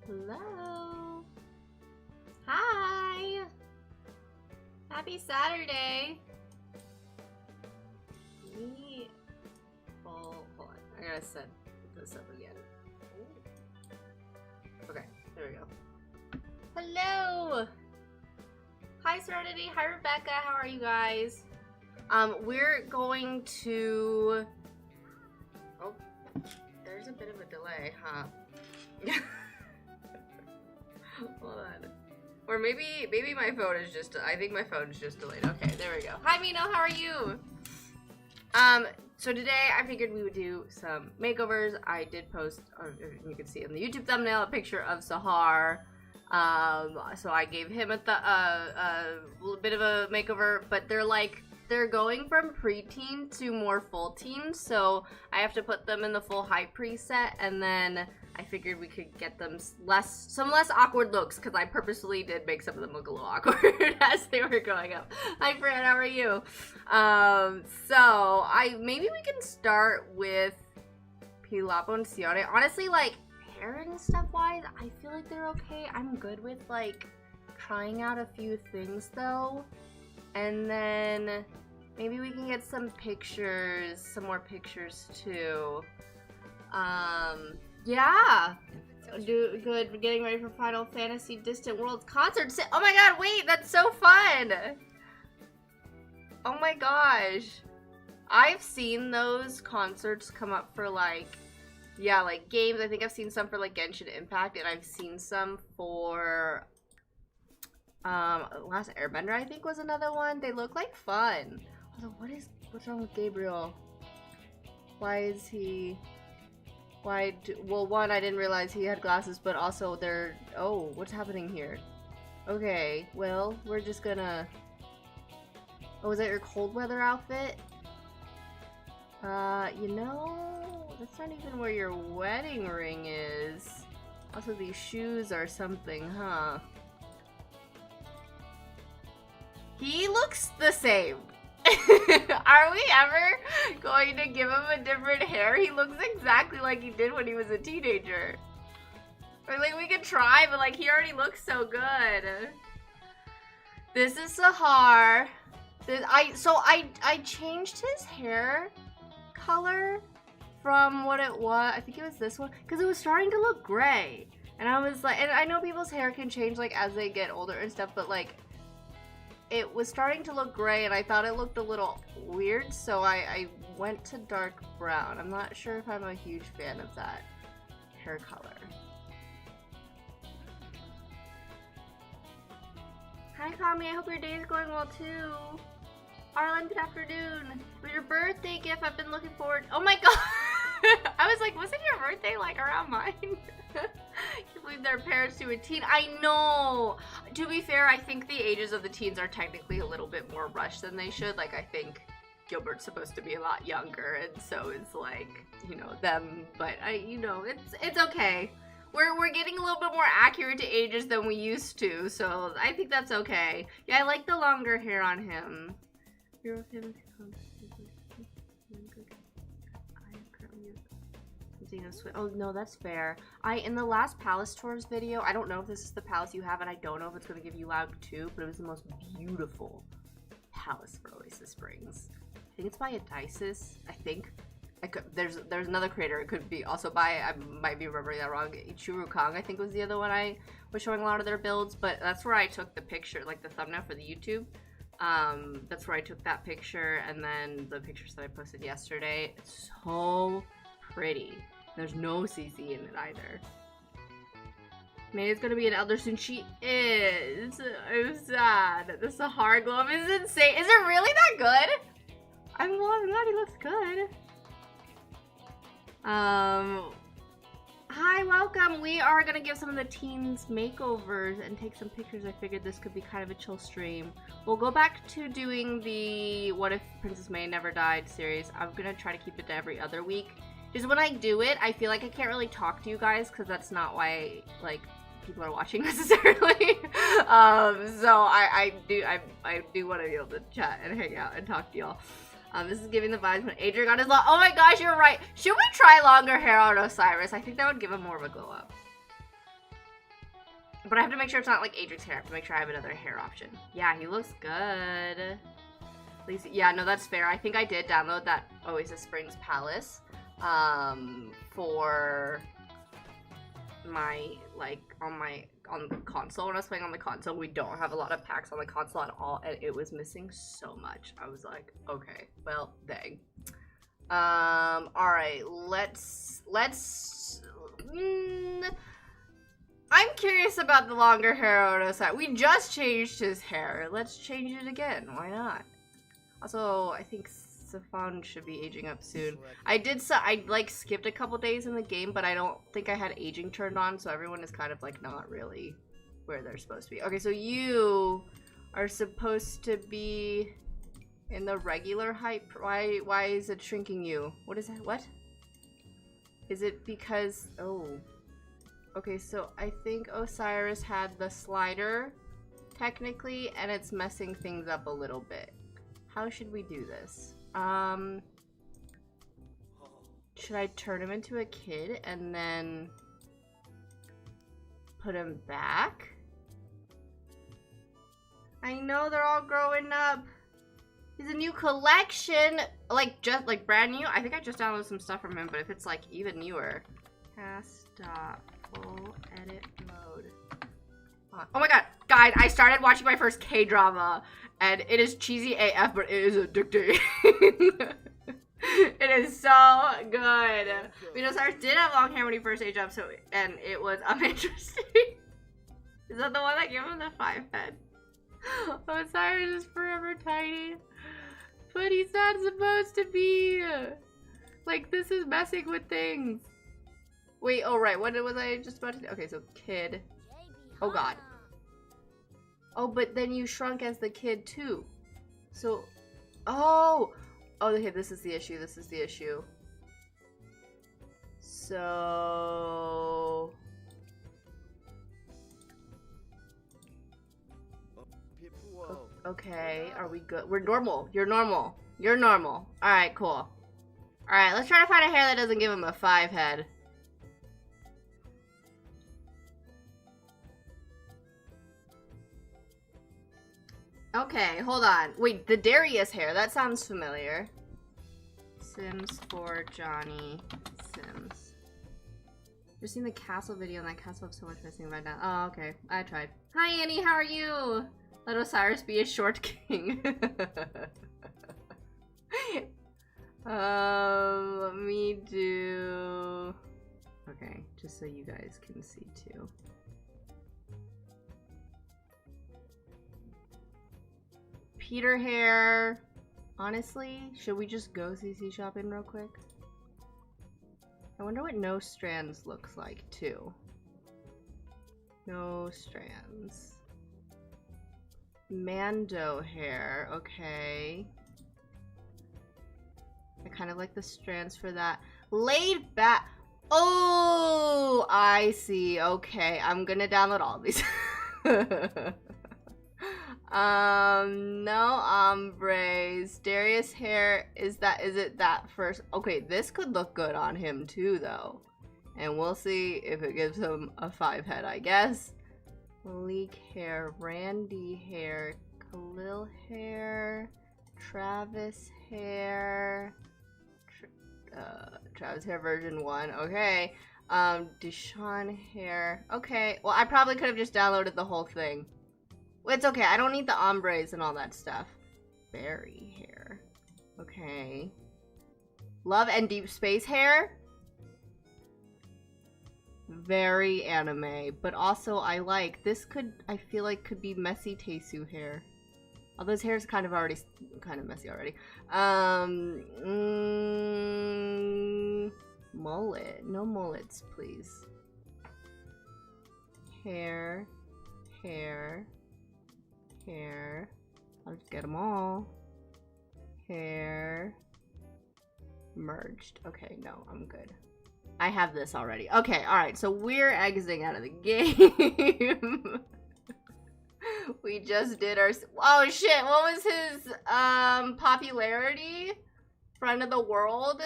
Hello. Hi. Happy Saturday. Hold on. I gotta set this up again. Okay, there we go. Hello. Hi Serenity. Hi Rebecca. How are you guys? We're going to. Oh, there's a bit of a delay, huh? Hold on. Or maybe my phone is just, I think my phone is just delayed. Okay, there we go. Hi Mino, how are you? So today I figured we would do some makeovers. I did post, you can see in the YouTube thumbnail, a picture of Sahar. So I gave him a little bit of a makeover, but they're going from preteen to more full teen, so I have to put them in the full height preset, and then I figured we could get them some less awkward looks, because I purposely did make some of them look a little awkward as they were growing up. Hi Fran, how are you? So maybe we can start with Pilaponcione. Honestly, like, hair and stuff wise, I feel like they're okay. I'm good with like trying out a few things though. And then maybe we can get some pictures, some more pictures too. Yeah. Good. Getting ready for Final Fantasy Distant Worlds concert. Oh my god, wait, that's so fun. Oh my gosh. I've seen those concerts come up for like, yeah, like games. I think I've seen some for like Genshin Impact, and I've seen some for Last Airbender, I think, was another one. They look like fun. Also, what's wrong with Gabriel? Why is he? Well, one, I didn't realize he had glasses, but also oh, what's happening here? Okay, well, we're just gonna. Oh, is that your cold weather outfit? You know, that's not even where your wedding ring is. Also, these shoes are something, huh? He looks the same. Are we ever going to give him a different hair? He looks exactly like he did when he was a teenager. Or like, we could try, but like, he already looks so good. This is Sahar. I changed his hair color from what it was. I think it was this one, because it was starting to look gray. And I was like, and I know people's hair can change like as they get older and stuff, but like, it was starting to look gray and I thought it looked a little weird, so I went to dark brown. I'm not sure if I'm a huge fan of that hair color. Hi Kami, I hope your day is going well too. Arlen, good afternoon. For your birthday gift, I've been looking forward. Oh my god! I was like, wasn't your birthday like around mine? Can't believe their parents to a teen. I know! To be fair, I think the ages of the teens are technically a little bit more rushed than they should. Like, I think Gilbert's supposed to be a lot younger, and so it's like, you know, them. But you know, it's okay. We're getting a little bit more accurate to ages than we used to, so I think that's okay. Yeah, I like the longer hair on him. You're okay with oh no, that's fair. In the last Palace Tours video, I don't know if this is the palace you have, and I don't know if it's going to give you loud too, but it was the most beautiful palace for Oasis Springs. I think it's by Odysseus, I think. There's another creator it could be also by, I might be remembering that wrong. Ichiro Kong, I think, was the other one I was showing a lot of their builds, but that's where I took the picture, like the thumbnail for the YouTube. That's where I took that picture, and then the pictures that I posted yesterday. It's so pretty. There's no CC in it either. May's gonna be an elder soon. She is. I'm sad. The Sahar glow up is insane. Is it really that good? I'm glad he looks good. Hi, welcome. We are gonna give some of the teens makeovers and take some pictures. I figured this could be kind of a chill stream. We'll go back to doing the What If Princess May Never Died series. I'm gonna try to keep it to every other week. Just when I do it, I feel like I can't really talk to you guys because that's not why, like, people are watching necessarily. So I do want to be able to chat and hang out and talk to y'all. This is giving the vibes when Adrian got his long. Oh my gosh, you're right. Should we try longer hair on Osiris? I think that would give him more of a glow up. But I have to make sure it's not like Adric's hair. I have to make sure I have another hair option. Yeah, he looks good. At least, yeah, no, that's fair. I think I did download that Oasis Springs Palace for my, like, on the console. When I was playing on the console, we don't have a lot of packs on the console at all, and it was missing so much. I was like, okay, well, dang. Alright, I'm curious about the longer hair Odo-san. We just changed his hair. Let's change it again. Why not? Also, I think Stefan should be aging up soon. I like skipped a couple days in the game, but I don't think I had aging turned on, so everyone is kind of like not really where they're supposed to be. Okay, so you are supposed to be in the regular height. Why is it shrinking you? What is that? What? Is it because, oh. Okay, so I think Osiris had the slider, technically, and it's messing things up a little bit. How should we do this? Should I turn him into a kid and then put him back? I know they're all growing up. He's a new collection, like just like brand new. I think I just downloaded some stuff from him, but if it's like even newer, stop. Full edit mode. Oh my god, guys, I started watching my first K-drama, and it is cheesy AF, but it is addicting. It is so good. Osiris did have long hair when he first aged up, so and it was uninteresting. Is that the one that gave him the 5 head? Osiris is forever tiny, but he's not supposed to be. Like, this is messing with things. Wait, oh right, what was I just about to do? Okay, so kid. Oh god. Oh, but then you shrunk as the kid too. So, oh, okay, this is the issue, this is the issue. So... Okay, are we good? We're normal, you're normal. You're normal. Alright, cool. Alright, let's try to find a hair that doesn't give him a 5 head. Okay, hold on. Wait, the Darius hair. That sounds familiar. Sims for Johnny Sims. Just seen the castle video, and that castle has so much missing right now. Oh, okay. I tried. Hi, Annie. How are you? Let Osiris be a short king. Let me do... Okay, just so you guys can see, too. Peter hair. Honestly, should we just go CC shopping real quick? I wonder what no strands looks like too. No strands. Mando hair, okay. I kind of like the strands for that. Laid back. Oh, I see. Okay, I'm gonna download all these. No ombres. Darius hair, is it that first? Okay, this could look good on him too though. And we'll see if it gives him a 5 head, I guess. Malik hair, Randy hair, Khalil hair, Travis hair, Travis hair version 1, okay. Deshaun hair, okay. Well, I probably could have just downloaded the whole thing. It's okay, I don't need the ombres and all that stuff. Berry hair. Okay. Love and Deep Space hair. Very anime, but also I like, this could, I feel like could be messy Tesu hair. Although his hair is kind of messy already. Mullet. No mullets, please. Hair. Hair. Hair. I'll just get them all. Hair. Merged. Okay, no, I'm good. I have this already. Okay, alright, so we're exiting out of the game. We just did our... Oh shit, what was his popularity? Friend of the world?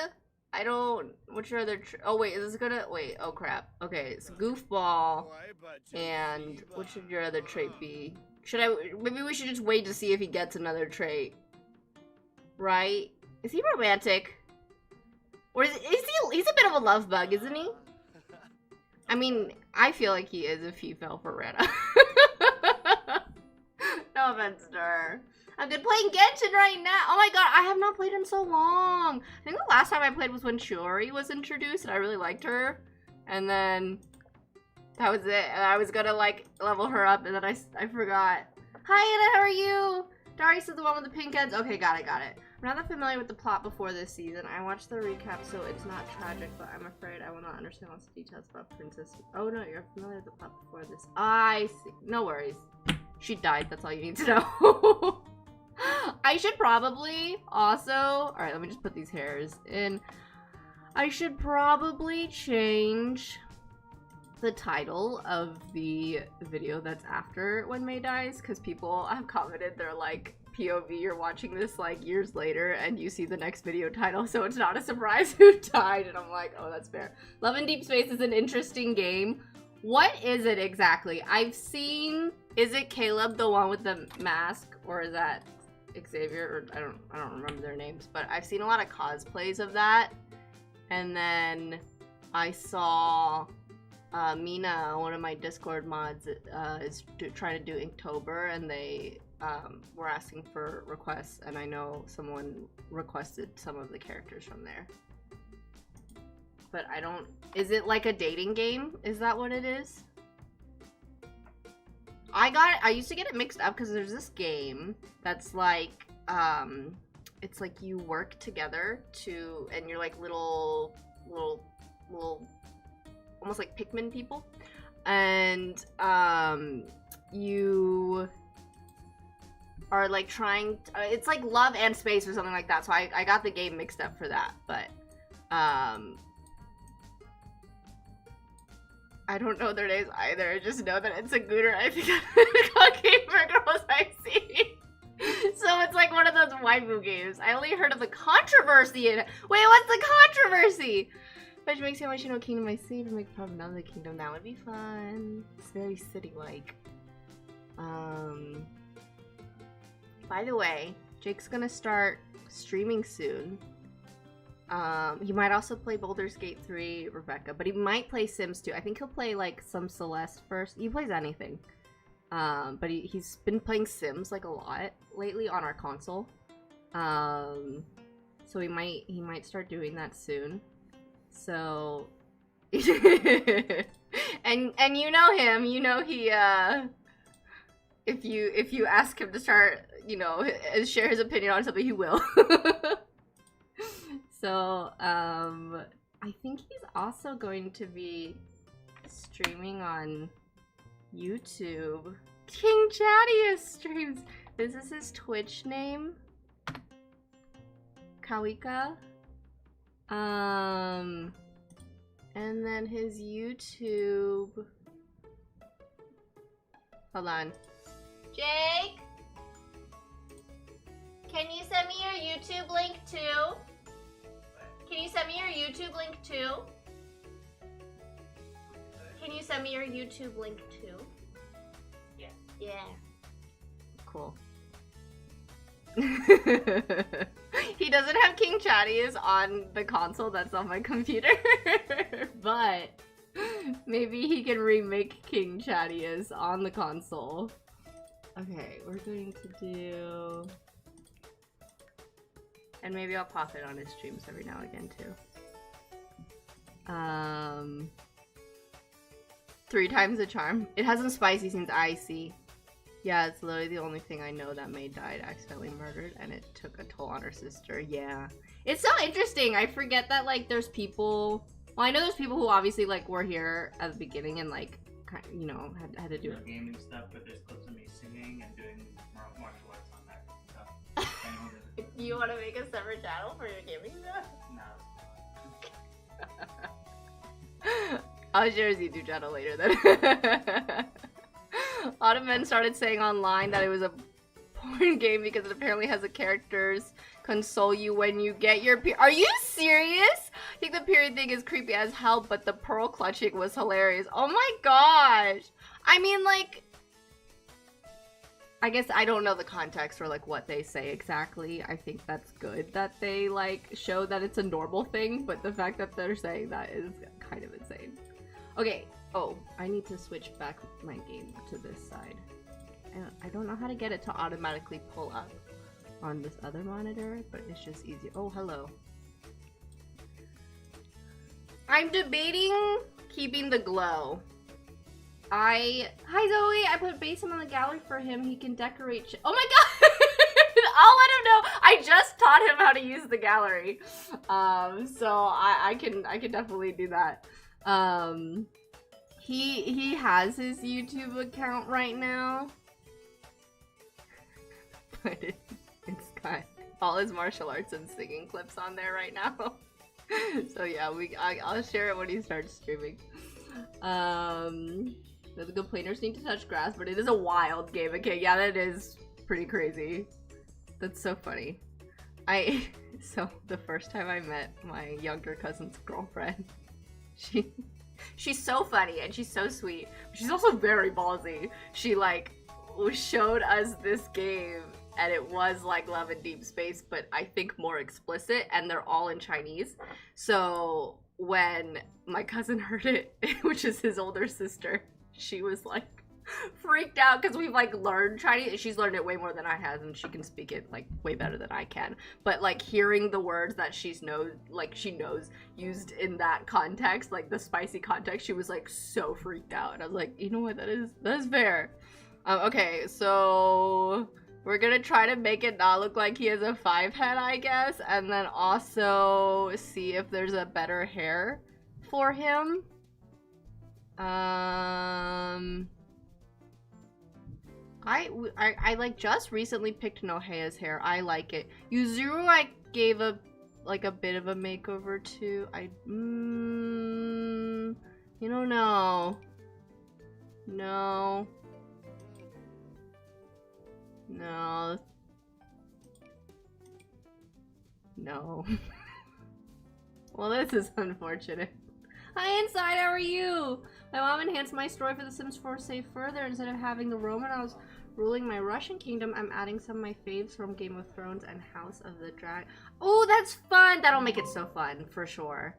I don't. What's your other? Oh wait, is this gonna? Wait. Oh crap. Okay, it's goofball. And what should your other trait be? Should I? Maybe we should just wait to see if he gets another trait. Right? Is he romantic? Or is he? He's a bit of a love bug, isn't he? I mean, I feel like he is if he fell for Retta. No offense to her. I'm good playing Genshin right now. Oh my god, I have not played in so long. I think the last time I played was when Shiori was introduced and I really liked her. And then that was it. And I was gonna like level her up and then I forgot. Hi Anna, how are you? Darius is the one with the pink heads. Okay, got it. I'm not that familiar with the plot before this season. I watched the recap, so it's not tragic, but I'm afraid I will not understand lots of details about Princess. Oh no, you're familiar with the plot before this. I see. No worries. She died, that's all you need to know. I should probably also... Alright, let me just put these hairs in. I should probably change the title of the video that's after when May dies, because people have commented, they're like, POV, you're watching this like years later and you see the next video title, so it's not a surprise who died. And I'm like, oh, that's fair. Love in Deep Space is an interesting game. What is it exactly? I've seen... Is it Caleb, the one with the mask, or is that Xavier? Or I don't remember their names, but I've seen a lot of cosplays of that. And then I saw Mina, one of my Discord mods, is trying to do Inktober, and they were asking for requests, and I know someone requested some of the characters from there. But I don't... Is it like a dating game? Is that what it is? I used to get it mixed up because there's this game that's like, it's like you work together and you're like little, almost like Pikmin people. And, you are like trying, it's like Love and Space or something like that. So I got the game mixed up for that, but, I don't know their names either. I just know that it's a Gooter. I think it's called Game for Girls I See. So it's like one of those waifu games. I only heard of the controversy in it. Wait, what's the controversy? Which makes you wish you know Kingdom I See to make probably another kingdom. That would be fun. It's very city-like. By the way, Jake's gonna start streaming soon. He might also play Baldur's Gate 3, Rebecca, but he might play Sims 2. I think he'll play like some Celeste first. He plays anything. But he's been playing Sims like a lot lately on our console. So he might start doing that soon. So and you know him, you know he if you ask him to start, you know, share his opinion on something, he will. So, I think he's also going to be streaming on YouTube. King Chadius streams. This is his Twitch name. Kawika. And then his YouTube. Hold on. Jake? Can you send me your YouTube link too? Can you send me your YouTube link too? Can you send me your YouTube link too? Yeah. Yeah. Cool. He doesn't have King Chadius on the console that's on my computer, but maybe he can remake King Chadius on the console. Okay, we're going to do... And maybe I'll pop it on his streams every now and again too. 3 times the charm. It has some spicy scenes, I see. Yeah, it's literally the only thing I know that May died accidentally murdered, and it took a toll on her sister. Yeah. It's so interesting. I forget that, like, there's people... Well, I know there's people who obviously, like, were here at the beginning and, like, you know, had to do it. Gaming stuff, but there's clips of me singing and doing martial arts on that stuff. You want to make a separate channel for your gaming stuff? No. I'll share his YouTube channel later then. A lot of men started saying online that it was a porn game because it apparently has the characters console you when you get your Are you serious? think the period thing is creepy as hell, but the pearl clutching was hilarious. Oh my gosh! I mean, like, I guess I don't know the context or like what they say exactly. I think that's good that they like show that it's a normal thing, but the fact that they're saying that is kind of insane. Okay, oh, I need to switch back my game to this side. I don't know how to get it to automatically pull up on this other monitor, but it's just easy. Oh, hello. I'm debating keeping the glow. Hi Zoe, I put Basim on the gallery for him. He can decorate oh my god! I'll let him know. I just taught him how to use the gallery. So I can definitely do that. He has his YouTube account right now. But it's got all his martial arts and singing clips on there right now. So yeah, I'll share it when he starts streaming. The complainers need to touch grass, but it is a wild game. Okay, yeah, that is pretty crazy. That's so funny. So the first time I met my younger cousin's girlfriend, she's so funny and she's so sweet. She's also very ballsy. She like showed us this game and it was like Love and Deep Space, but I think more explicit, and they're all in Chinese. So when my cousin heard it, which is his older sister, she was like freaked out because we've like learned Chinese. She's learned it way more than I have, and she can speak it like way better than I can. But like hearing the words that she knows used in that context, like the spicy context, she was like so freaked out. And I was like, you know what, that is fair. Okay, so we're gonna try to make it not look like he has a 5 head, I guess, and then also see if there's a better hair for him. I like just recently picked Nohea's hair. I like it. Yuzuru I gave a bit of a makeover to. You know, no. Well, this is unfortunate. Hi, Inside, how are you? My mom enhanced my story for The Sims 4 Save Further. Instead of having the Roman, I was ruling my Russian kingdom. I'm adding some of my faves from Game of Thrones and House of the Dragon. Oh, that's fun! That'll make it so fun, for sure.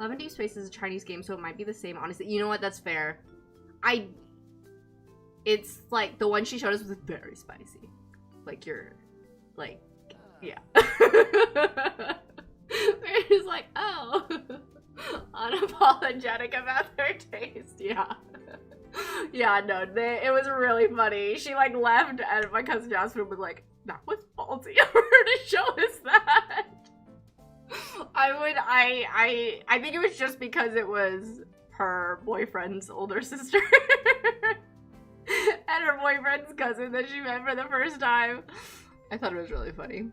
Love and Deep Space is a Chinese game, so it might be the same, honestly. You know what? That's fair. It's like, the one she showed us was very spicy. Like, yeah. We're just like, oh. Unapologetic about their taste, yeah. Yeah, no, it was really funny. She like left and my cousin Jasmine was like, that was ballsy of her to show us that. I think it was just because it was her boyfriend's older sister. And her boyfriend's cousin that she met for the first time. I thought it was really funny.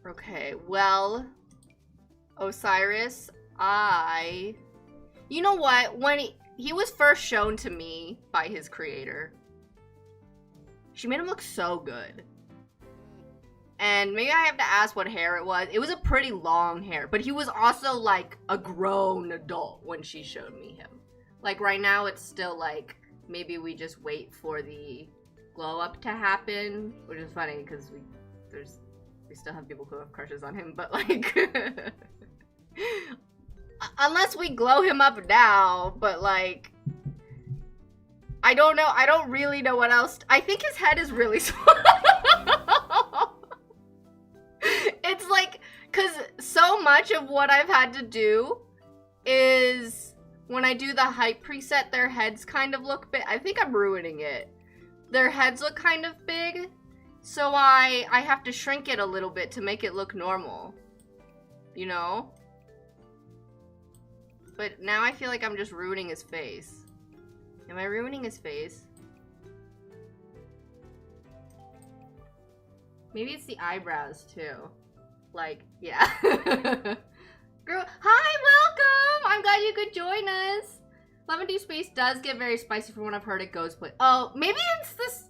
Okay, well, Osiris, you know what? When he was first shown to me by his creator, she made him look so good. And maybe I have to ask what hair it was. It was a pretty long hair, but he was also like a grown adult when she showed me him. Like right now it's still like, maybe we just wait for the glow up to happen, which is funny because we still have people who have crushes on him, but like unless we glow him up now, but like I don't know, I don't really know what else. I think his head is really small. It's like, cause so much of what I've had to do is when I do the height preset, their heads kind of look big. I think I'm ruining it. Their heads look kind of big. So I have to shrink it a little bit to make it look normal, you know? But now I feel like I'm just ruining his face. Am I ruining his face? Maybe it's the eyebrows too. Like, yeah. Girl, hi, welcome! I'm glad you could join us. Love and Deep Space does get very spicy from what I've heard it goes, but oh, maybe it's this.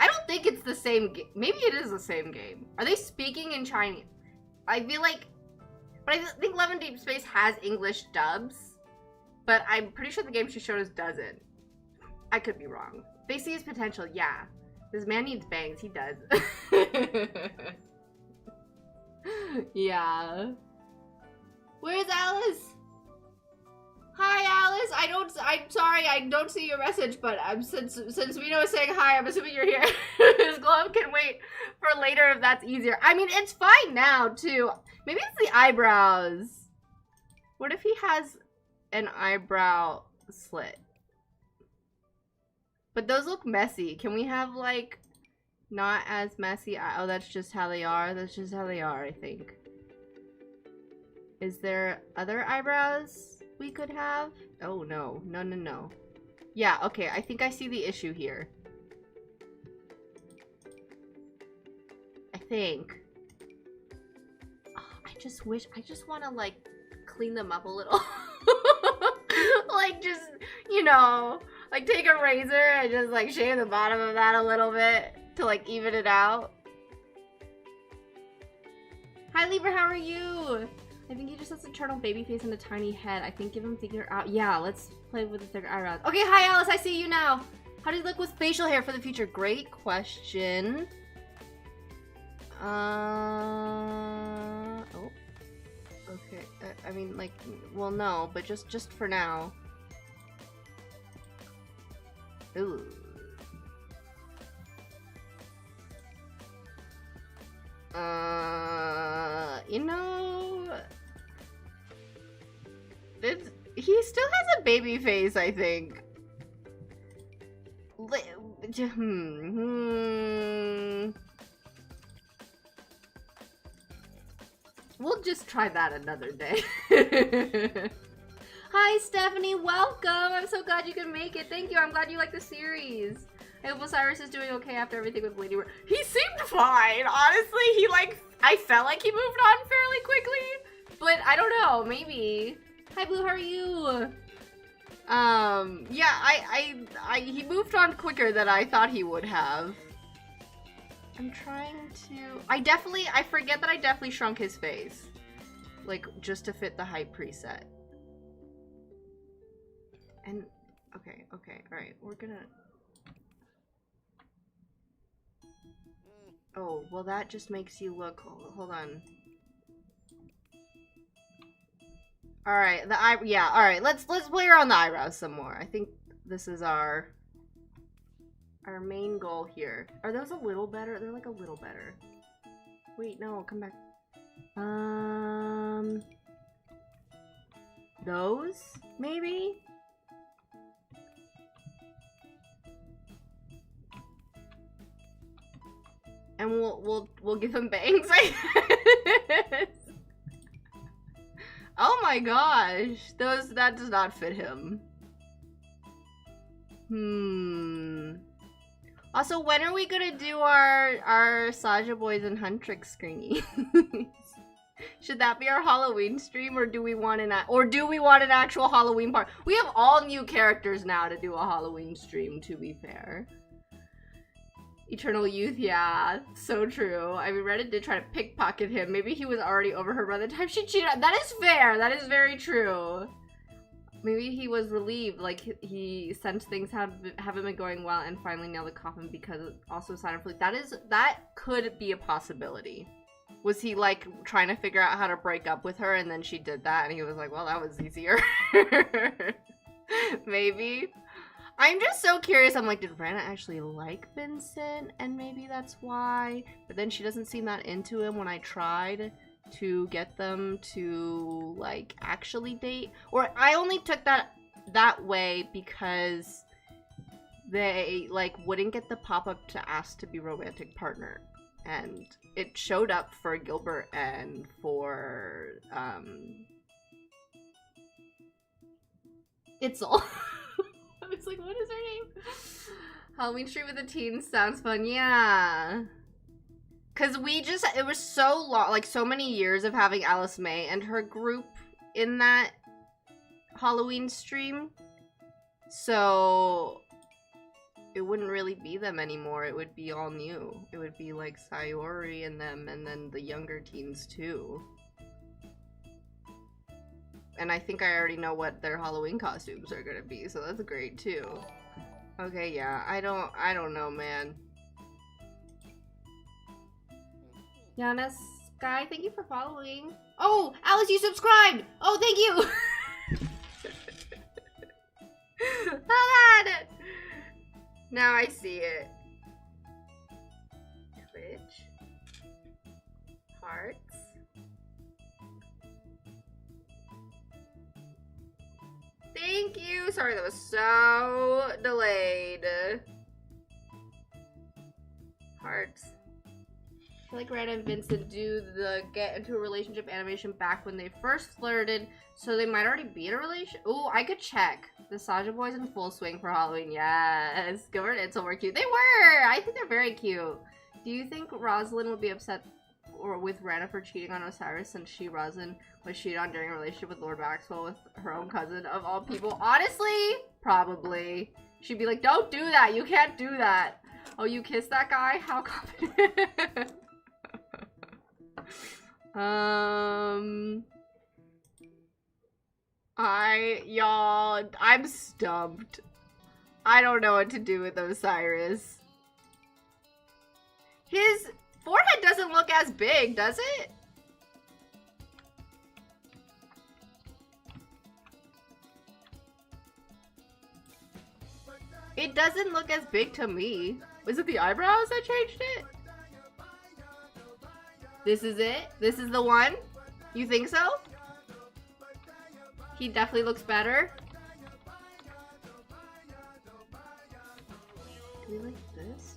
I don't think it's the same game. Maybe it is the same game. Are they speaking in Chinese? I feel like, but I think Love in Deep Space has English dubs, but I'm pretty sure the game she showed us doesn't. I could be wrong. They see his potential, yeah. This man needs bangs, he does. Yeah. Where's Alice? Hi, Alice. I'm sorry, I don't see your message, but since Vito is saying hi, I'm assuming you're here. His glove can wait for later if that's easier. I mean, it's fine now, too. Maybe it's the eyebrows. What if he has an eyebrow slit? But those look messy. Can we have, like, not as messy? Oh, that's just how they are. That's just how they are, I think. Is there other eyebrows we could have? Oh, no. No, no, no. Yeah, okay. I think I see the issue here. I think. Oh, I just want to, like, clean them up a little. Like, just, you know, like, take a razor and just, like, shave the bottom of that a little bit to, like, even it out. Hi, Libra, how are you? I think he just has an eternal baby face and a tiny head. I think give him figure out. Yeah, let's play with the thicker eyebrows. Okay, hi, Alice, I see you now. How do you look with facial hair for the future? Great question. Oh. Okay, I mean, like, well, no, but just for now. Ooh. You know, he still has a baby face, I think. We'll just try that another day. Hi, Stephanie, welcome. I'm so glad you can make it. Thank you. I'm glad you like the series. I hope Osiris is doing okay after everything with Lady. He seemed fine, honestly. He, like, I felt like he moved on fairly quickly, but I don't know, maybe. Hi, Blue, how are you? Yeah, he moved on quicker than I thought he would have. I'm trying to, I forget that I definitely shrunk his face. Like, just to fit the height preset. And, okay, alright, we're gonna... Oh, well that just makes you look, hold on. Alright, yeah, alright, let's play around the eyebrows some more. I think this is our main goal here. Are those a little better? They're like a little better. Wait, no, come back. Those? Maybe? And we'll give him bangs, I guess. Oh my gosh, that does not fit him. Also, when are we gonna do our Saja Boys and Huntrix screenings? Should that be our Halloween stream, or do we want an actual Halloween part? We have all new characters now to do a Halloween stream, to be fair. Eternal Youth, yeah, so true. I mean, Reddit did try to pickpocket him. Maybe he was already over her by the time she cheated. That is fair. That is very true. Maybe he was relieved, like he sensed things haven't been going well and finally nailed the coffin because also signed up for that could be a possibility. Was he like trying to figure out how to break up with her and then she did that and he was like, well, that was easier. Maybe. I'm just so curious. I'm like, did Rana actually like Vincent? And maybe that's why. But then she doesn't seem that into him when I tried to get them to, like, actually date. Or I only took that way because they, like, wouldn't get the pop-up to ask to be romantic partner. And it showed up for Gilbert and for, Itzel. I was like, what is her name? Halloween stream with the teens sounds fun. Yeah. Because it was so long, like so many years of having Alice May and her group in that Halloween stream. So it wouldn't really be them anymore. It would be all new. It would be like Sayori and them, and then the younger teens too. And I think I already know what their Halloween costumes are gonna be, so that's great too. Okay, yeah, I don't know, man. Yana Sky, thank you for following. Oh, Alice, you subscribed! Oh, thank you! Hold on! Now I see it. Twitch. Hearts. Thank you! Sorry, that was so delayed. Hearts. I feel like Rana and Vincent do the get into a relationship animation back when they first flirted, so they might already be in a relationship. Oh, I could check. The Saja boys in full swing for Halloween. Yes. Gilbert and Ansel were cute. They were! I think they're very cute. Do you think Rosalind would be upset with Rana for cheating on Osiris since she, Rosalind, was cheated on during a relationship with Lord Maxwell with her own cousin of all people? Honestly, probably. She'd be like, don't do that. You can't do that. Oh, you kissed that guy? How confident? Y'all, I'm stumped. I don't know what to do with Osiris. His forehead doesn't look as big, does it? It doesn't look as big to me. Was it the eyebrows that changed it? This is it? This is the one? You think so? He definitely looks better. Do we like this?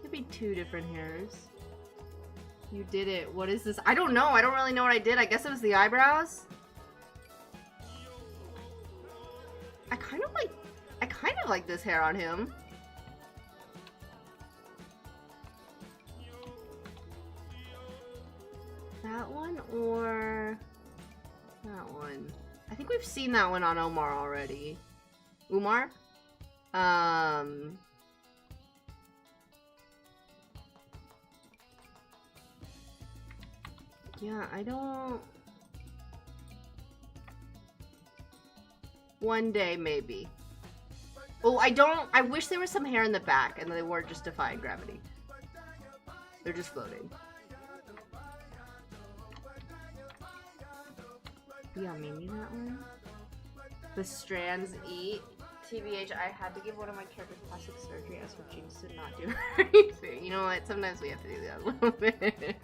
Could be two different hairs. You did it. What is this? I don't know. I don't really know what I did. I guess it was the eyebrows. I kind of like this hair on him. That one or that one? I think we've seen that one on Omar already. Umar? Yeah, I don't... One day, maybe. Oh, I wish there was some hair in the back and they weren't just defying gravity. They're just floating. Yeah, maybe that one. The strands eat. TBH, I had to give one of my characters plastic surgery as her genes did not do anything. You know what? Sometimes we have to do that a little bit.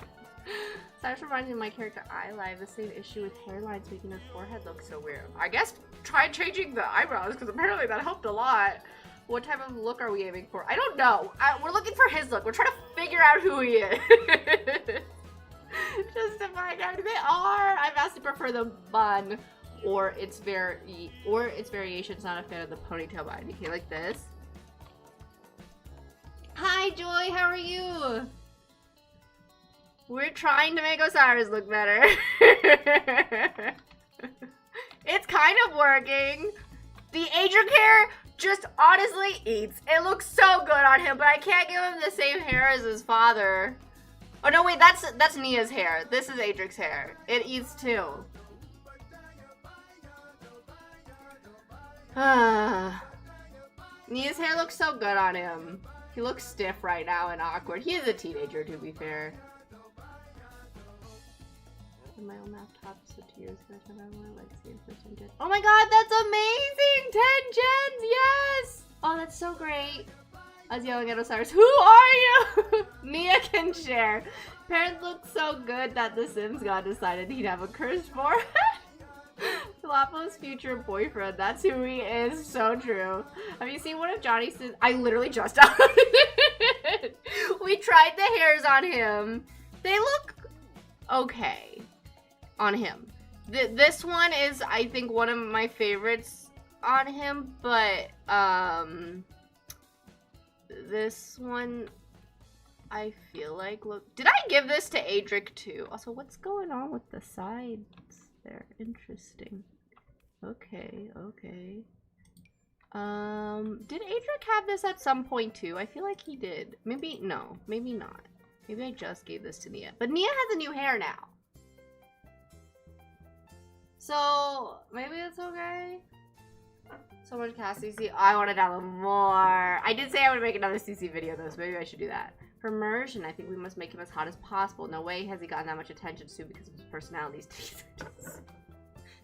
Cyrus reminds me of my character I have the same issue with hairlines making her forehead look so weird. I guess try changing the eyebrows because apparently that helped a lot. What type of look are we aiming for? I don't know. We're looking for his look. We're trying to figure out who he is. Just to find out who they are. I vastly prefer the bun or its variations. Not a fan of the ponytail by IDK like this. Hi Joy, how are you? We're trying to make Osiris look better. It's kind of working. The Adric hair just honestly eats. It looks so good on him, but I can't give him the same hair as his father. Oh no, wait, that's Nia's hair. This is Adric's hair. It eats too. Nia's hair looks so good on him. He looks stiff right now and awkward. He is a teenager, to be fair. My own laptop, so 2 years ago, I want legacy for 10 gens. Oh my god, that's amazing! 10 gens, yes! Oh, that's so great. I was yelling at Osiris, who are you? Nia can share. Parents look so good that the Sims god decided he'd have a cursed forehead. Lapo's future boyfriend, that's who he is. So true. Have you seen one of Johnny's Sims? I literally just it. We tried the hairs on him. They look okay on him. This one is, I think, one of my favorites on him, but this one I feel like did I give this to Adric too? Also, what's going on with the sides? there. Interesting. Okay, okay. Did Adric have this at some point too? I feel like he did. Maybe, no, maybe not. Maybe I just gave this to Nia. But Nia has a new hair now. So, maybe it's okay. So much cast CC. Oh, I want to download more. I did say I would make another CC video though, so maybe I should do that. For immersion, I think we must make him as hot as possible. No way has he gotten that much attention soon because of his personality.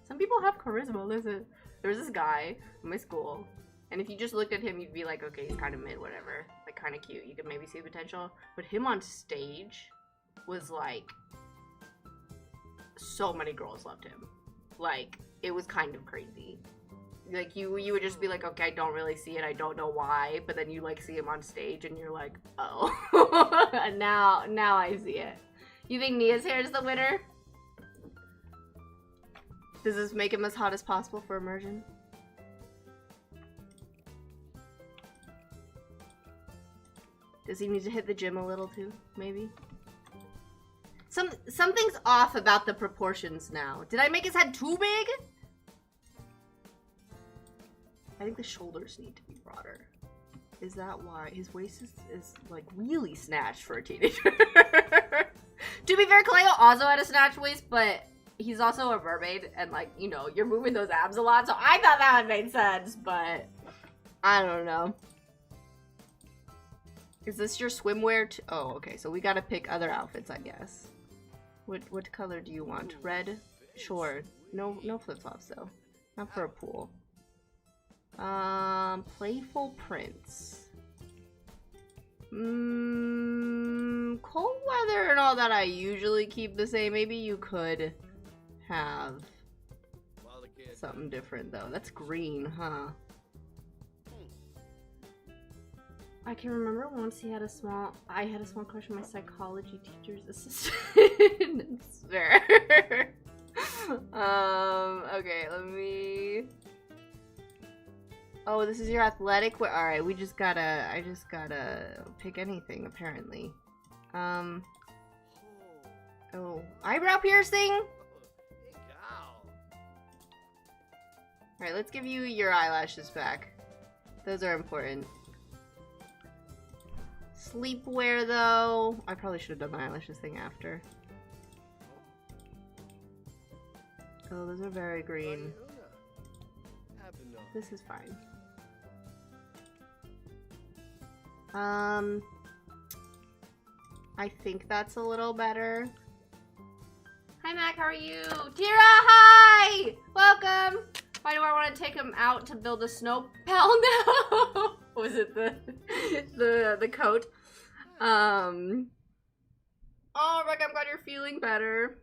Some people have charisma, listen. There was this guy in my school, and if you just looked at him, you'd be like, okay, he's kind of mid, whatever. Like, kind of cute. You could maybe see the potential. But him on stage was like, so many girls loved him. Like, it was kind of crazy. Like, you would just be like, okay, I don't really see it, I don't know why, but then you, like, see him on stage, and you're like, oh. And now I see it. You think Nia's hair is the winner? Does this make him as hot as possible for immersion? Does he need to hit the gym a little too, maybe? Something's off about the proportions now. Did I make his head too big? I think the shoulders need to be broader. Is that why? His waist is like really snatched for a teenager. To be fair, Kaleo also had a snatched waist, but he's also a mermaid, and like, you know, you're moving those abs a lot, so I thought that would make sense, but I don't know. Is this your swimwear? Oh, okay, so we gotta pick other outfits, I guess. What color do you want? Red? Sure. No flip-flops though. Not for a pool. Playful prints. Cold weather and all that I usually keep the same. Maybe you could have something different though. That's green, huh? I can remember once I had a small crush on my psychology teacher's assistant. Fair. Okay, let me... Oh, this is your athletic wear. Alright, I just gotta pick anything, apparently. Oh, eyebrow piercing? Alright, let's give you your eyelashes back. Those are important. Sleepwear, though. I probably should have done the eyelashes thing after. Oh, those are very green. This is fine. I think that's a little better. Hi, Mac, how are you? Tira, hi! Welcome! Why do I want to take him out to build a snow pal now? Was it the coat? Oh, Rebecca, I'm glad you're feeling better.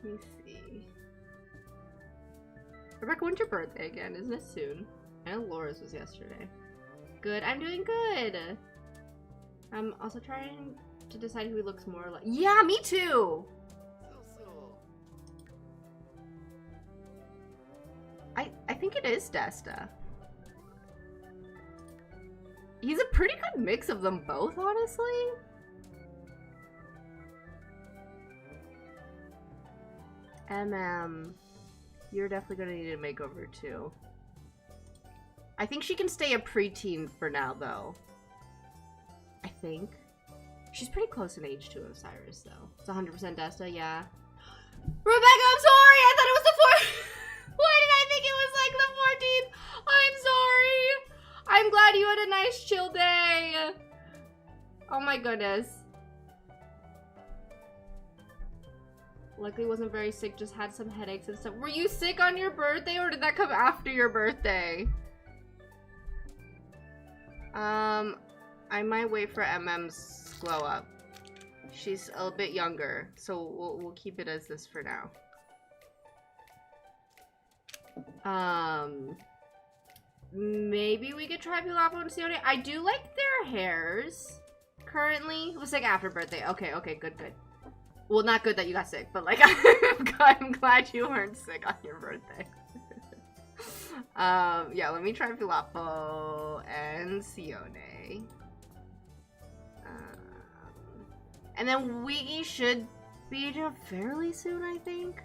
Let me see. Rebecca, when's your birthday again? Isn't it soon? I know Laura's was yesterday. Good, I'm doing good. I'm also trying to decide who he looks more like. Yeah, me too! I think it is Desta. He's a pretty good mix of them both, honestly. You're definitely gonna need a makeover too. I think she can stay a preteen for now, though. I think. She's pretty close in age to Osiris, though. It's 100% Desta, yeah. Rebecca, I'm sorry! I thought it was the 4th! Why did I think it was like the 14th? I'm sorry! I'm glad you had a nice chill day! Oh my goodness. Luckily wasn't very sick, just had some headaches and stuff. Were you sick on your birthday, or did that come after your birthday? I might wait for MM's glow up. She's a bit younger, so we'll keep it as this for now. Maybe we could try Pilapo and Sione. I do like their hairs currently. It was like after birthday. Okay, good. Well, not good that you got sick, but like I'm glad you weren't sick on your birthday. Yeah, let me try Pilapo and Sione. And then we should be aging up fairly soon, I think.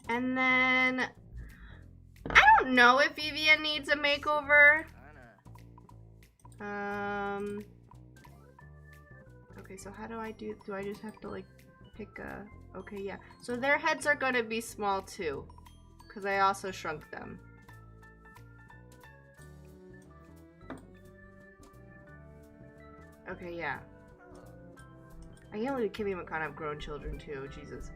And then I don't know if Vivian needs a makeover. Okay, so how do I just have to like pick a, okay, yeah. So their heads are gonna be small too, because I also shrunk them. Okay, yeah. I can't believe Kimmy and Makana have grown children too, Jesus.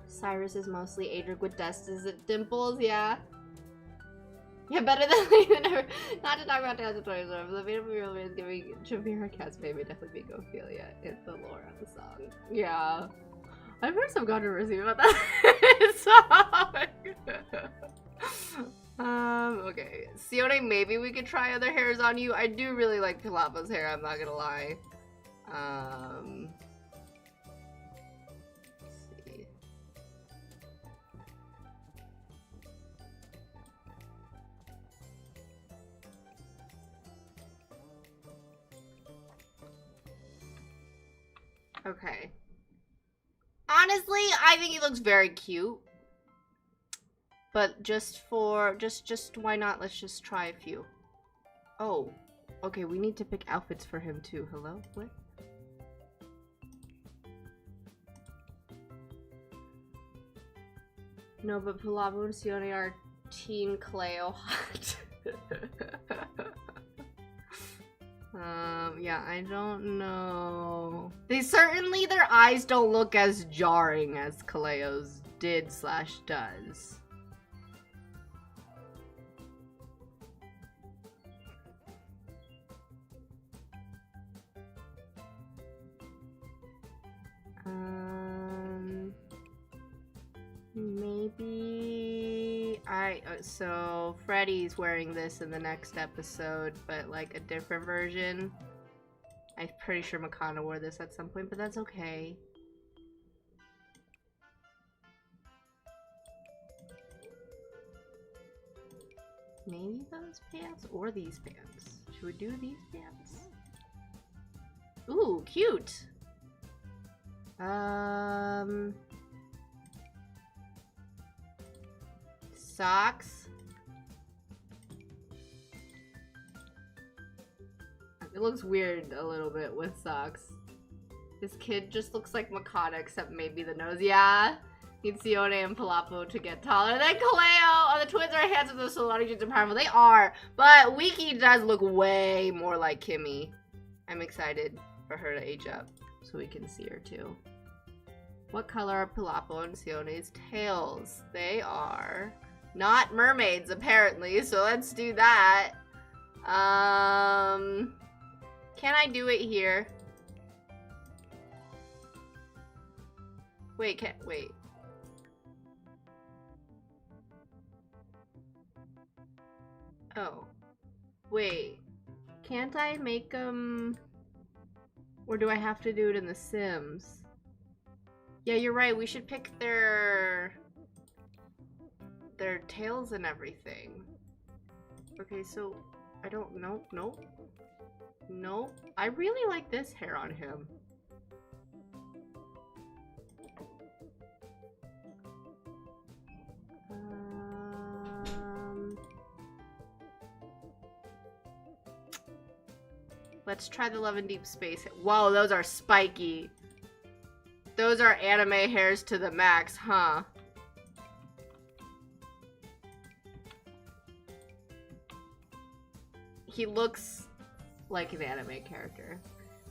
Cyrus is mostly Adric with dust. Is it dimples? Yeah. Yeah, better than ever. Not to talk about Dance of Toys, but the beautiful real is giving Shamir a cat's baby definitely being Ophelia. It's the lore of the song. Yeah. I've heard some controversy about that song. Okay. Sione, maybe we could try other hairs on you. I do really like Pilapa's hair, I'm not gonna lie. Let's see. Okay. Honestly, I think he looks very cute. But just why not? Let's just try a few. Oh. Okay, we need to pick outfits for him too. Hello? What? No, but Pilavo and Sione are Teen Cleo hot. Yeah, I don't know. Certainly their eyes don't look as jarring as Kaleo's did/does. Maybe so Freddy's wearing this in the next episode, but like a different version. I'm pretty sure Makana wore this at some point, but that's okay. Maybe those pants or these pants. Should we do these pants? Ooh, cute. Socks. It looks weird a little bit with socks. This kid just looks like Makana, except maybe the nose. Yeah. Need Sione and Palapo to get taller than Kaleo. Oh, the twins are handsome, though, so a lot of kids are powerful. They are. But Wiki does look way more like Kimmy. I'm excited for her to age up so we can see her too. What color are Palapo and Sione's tails? They are not mermaids, apparently, so let's do that. Can I do it here? Wait, wait. Oh. Wait. Can't I make them... Or do I have to do it in The Sims? Yeah, you're right. We should pick their tails and everything. Okay, so I don't know. Nope. I really like this hair on him. Let's try the Love in Deep Space. Whoa, those are spiky. Those are anime hairs to the max, huh? He looks like an anime character.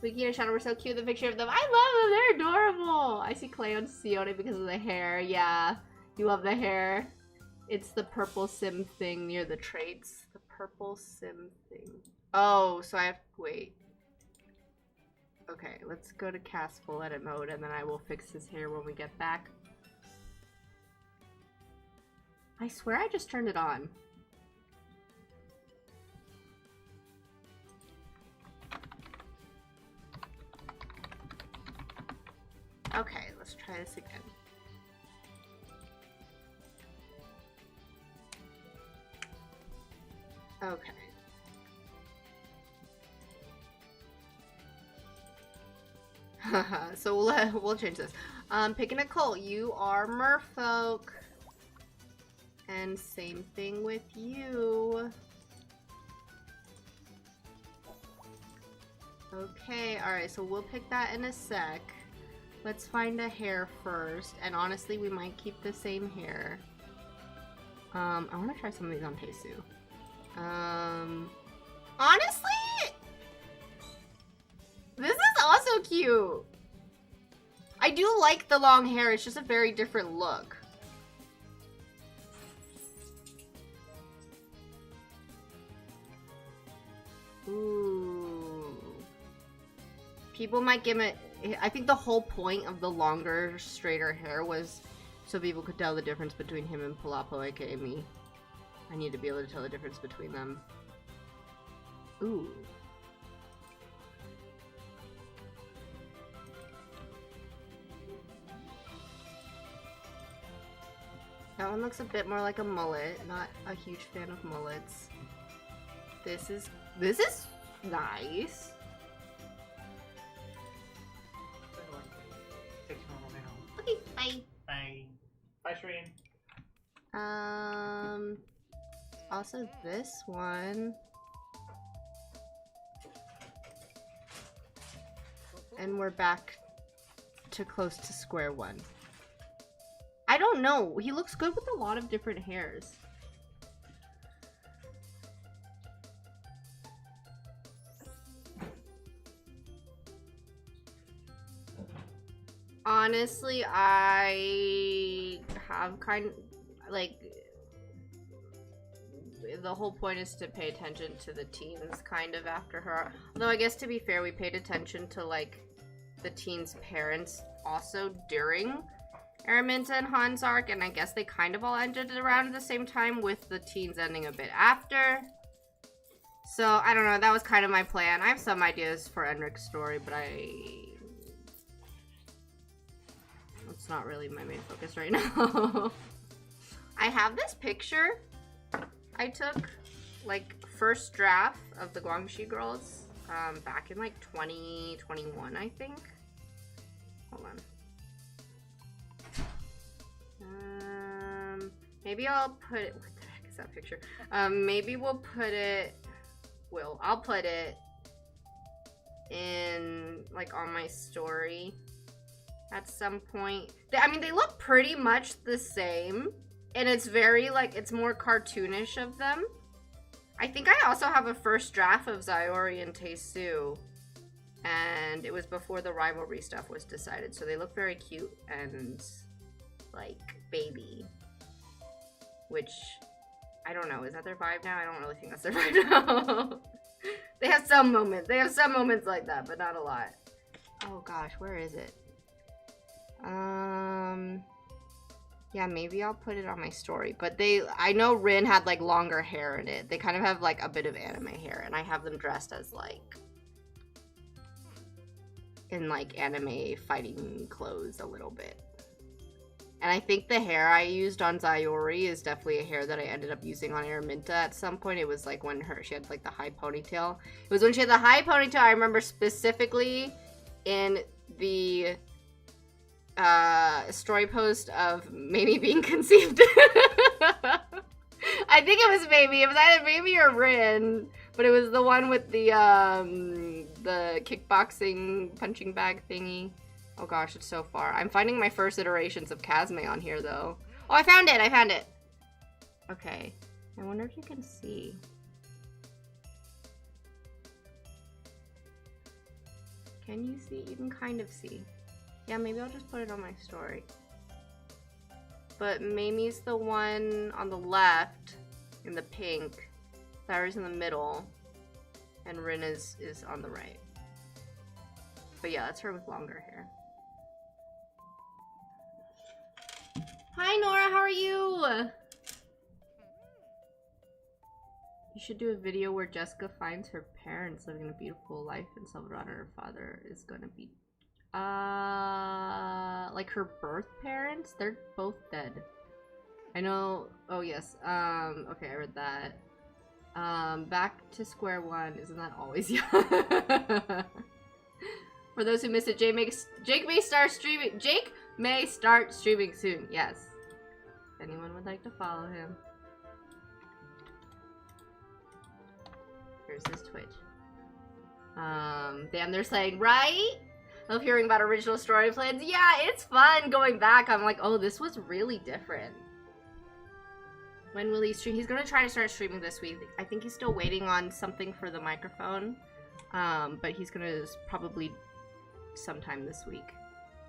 Wiki and Shadow were so cute in the picture of them. I love them, they're adorable. I see Cleo and Sione because of the hair. Yeah, you love the hair. It's the purple sim thing near the traits. The purple sim thing. Oh, so I have to wait. Okay, let's go to cast full edit mode and then I will fix his hair when we get back. I swear I just turned it on. Okay, let's try this again. Okay. So we'll change this. Pick a Nicole. You are merfolk. And same thing with you. Okay, alright, so we'll pick that in a sec. Let's find a hair first. And honestly, we might keep the same hair. I want to try some of these on Teisu. Honestly, this is also cute. I do like the long hair. It's just a very different look. Ooh. People might give it... I think the whole point of the longer, straighter hair was so people could tell the difference between him and Palapo, aka me. I need to be able to tell the difference between them. Ooh. That one looks a bit more like a mullet. Not a huge fan of mullets. This is nice. Okay, bye. Bye. Bye, Shreen. Also this one. And we're back to close to square one. I don't know. He looks good with a lot of different hairs. Honestly, I have kind of, like, the whole point is to pay attention to the teens kind of after her. Although I guess to be fair, we paid attention to, like, the teens' parents also during Araminta and Han's arc, and I guess they kind of all ended around the same time, with the teens ending a bit after. So, I don't know, that was kind of my plan. I have some ideas for Enric's story, but it's not really my main focus right now. I have this picture I took, like, first draft of the Guangxi girls, back in, like, 2021, I think. Hold on. Maybe I'll put it, what the heck is that picture? Maybe we'll put it, I'll put it in, like, on my story at some point. I mean, they look pretty much the same, and it's very, like, it's more cartoonish of them. I think I also have a first draft of Zayori and Teisu, and it was before the rivalry stuff was decided, so they look very cute and, like, baby. Which, I don't know, is that their vibe now? I don't really think that's their vibe now. They have some moments. They have some moments like that, but not a lot. Oh gosh, where is it? Yeah, maybe I'll put it on my story. But I know Rin had, like, longer hair in it. They kind of have, like, a bit of anime hair, and I have them dressed as, like, in, like, anime fighting clothes a little bit. And I think the hair I used on Zayori is definitely a hair that I ended up using on Araminta at some point. It was, like, when she had, like, the high ponytail. It was when she had the high ponytail, I remember specifically in the story post of Mamie being conceived. I think it was Mamie. It was either Mamie or Rin, but it was the one with the kickboxing punching bag thingy. Oh gosh, it's so far. I'm finding my first iterations of Kazme on here, though. Oh, I found it! I found it! Okay. I wonder if you can see. Can you see? You can kind of see. Yeah, maybe I'll just put it on my story. But Mamie's the one on the left, in the pink. Sarah's in the middle. And Rin is on the right. But yeah, that's her with longer hair. Hi Nora, how are you? You should do a video where Jessica finds her parents living a beautiful life in Salvador and her father is gonna be like her birth parents? They're both dead. I know. Oh yes. Okay, I read that. Back to square one. Isn't that always? Yeah. For those who missed it, Jake may start streaming. Jake may start streaming soon. Yes. If anyone would like to follow him. Here's his Twitch. Damn, they're saying, right? Love hearing about original story plans. Yeah, it's fun going back. I'm like, oh, this was really different. When will he stream? He's gonna try to start streaming this week. I think he's still waiting on something for the microphone. But he's gonna probably sometime this week.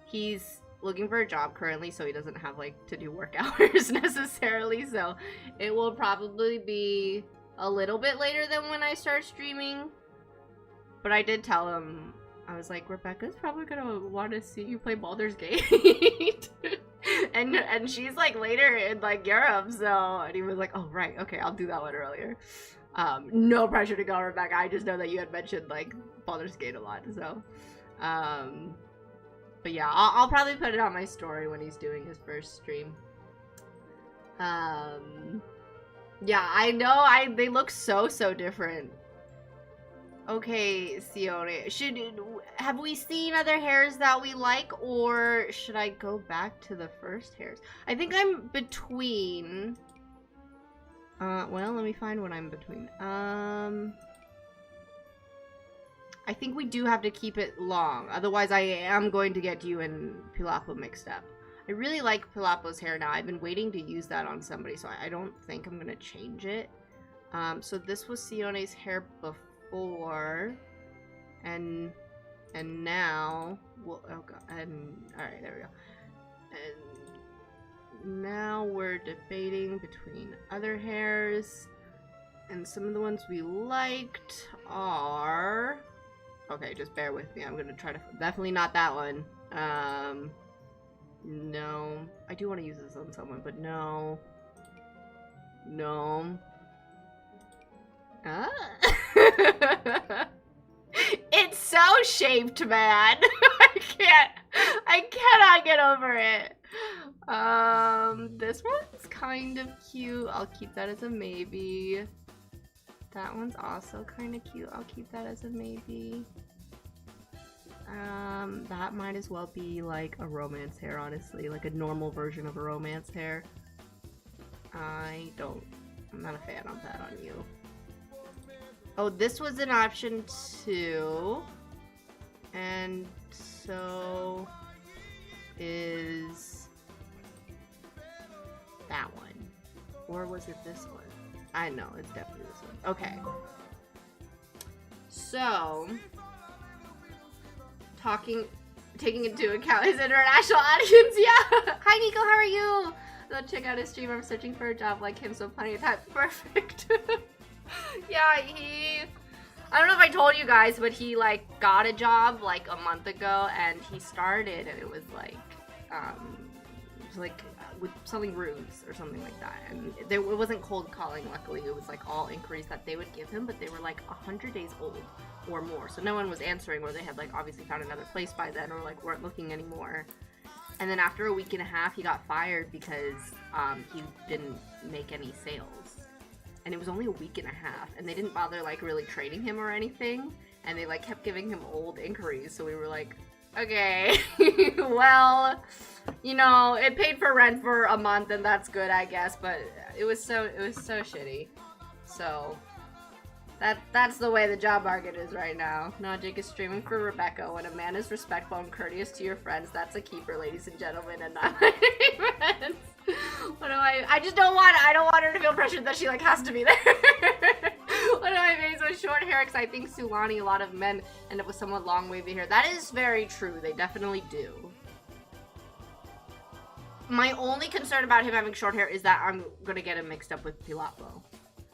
He's looking for a job currently, so he doesn't have like to do work hours necessarily. So it will probably be a little bit later than when I start streaming. But I did tell him, I was like, Rebecca's probably gonna want to see you play Baldur's Gate. and she's like later in like Europe, so, and he was like, oh right, okay, I'll do that one earlier. No pressure to go, Rebecca. I just know that you had mentioned like Baldur's Gate a lot, so but yeah, I'll probably put it on my story when he's doing his first stream. Yeah, I know, they look so different. Okay, Sione, have we seen other hairs that we like, or should I go back to the first hairs? I think I'm between, well, let me find what I'm between. I think we do have to keep it long, otherwise I am going to get you and Pilapo mixed up. I really like Pilapo's hair now. I've been waiting to use that on somebody, so I don't think I'm gonna change it. So this was Sione's hair before, and now, well, oh god, and alright, there we go. And now we're debating between other hairs, and some of the ones we liked are, okay, just bear with me, I'm gonna try to, definitely not that one. No, I do want to use this on someone, but no. It's so shaped, man. I cannot get over it. This one's kind of cute. I'll keep that as a maybe. That one's also kind of cute. I'll keep that as a maybe. That might as well be like a romance hair, honestly, like a normal version of a romance hair. I'm not a fan of that on you. Oh, this was an option too. And so is that one. Or was it this one? I know, it's definitely this one. Okay. So, taking into account his international audience, yeah. Hi Nico, how are you? Go check out his stream. I'm searching for a job like him, so plenty of time. Perfect. Yeah, I don't know if I told you guys, but he like got a job like a month ago, and he started, and it was like with selling roofs or something like that, and it wasn't cold calling. Luckily, it was like all inquiries that they would give him, but they were like 100 days old or more, so no one was answering, or they had like obviously found another place by then, or like weren't looking anymore. And then after a week and a half, he got fired because he didn't make any sales. And it was only a week and a half, and they didn't bother like really training him or anything, and they like kept giving him old inquiries, so we were like, okay, well, you know, it paid for rent for a month, and that's good, I guess, but it was so shitty. So that's the way the job market is right now. No, Jake is streaming for Rebecca. When a man is respectful and courteous to your friends, that's a keeper, ladies and gentlemen, and not my friends. What do I don't want her to feel pressured that she like has to be there. What do I mean? So short hair, because I think Sulani, a lot of men end up with somewhat long wavy hair. That is very true. They definitely do. My only concern about him having short hair is that I'm gonna get him mixed up with Pilapo.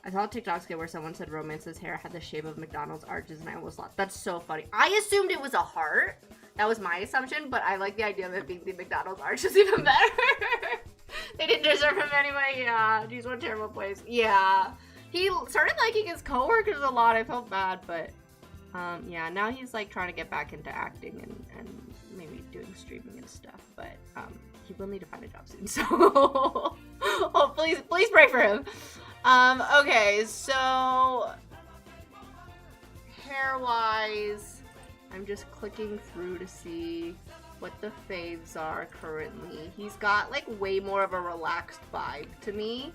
I saw a TikTok skit where someone said Romance's hair had the shape of McDonald's arches, and I almost laughed. That's so funny. I assumed it was a heart. That was my assumption, but I like the idea of it being the McDonald's arches even better. They didn't deserve him anyway. Yeah, geez, what a terrible place. Yeah, he started liking his coworkers a lot. I felt bad, but yeah, now he's like trying to get back into acting and maybe doing streaming and stuff. But he will need to find a job soon. So, oh, please pray for him. Okay, so hair-wise, I'm just clicking through to see what the faves are currently. He's got like way more of a relaxed vibe to me.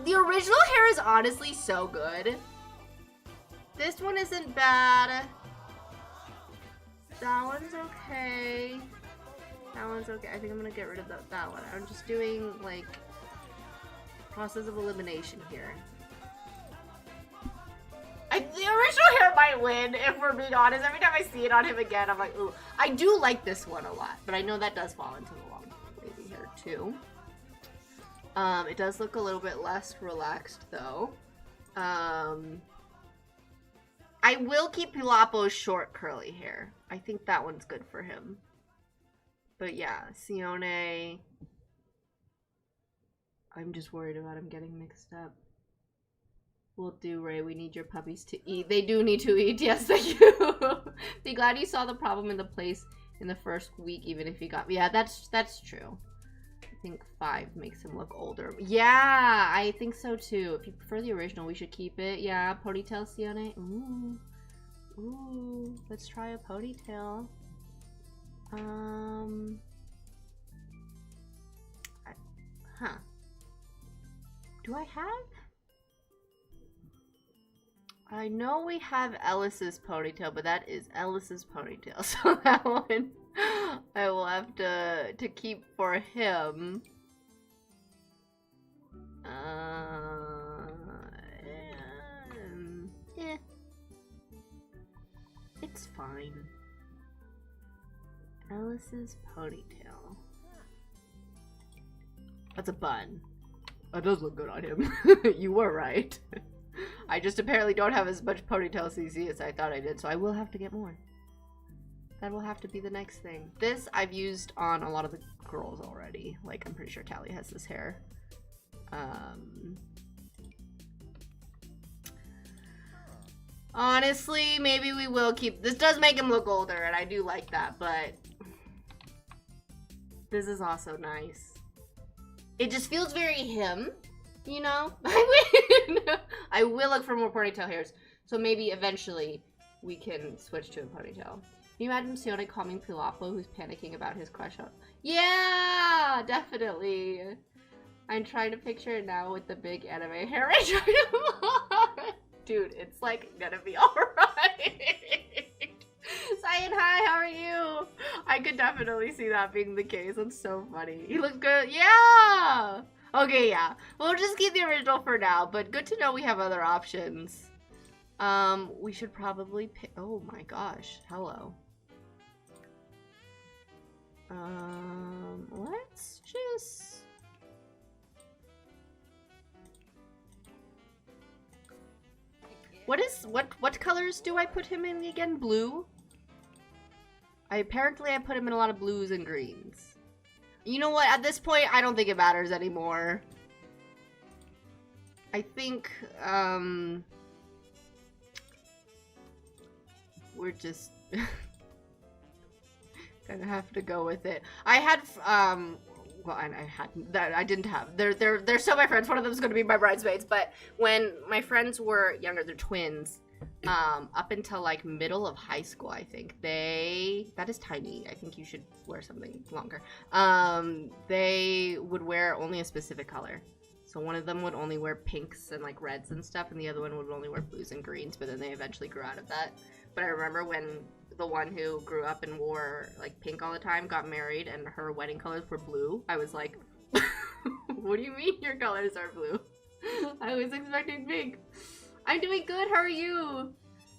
The original hair is honestly so good. This one isn't bad. That one's okay. That one's okay. I think I'm gonna get rid of that one. I'm just doing like process of elimination here. The original hair might win, if we're being honest. Every time I see it on him again, I'm like, ooh. I do like this one a lot, but I know that does fall into the long wavy hair too. It does look a little bit less relaxed though. I will keep Pilapo's short curly hair. I think that one's good for him. But yeah, Sione. I'm just worried about him getting mixed up. Will do, Ray. We need your puppies to eat. They do need to eat. Yes, thank you. Be glad you saw the problem in the place in the first week, even if you got... Yeah, that's true. I think 5 makes him look older. Yeah, I think so too. If you prefer the original, we should keep it. Yeah, ponytail, Sione. Ooh. Ooh. Let's try a ponytail. Huh. Do I have... I know we have Ellis's ponytail, but that is Ellis's ponytail, so that one I will have to keep for him. Yeah. It's fine. Ellis's ponytail. That's a bun. That does look good on him. You were right. I just apparently don't have as much ponytail CC as I thought I did, so I will have to get more. That will have to be the next thing. This I've used on a lot of the girls already. Like, I'm pretty sure Callie has this hair. Honestly, maybe we will keep... This does make him look older, and I do like that, but... This is also nice. It just feels very him. You know, I will look for more ponytail hairs. So maybe eventually we can switch to a ponytail. Can you imagine Sione calming Pilapo, who's panicking about his crush on? Yeah, definitely. I'm trying to picture it now with the big anime hair. Dude, it's like gonna be alright. Cyan, hi, how are you? I could definitely see that being the case. That's so funny. He looks good. Yeah. Okay, yeah. We'll just keep the original for now, but good to know we have other options. We should probably pick... Oh my gosh. Hello. Let's just... What colors do I put him in again? Blue? Apparently I put him in a lot of blues and greens. You know what? At this point, I don't think it matters anymore. I think, we're just gonna have to go with it. I had, well, I didn't have. They're still my friends. One of them is gonna be my bridesmaids, but when my friends were younger, they're twins. Up until like middle of high school, I think that is tiny. I think you should wear something longer. They would wear only a specific color. So one of them would only wear pinks and like reds and stuff, and the other one would only wear blues and greens, but then they eventually grew out of that. But I remember when the one who grew up and wore like pink all the time got married and her wedding colors were blue. I was like, what do you mean your colors are blue? I was expecting pink. I'm doing good, how are you?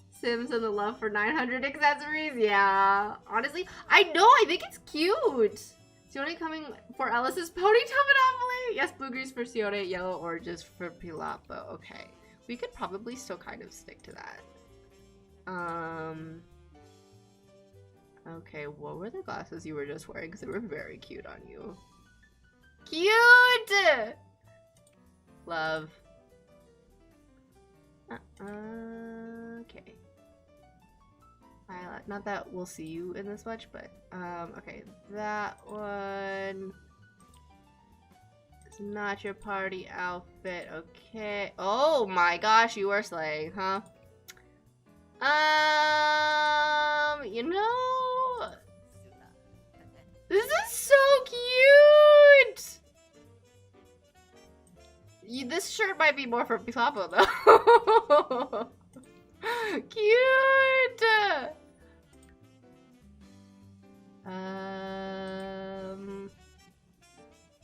Sims and the love for 900 accessories, yeah. Honestly, I know, I think it's cute. Sione coming for Ellis's ponytail monopoly? Yes, blue grease for Sione, yellow oranges for Pilapo. Okay, we could probably still kind of stick to that. Okay, what were the glasses you were just wearing? Because they were very cute on you. Cute! Love. Okay. Not that we'll see you in this much, but okay, that one is not your party outfit. Okay. Oh my gosh, you are slaying, huh? You know, this is so cute. This shirt might be more for Pisapo though. Cute.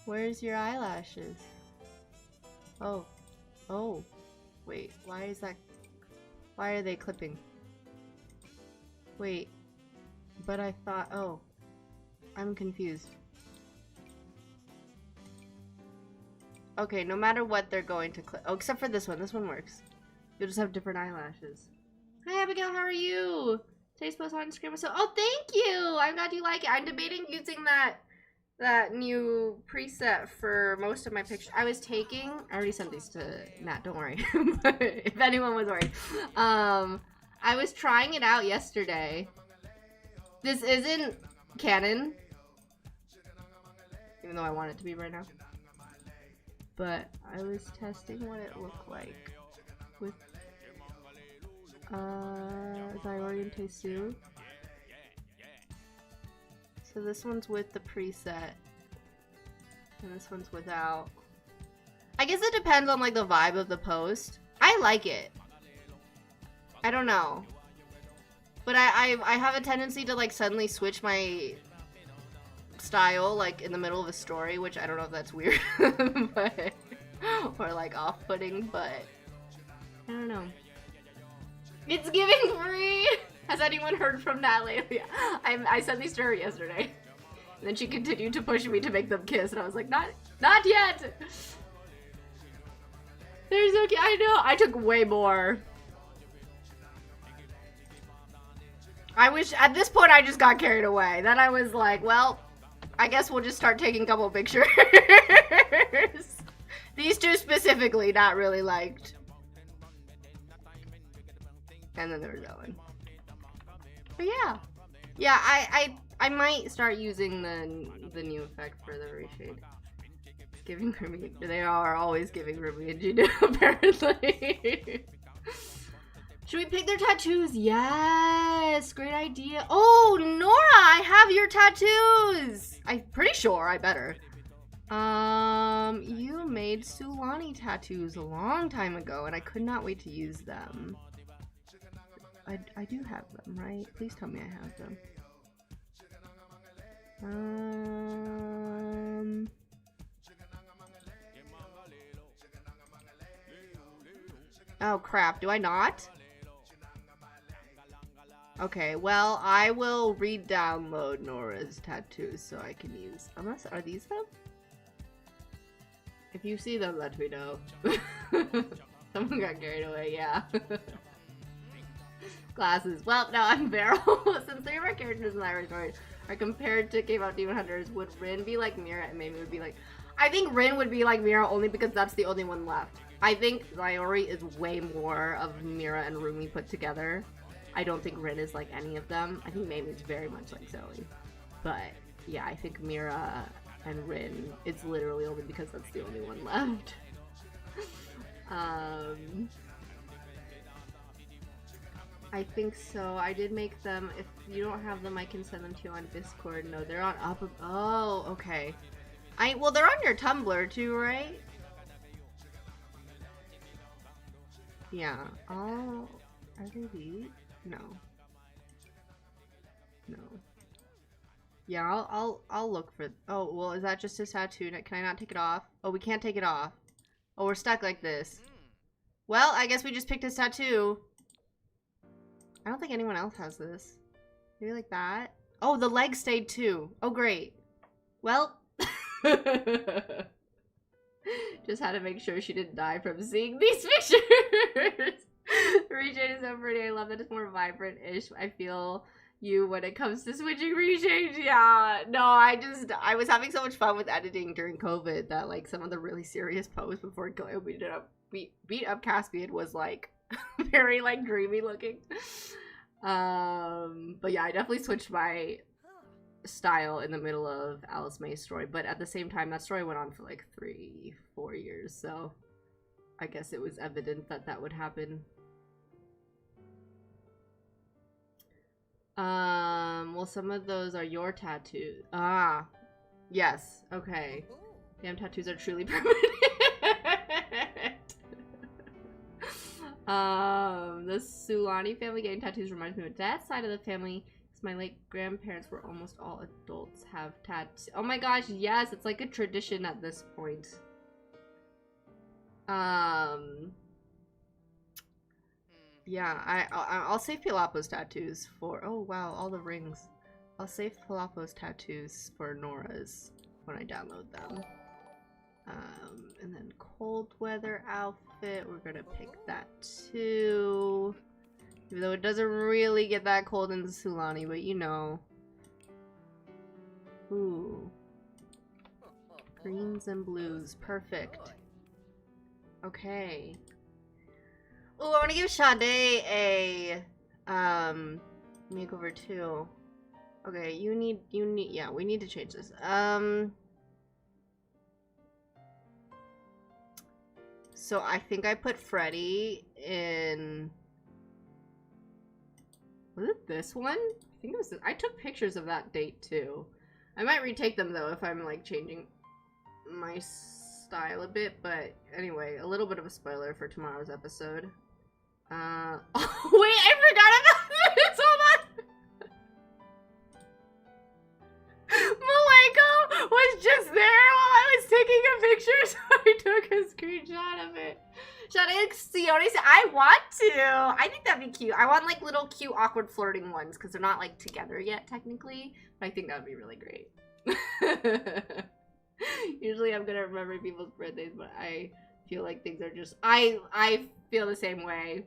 Where's your eyelashes? Oh, oh, wait. Why is that? Why are they clipping? Wait, but I thought. Oh, I'm confused. Okay, no matter what, they're going to clip. Oh, except for this one. This one works. You'll just have different eyelashes. Hi, Abigail. How are you? Today's post on Instagram. So, oh, thank you. I'm glad you like it. I'm debating using that new preset for most of my pictures. I already sent these to Matt. Don't worry. But if anyone was worried, I was trying it out yesterday. This isn't canon, even though I want it to be right now. But I was testing what it looked like with Zaioriente Su. So this one's with the preset, and this one's without. I guess it depends on like the vibe of the post. I like it. I don't know, but I have a tendency to like suddenly switch my style like in the middle of a story, which I don't know if that's weird, but or like off-putting, but I don't know. It's giving free. Has anyone heard from Nat lately? I sent these to her yesterday, and then she continued to push me to make them kiss, and I was like, not yet. They're so cute. I know. I took way more. I wish at this point I just got carried away. Then I was like, well, I guess we'll just start taking a couple pictures. These two specifically, not really liked. And then there was that one. But yeah. Yeah, I might start using the new effect for the reshade. It's giving Ruby. They are always giving Ruby and Gina, apparently. Should we pick their tattoos? Yes! Great idea. Oh, Nora, I have your tattoos! I'm pretty sure I better. You made Sulani tattoos a long time ago, and I could not wait to use them. I do have them, right? Please tell me I have them. Oh crap, do I not? Okay, well, I will re-download Nora's tattoos so I can use. Unless, are these them? If you see them, let me know. Someone got carried away, yeah. Glasses. Well, no, I'm Beryl. Since three of our characters in the Irish story are compared to K-pop Demon Hunters, would Rin be like Mira and Mamie would be like... I think Rin would be like Mira only because that's the only one left. I think Zaiori is way more of Mira and Rumi put together. I don't think Rin is like any of them. I think Mamie's very much like Zoe. But yeah, I think Mira and Rin, it's literally only because that's the only one left. I think so. I did make them. If you don't have them, I can send them to you on Discord. No, they're on up. Oh, okay. Well, they're on your Tumblr too, right? Yeah. Oh, are they these? No. No. Yeah, I'll look for. Oh, well, is that just his tattoo? Can I not take it off? Oh, we can't take it off. Oh, we're stuck like this. Well, I guess we just picked his tattoo. I don't think anyone else has this. Maybe like that. Oh, the leg stayed too. Oh, great. Well, just had to make sure she didn't die from seeing these pictures. Reshade is so pretty. I love that it's more vibrant-ish. I feel you when it comes to switching reshades. Yeah. No, I was having so much fun with editing during COVID that like some of the really serious posts before beat up Caspian was like very like dreamy looking. But yeah, I definitely switched my style in the middle of Alice May's story, but at the same time that story went on for like 3-4 years, so I guess it was evident that that would happen. Well, some of those are your tattoos. Ah, yes. Okay. Damn, tattoos are truly permanent. The Sulani family getting tattoos reminds me of that side of the family. Because my late grandparents were almost all adults have tattoos. Oh my gosh, yes, it's like a tradition at this point. Yeah, I'll save Pilapo's tattoos for. Oh wow, all the rings. I'll save Pilapo's tattoos for Nora's when I download them. And then cold weather outfit, we're gonna pick that too. Even though it doesn't really get that cold in the Sulani, but you know. Ooh. Greens and blues, perfect. Okay. Ooh, I wanna give Sade a, makeover too. Okay, you need, yeah, we need to change this. So I think I put Freddy in... Was it this one? I think it was this. I took pictures of that date too. I might retake them though if I'm like changing my style a bit, but anyway, a little bit of a spoiler for tomorrow's episode. Oh wait, I forgot about this! Hold on! Maleko was just there while I was taking a picture, so I took a screenshot of it. Shade Sione said, I want to. I think that'd be cute. I want like little cute awkward flirting ones because they're not like together yet technically, but I think that would be really great. Usually I'm gonna remember people's birthdays, but I feel like things are just, I feel the same way.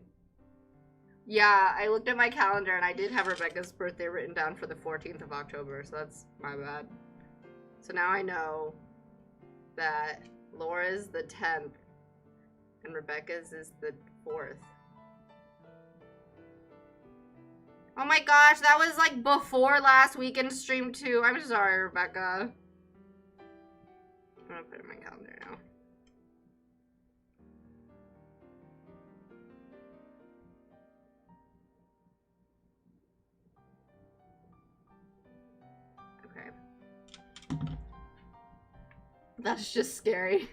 Yeah, I looked at my calendar and I did have Rebecca's birthday written down for the 14th of October, so that's my bad. So now I know that Laura's the 10th and Rebecca's is the 4th. Oh my gosh, that was like before last weekend's stream too. I'm sorry, Rebecca. I'm gonna put it in my calendar now. That's just scary.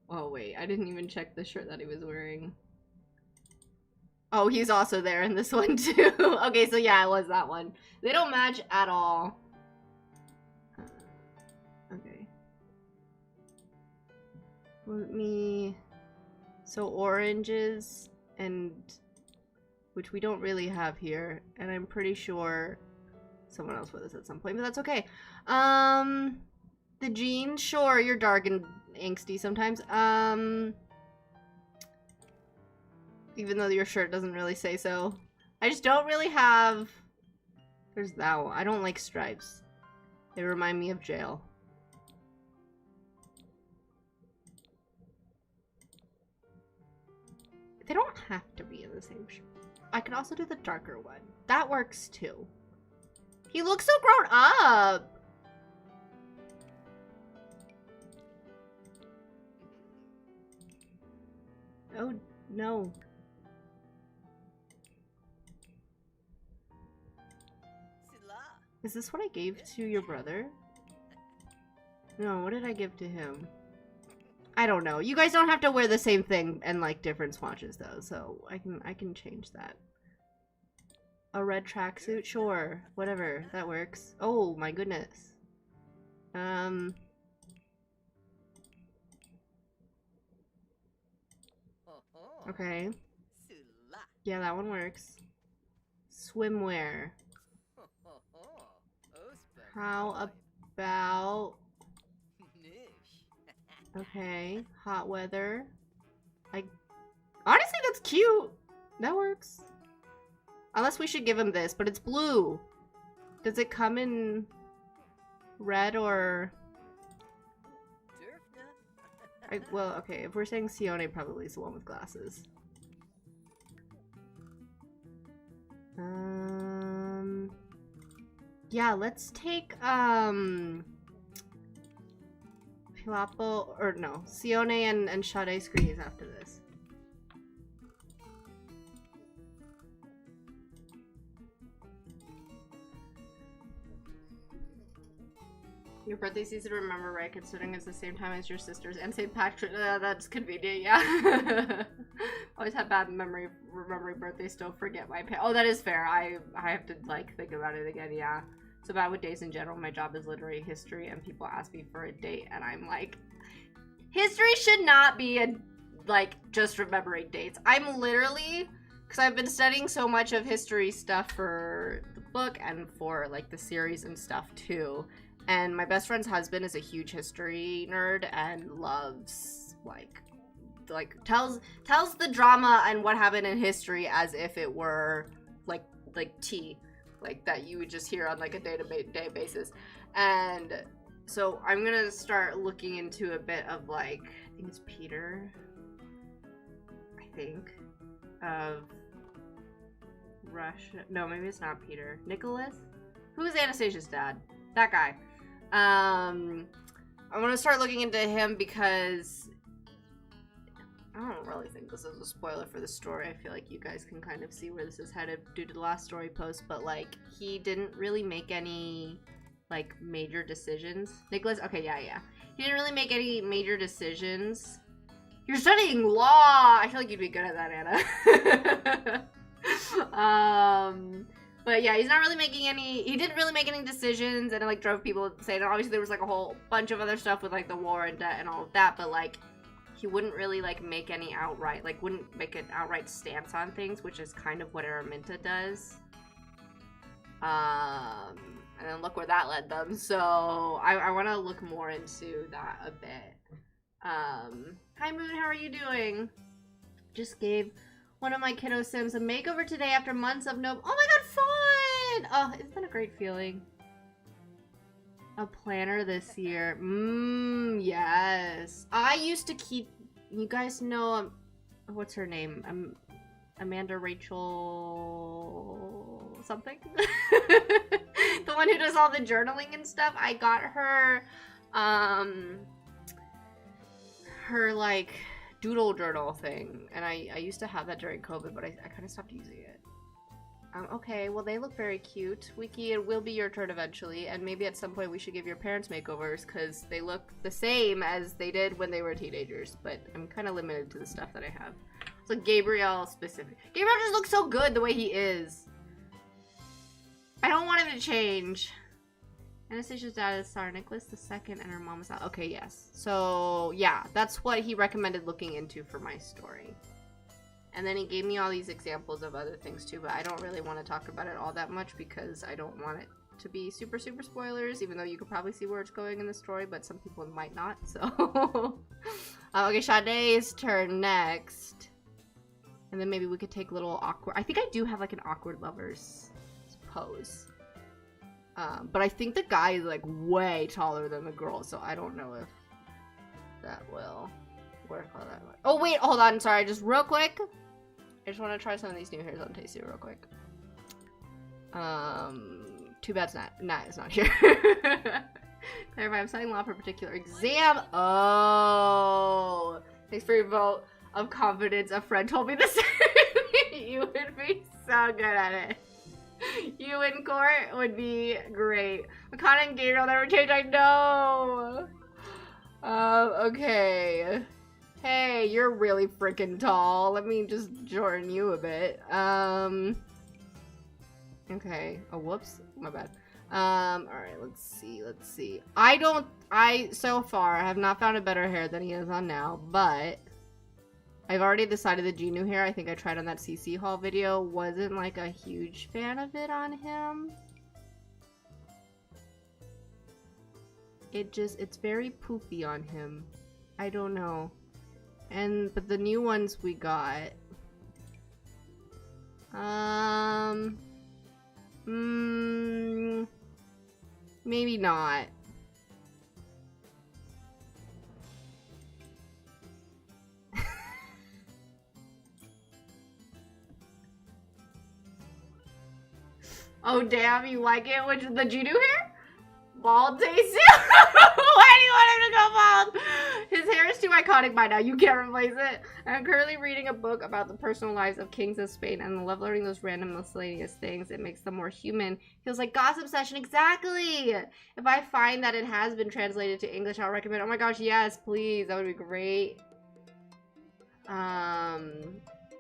Oh wait, I didn't even check the shirt that he was wearing. Oh, he's also there in this one too. Okay, so yeah, it was that one. They don't match at all. Okay. Let me... So oranges and... Which we don't really have here. And I'm pretty sure someone else with us at some point, but that's okay. The jeans, sure, you're dark and angsty sometimes. Even though your shirt doesn't really say so. I just don't really have... There's that one. I don't like stripes. They remind me of jail. They don't have to be in the same shirt. I could also do the darker one. That works too. He looks so grown up! Oh, no. Is this what I gave to your brother? No, what did I give to him? I don't know. You guys don't have to wear the same thing and like different swatches though, so I can change that. A red tracksuit? Sure. Whatever. That works. Oh my goodness. Okay. Yeah, that one works. Swimwear. How about... Okay. Hot weather. Honestly, that's cute. That works. Unless we should give him this, but it's blue. Does it come in red or... well, okay, if we're saying Sione probably is the one with glasses. Yeah, let's take, Pilapo, or no, Sione and Sade screens after this. Your birthday's easy to remember, right? Considering it's the same time as your sister's and St. Patrick. That's convenient, yeah. Always have bad memory remembering birthdays. Don't forget my Oh, that is fair. I have to like think about it again, yeah. So bad with days in general. My job is literary history, and people ask me for a date, and I'm like, history should not be a like just remembering dates. I'm literally, because I've been studying so much of history stuff for the book and for like the series and stuff too. And my best friend's husband is a huge history nerd and loves like tells the drama and what happened in history as if it were like tea, like that you would just hear on like a day-to-day basis. And so I'm gonna start looking into a bit of like, I think it's Peter, of Russia. No, maybe it's not Peter. Nicholas? Who is Anastasia's dad? That guy. I want to start looking into him because I don't really think this is a spoiler for the story. I feel like you guys can kind of see where this is headed due to the last story post, but like he didn't really make any like major decisions. Nicholas? Okay, yeah. He didn't really make any major decisions. You're studying law! I feel like you'd be good at that, Anna. But yeah, he didn't really make any decisions, and it like drove people insane. And obviously there was like a whole bunch of other stuff with like the war and debt and all of that, but like he wouldn't really like make any outright, like wouldn't make an outright stance on things, which is kind of what Araminta does. And then look where that led them. So I want to look more into that a bit. Hi Moon, how are you doing? Just gave one of my kiddo Sims a makeover today after months of no. Oh my god, fun! Oh, isn't that a great feeling? A planner this year. Yes. I used to keep. You guys know, what's her name? Amanda Rachel something. The one who does all the journaling and stuff. I got her, her like doodle journal thing, and I used to have that during COVID, but I kind of stopped using it. Okay, well they look very cute. Wiki, it will be your turn eventually, and maybe at some point we should give your parents makeovers, because they look the same as they did when they were teenagers, but I'm kind of limited to the stuff that I have. So Gabriel specific. Gabriel just looks so good the way he is. I don't want him to change. Anastasia's dad is Tsar Nicholas II, and her mom is out. Okay, yes. So, yeah, that's what he recommended looking into for my story. And then he gave me all these examples of other things too, but I don't really want to talk about it all that much because I don't want it to be super spoilers, even though you could probably see where it's going in the story, but some people might not, so. Okay, Sade's turn next. And then maybe we could take little awkward. I think I do have like an awkward lovers pose. But I think the guy is like way taller than the girl, so I don't know if that will work all that much. Oh wait, hold on, sorry, just real quick. I just want to try some of these new hairs on Tasty real quick. Too bad it's not here. Clarify, I'm studying law for a particular exam. Oh, thanks for your vote of confidence. A friend told me the same. You would be so good at it. You in court would be great. Makana and Gabriel never change, I know. Okay. Hey, you're really freaking tall. Let me just shorten you a bit. Okay. Oh, whoops. My bad. Alright, let's see. So far, I have not found a better hair than he is on now, but I've already decided the Genu hair, I think I tried on that CC haul video, wasn't like a huge fan of it on him. It's very poofy on him. I don't know. But the new ones we got. Maybe not. Oh damn, you like it? Which is the Genu hair? Bald Tasty? Why do you want him to go bald? His hair is too iconic by now. You can't replace it. I'm currently reading a book about the personal lives of kings of Spain, and I love learning those random miscellaneous things. It makes them more human. Feels like gossip session. Exactly. If I find that it has been translated to English, I'll recommend. Oh my gosh, yes, please. That would be great.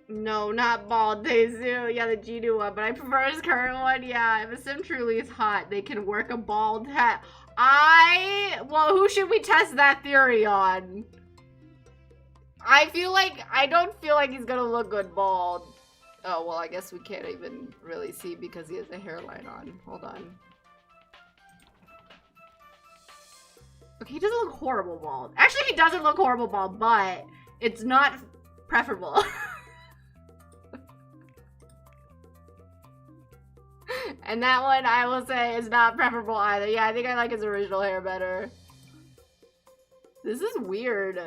No, not bald Daesu. Yeah, the Genu one, but I prefer his current one. Yeah, if a sim truly is hot, they can work a bald hat. Well, who should we test that theory on? I don't feel like he's gonna look good bald. Oh, well, I guess we can't even really see because he has a hairline on. Hold on. Okay, he doesn't look horrible bald. Actually, he doesn't look horrible bald, but it's not preferable. And that one, I will say, is not preferable either. Yeah, I think I like his original hair better. This is weird.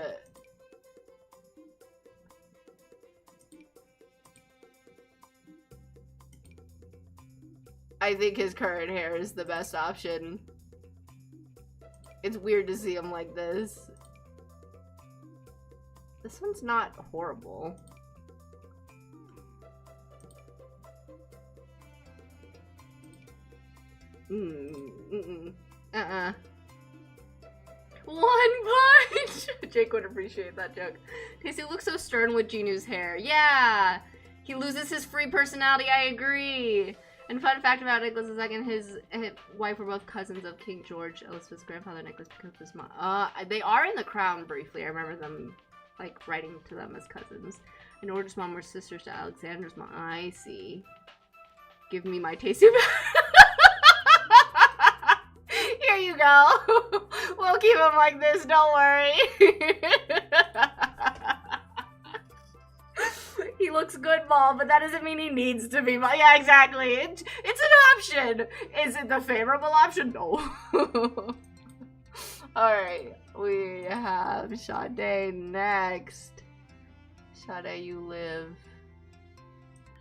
I think his current hair is the best option. It's weird to see him like this. This one's not horrible. One punch! Jake would appreciate that joke. Tasty looks so stern with Genu's hair. Yeah! He loses his free personality, I agree! And fun fact about Nicholas II, his wife were both cousins of King George, Elizabeth's grandfather, Nicholas, because of his mom. They are in the crown briefly. I remember them, like, writing to them as cousins. And George's mom were sisters to Alexander's mom. I see. Give me my Tasty back. Here you go. We'll keep him like this, don't worry. He looks good bald, but that doesn't mean he needs to be bald. Yeah, exactly. It's an option. Is it the favorable option? No. Alright, we have Sade next. Sade, you live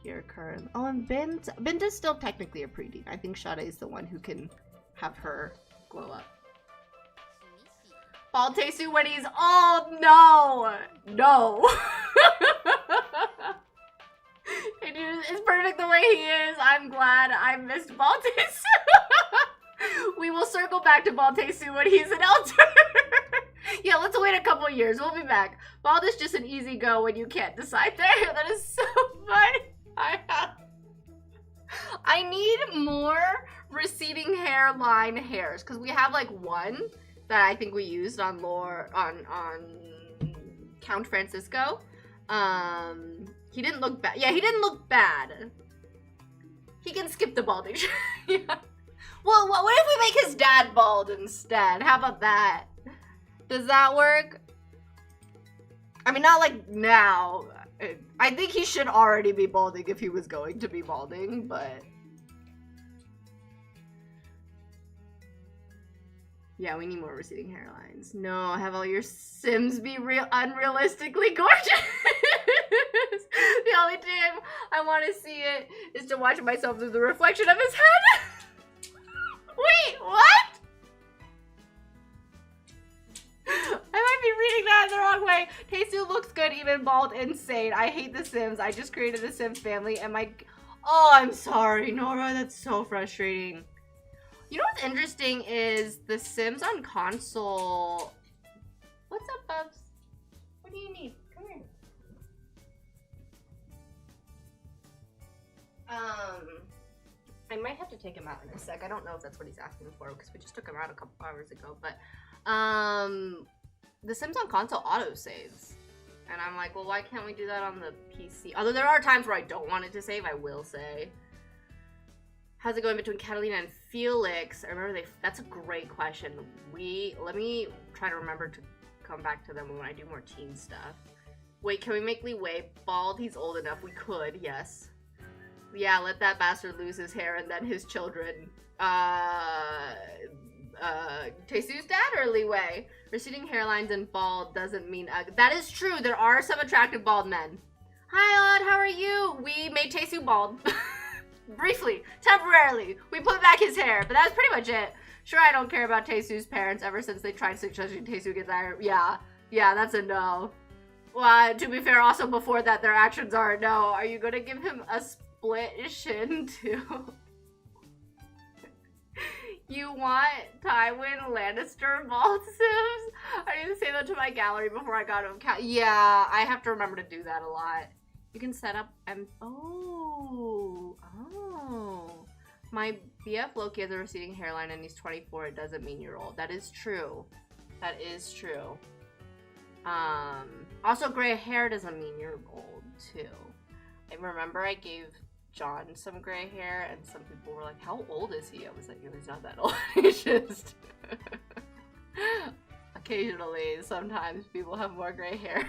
here currently. Oh, and Binta's still technically a preteen. I think Sade is the one who can have her glow up. Bald Taesu when he's old. No. It's perfect the way he is. I'm glad I missed Bald Taesu. We will circle back to Bald Taesu when he's an elder. Yeah, let's wait a couple years. We'll be back. Bald is just an easy go when you can't decide there. That is so funny. I need more receding hairline hairs because we have like one that I think we used on Count Francisco. He didn't look bad. Yeah, he didn't look bad. He can skip the balding. Yeah. Well, what if we make his dad bald instead? How about that? Does that work? I mean, not like now. I think he should already be balding if he was going to be balding, but... Yeah, we need more receding hairlines. No, have all your Sims be unrealistically gorgeous. The only time I want to see it is to watch myself through the reflection of his head. Wait, what? I might be reading that the wrong way. Taesu looks good, even bald, insane. I hate The Sims. I just created the Sims family and my... Oh, I'm sorry, Nora. That's so frustrating. You know what's interesting is The Sims on console... What's up, Bubs? What do you need? Come here. I might have to take him out in a sec. I don't know if that's what he's asking for because we just took him out a couple hours ago, but The Sims on console auto-saves. And I'm like, well, why can't we do that on the PC? Although there are times where I don't want it to save, I will say. How's it going between Catalina and Felix? I remember that's a great question. Let me try to remember to come back to them when I do more teen stuff. Wait, can we make Lee Wei bald? He's old enough. We could, yes. Yeah, let that bastard lose his hair and then his children. Taesu's dad or Lee Wei? Receding hairlines and bald doesn't mean that is true. There are some attractive bald men. Hi, Odd. How are you? We made Taesu bald. Briefly, temporarily. We put back his hair, but that's pretty much it. Sure, I don't care about Taesu's parents ever since they tried suggesting Taesu gets iron. Yeah, Yeah, that's a no. Well, to be fair, also before that, their actions are no. Are you gonna give him a split shin too? You want Tywin Lannister bald Sims? I need to say that to my gallery before I got him. Yeah, I have to remember to do that a lot. You can set up and oh. My BF Loki has a receding hairline and he's 24. It doesn't mean you're old. That is true. That is true. Also gray hair doesn't mean you're old too. I remember I gave John some gray hair and some people were like, how old is he? I was like, he's not that old. He's just occasionally, sometimes people have more gray hair.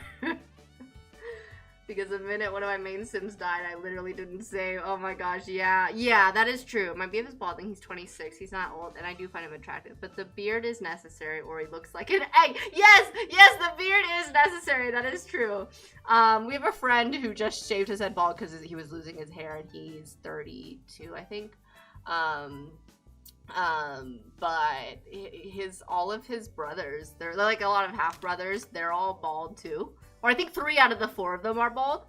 Because the minute one of my main Sims died, I literally didn't say, oh my gosh, yeah, that is true. My BF is balding, he's 26, he's not old, and I do find him attractive. But the beard is necessary or he looks like an egg. Yes, the beard is necessary, that is true. We have a friend who just shaved his head bald because he was losing his hair and he's 32, I think. But all of his brothers, they're like a lot of half brothers, they're all bald too. Or I think 3 out of the 4 of them are bald,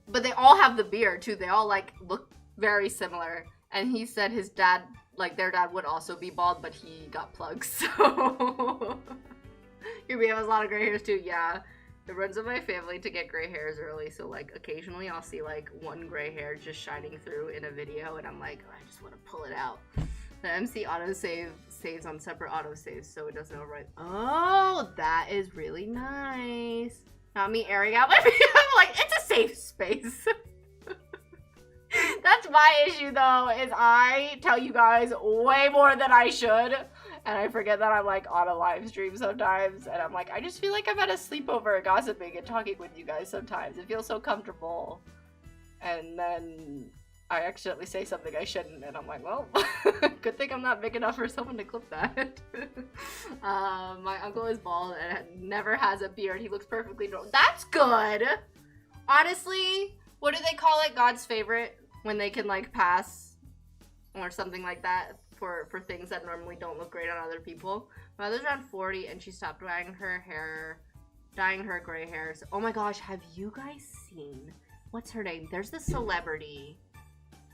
but they all have the beard too. They all like look very similar. And he said his dad, like their dad would also be bald, but he got plugs. So your BF has a lot of gray hairs too. Yeah, it runs in my family to get gray hairs early. So like occasionally I'll see like one gray hair just shining through in a video, and I'm like, oh, I just want to pull it out. The MC autosave saves on separate autosaves, so it doesn't overwrite. Oh, that is really nice. Not me airing out my video. I'm like, it's a safe space. That's my issue though, is I tell you guys way more than I should. And I forget that I'm like on a live stream sometimes. And I'm like, I just feel like I'm at a sleepover gossiping and talking with you guys sometimes. It feels so comfortable. And then I accidentally say something I shouldn't, and I'm like, well, good thing I'm not big enough for someone to clip that. My uncle is bald and never has a beard. He looks perfectly normal. That's good! Honestly, what do they call it? God's favorite? When they can, like, pass or something like that for things that normally don't look great on other people. My mother's around 40, and she stopped dyeing her gray hairs. Oh my gosh, have you guys seen? What's her name? There's this celebrity.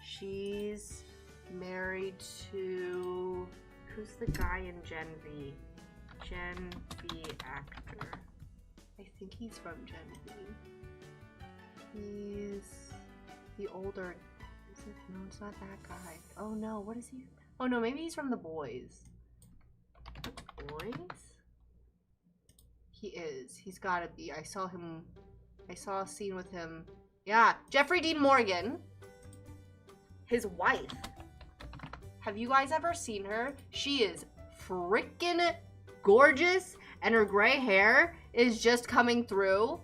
She's married to, who's the guy in Gen V? Gen V actor. I think he's from Gen V. He's the older, is it? No, it's not that guy. Oh no, what is he? Oh no, maybe he's from The Boys. The Boys? He is. He's gotta be. I saw a scene with him. Yeah, Jeffrey Dean Morgan. His wife. Have you guys ever seen her? She is freaking gorgeous, and her gray hair is just coming through.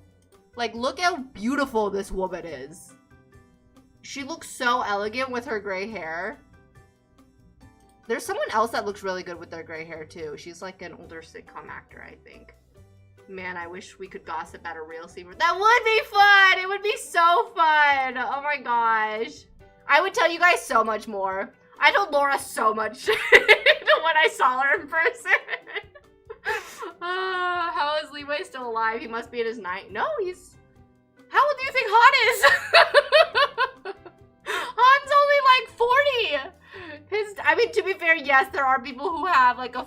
Like, look how beautiful this woman is. She looks so elegant with her gray hair. There's someone else that looks really good with their gray hair too. She's like an older sitcom actor, I think. Man, I wish we could gossip at a real scene. That would be fun! It would be so fun! Oh my gosh. I would tell you guys so much more. I told Laura so much when I saw her in person. How is Leeway still alive? He must be in his No, he's... How old do you think Han is? Han's only like 40. I mean, to be fair, yes, there are people who have like a...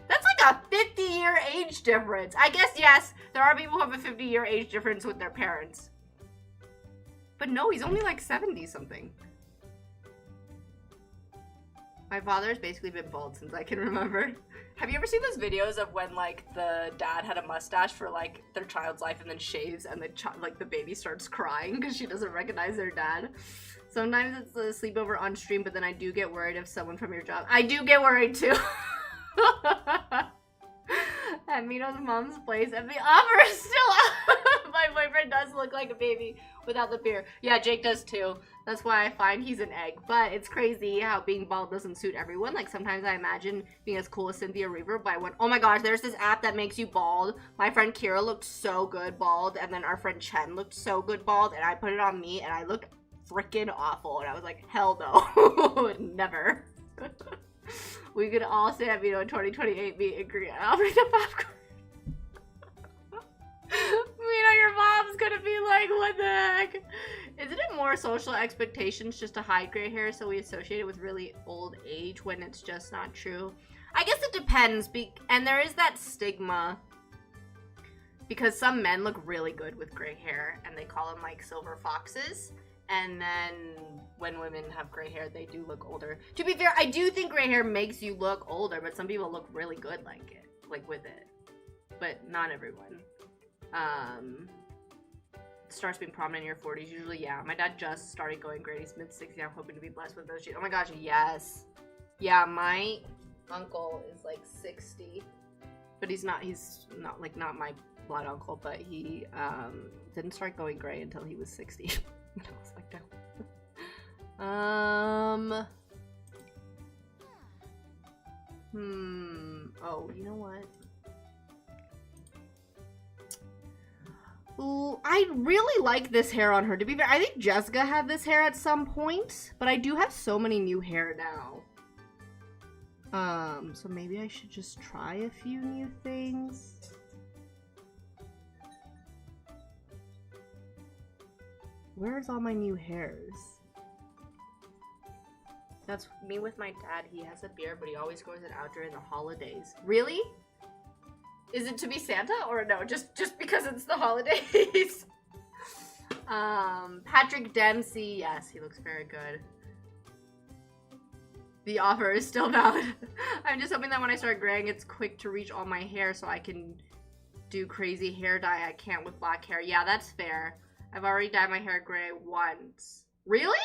That's like a 50-year age difference. I guess, yes, there are people who have a 50-year age difference with their parents. But no, he's only like 70-something. My father's basically been bald since I can remember. Have you ever seen those videos of when like the dad had a mustache for like their child's life and then shaves and the baby starts crying because she doesn't recognize their dad? Sometimes it's a sleepover on stream, but then I do get worried if someone from your job... I do get worried too. At Mino's mom's place, and the offer is still up. My boyfriend does look like a baby without the beard. Yeah, Jake does too. That's why I find he's an egg. But it's crazy how being bald doesn't suit everyone. Like, sometimes I imagine being as cool as Cynthia Reaver, but I went, oh my gosh, there's this app that makes you bald. My friend Kira looked so good bald, and then our friend Chen looked so good bald, and I put it on me, and I looked freaking awful. And I was like, hell no. Never. We could all say at Mino in 2028 meet and greet. I'll bring the popcorn. more social expectations just to hide gray hair, so we associate it with really old age when it's just not true. I guess it depends, and there is that stigma because some men look really good with gray hair and they call them like silver foxes, and then when women have gray hair they do look older. To be fair, I do think gray hair makes you look older, but some people look really good with it, but not everyone. Starts being prominent in your 40s usually. Yeah, my dad just started going gray. He's mid-60s. I'm hoping to be blessed with those shades. Oh my gosh, yes. Yeah, my uncle is like 60, but he's not like not my blood uncle, but he didn't start going gray until he was 60. I was like, no. Oh, you know what? Ooh, I really like this hair on her. To be fair, I think Jessica had this hair at some point, but I do have so many new hair now. So maybe I should just try a few new things. Where's all my new hairs? That's me with my dad. He has a beard, but he always grows it out during the holidays. Really? Is it to be Santa or no? Just because it's the holidays? Patrick Dempsey. Yes, he looks very good. The offer is still valid. I'm just hoping that when I start graying, it's quick to reach all my hair so I can do crazy hair dye I can't with black hair. Yeah, that's fair. I've already dyed my hair gray once. Really?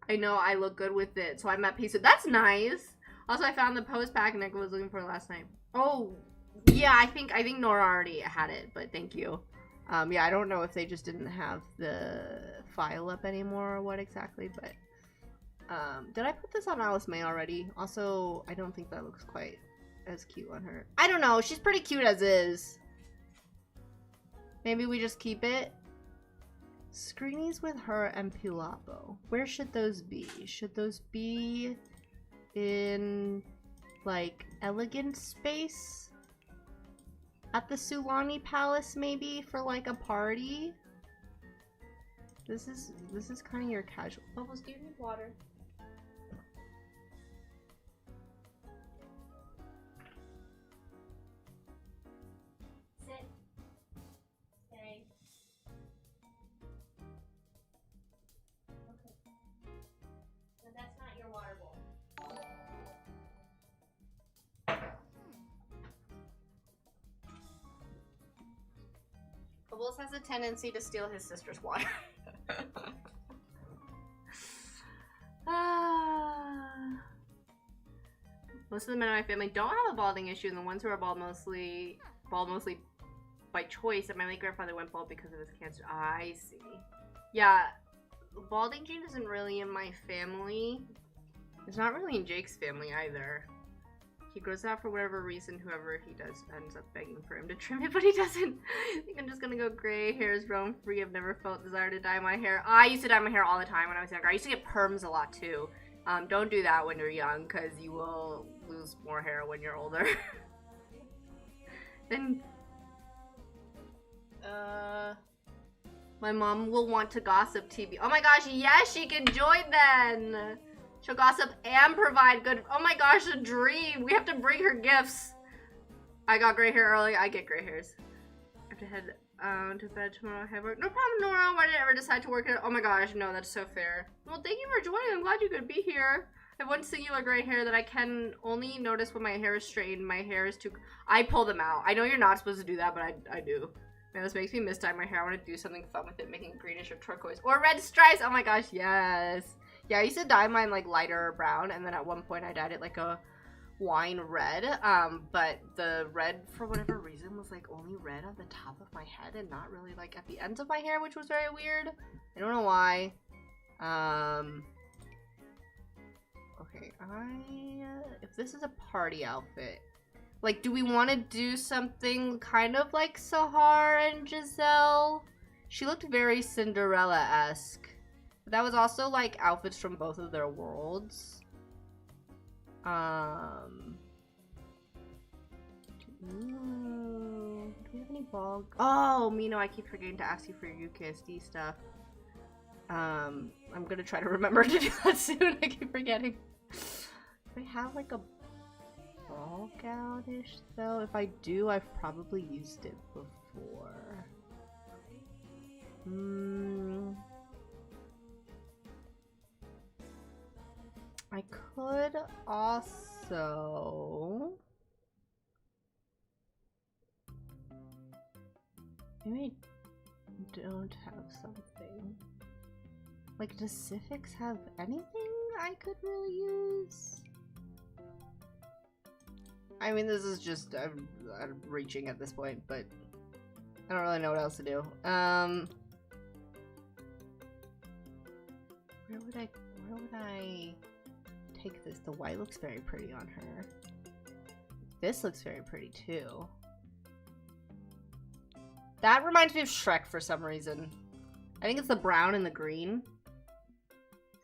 I know I look good with it, so I'm at peace with. That's nice. Also, I found the post pack Nick was looking for last night. Oh, yeah, I think Nora already had it, but thank you. Yeah, I don't know if they just didn't have the file up anymore or what exactly, but did I put this on Alice May already? Also, I don't think that looks quite as cute on her. I don't know, she's pretty cute as is. Maybe we just keep it. Screenies with her and Pilapo. Where should those be? Should those be in, like, elegant space? At the Sulani Palace, maybe, for, like, a party? This is kind of your casual. Bubbles, do you need water? Sit. Stay. Okay. So that's not your water bowl. Bubbles has a tendency to steal his sister's water. Most of the men in my family don't have a balding issue, and the ones who are bald mostly by choice. And my late grandfather went bald because of his cancer. I see. Yeah, balding gene isn't really in my family. It's not really in Jake's family either. He grows out for whatever reason. Whoever he does ends up begging for him to trim it, but he doesn't. I think I'm just gonna go gray. Hair's roam free. I've never felt desire to dye my hair. I used to dye my hair all the time when I was younger. I used to get perms a lot too. Don't do that when you're young, because you will lose more hair when you're older. Then, my mom will want to gossip TV. Oh my gosh, yes, she can join then. She'll gossip and provide good. Oh my gosh, a dream. We have to bring her gifts. I got gray hair early. I get gray hairs. I have to head to bed tomorrow. I have work. No problem, Nora. Why did I ever decide to work it? Oh my gosh, no, that's so fair. Well, thank you for joining. I'm glad you could be here. I have one singular gray hair that I can only notice when my hair is straightened. My hair is too. I pull them out. I know you're not supposed to do that, but I do. Man, this makes me miss dyeing my hair. I want to do something fun with it, making greenish or turquoise or red stripes. Oh my gosh, yes. Yeah, I used to dye mine like lighter brown, and then at one point I dyed it like a wine red. But the red, for whatever reason, was like only red on the top of my head and not really like at the ends of my hair, which was very weird. I don't know why. Okay, if this is a party outfit, like, do we want to do something kind of like Sahar and Giselle? She looked very Cinderella-esque. But that was also like outfits from both of their worlds. Do we have any ball? Oh, Mino, I keep forgetting to ask you for your UKSD stuff. I'm gonna try to remember to do that soon. I keep forgetting. Do I have like a ball gown-ish though? If I do, I've probably used it before. I could also... Maybe I don't have something. Like, does Sifix have anything I could really use? I mean, this is just, I'm reaching at this point, but I don't really know what else to do. Where would I take this? The white looks very pretty on her. This looks very pretty too. That reminds me of Shrek for some reason. I think it's the brown and the green.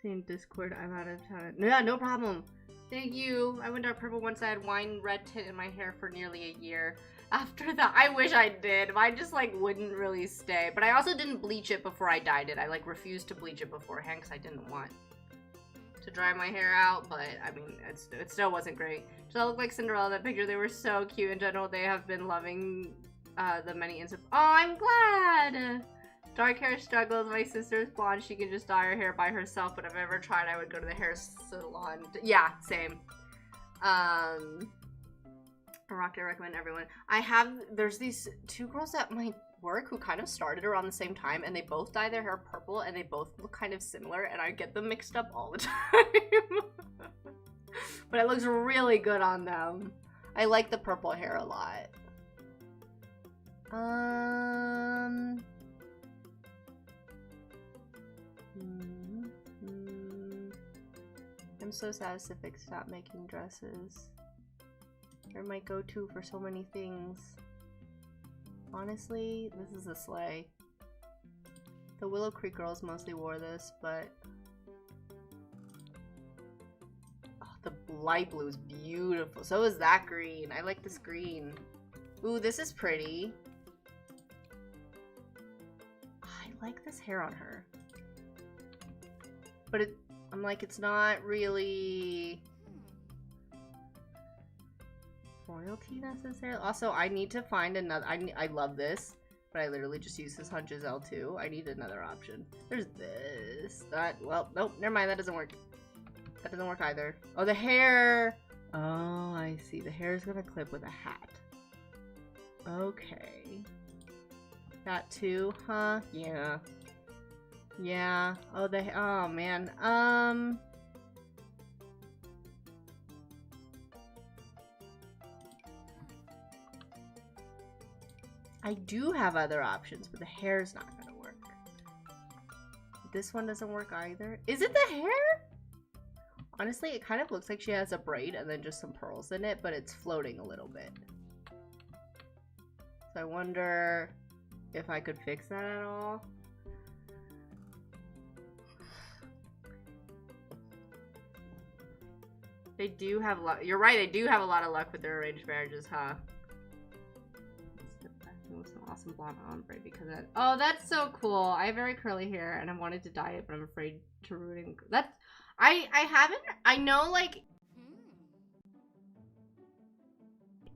Seeing Discord, I'm out of time. Yeah, no problem. Thank you. I went dark purple once. I had wine red tint in my hair for nearly a year. After that, I wish I did. Mine just like wouldn't really stay. But I also didn't bleach it before I dyed it. I like refused to bleach it beforehand because I didn't want to dry my hair out. But I mean, it still wasn't great. Does that look like Cinderella in that picture? They were so cute in general. They have been loving the many Oh, I'm glad! Dark hair struggles. My sister's blonde. She can just dye her hair by herself. But if I ever tried, I would go to the hair salon. Yeah, same. A rock I recommend everyone. There's these two girls at my work who kind of started around the same time, and they both dye their hair purple, and they both look kind of similar, and I get them mixed up all the time. But it looks really good on them. I like the purple hair a lot. I'm so sad Sifix stopped making dresses. They're my go-to for so many things. Honestly, this is a sleigh. The Willow Creek girls mostly wore this, but... Oh, the light blue is beautiful. So is that green. I like this green. Ooh, this is pretty. I like this hair on her. But I'm like, it's not really royalty necessarily. Also, I need to find another. I love this, but I literally just use this on Giselle too. I need another option. There's this. Well, nope, never mind. That doesn't work. That doesn't work either. Oh, the hair. Oh, I see. The hair is gonna clip with a hat. Okay. That too, huh? Yeah. Yeah. Oh, oh man. I do have other options, but the hair's not gonna work. This one doesn't work either. Is it the hair? Honestly, it kind of looks like she has a braid and then just some pearls in it, but it's floating a little bit. So I wonder if I could fix that at all. They do have luck. You're right, they do have a lot of luck with their arranged marriages, huh? It's an awesome blonde ombre because of that. Oh, that's so cool. I have very curly hair and I wanted to dye it, but I'm afraid to ruin it. That's I know like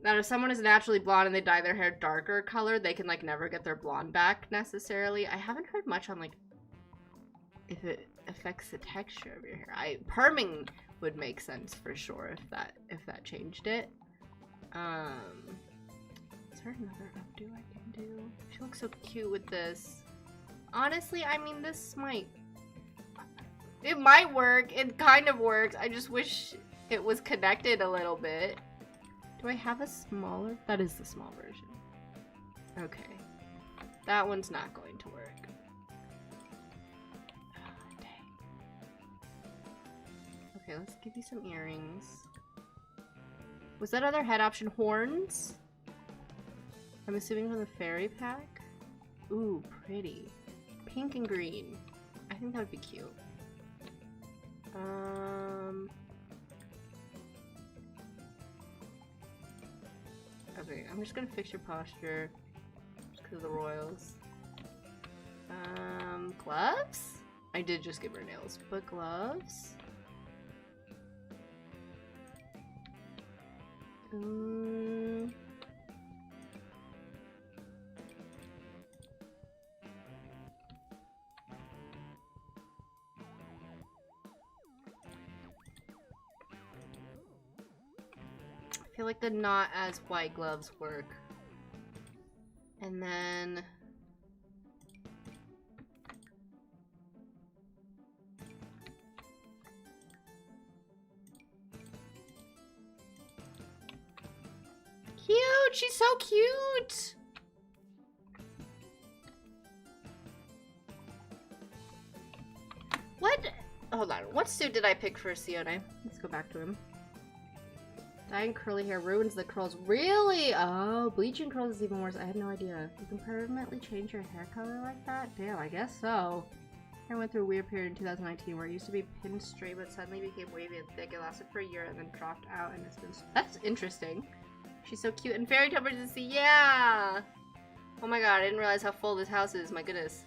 that if someone is naturally blonde and they dye their hair darker color, they can like never get their blonde back necessarily. I haven't heard much on like if it affects the texture of your hair. Perming would make sense for sure if that changed it. Is there another updo I can do? She looks so cute with this. Honestly, I mean it might work. It kind of works. I just wish it was connected a little bit. Do I have a smaller? That is the small version. Okay. That one's not going to work. Oh, dang. Okay, let's give you some earrings. Was that other head option horns? I'm assuming from the fairy pack? Ooh, pretty. Pink and green. I think that would be cute. Okay, I'm just gonna fix your posture. Just because of the royals. Gloves? I did just give her nails, but gloves? I feel like the not as white gloves work. And then cute! She's so cute! What? Hold on. What suit did I pick for Sione? Let's go back to him. Dyeing curly hair ruins the curls. Really? Oh, bleaching curls is even worse. I had no idea. You can permanently change your hair color like that? Damn, I guess so. I went through a weird period in 2019 where it used to be pinned straight but suddenly became wavy and thick. It lasted for a year and then dropped out and it's been... That's interesting. She's so cute. And fairy tale princess, yeah! Oh my god, I didn't realize how full this house is. My goodness.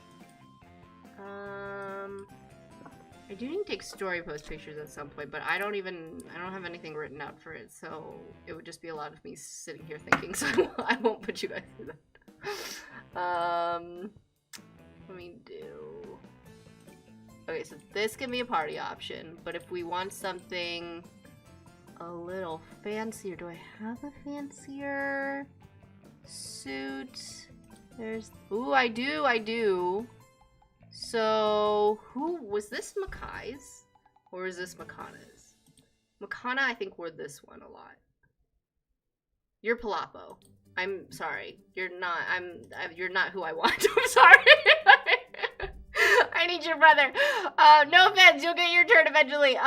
I do need to take story post pictures at some point, but I don't have anything written out for it, so it would just be a lot of me sitting here thinking, so I won't put you guys through that. Let me do... Okay, so this can be a party option, but if we want something a little fancier, do I have a fancier suit? There's... Ooh, I do. So, who was this? Makai's? Or is this Makana's? Makana, I think, wore this one a lot. You're Palapo. I'm sorry. You're not. You're not who I want. I'm sorry. I need your brother. No offense. You'll get your turn eventually.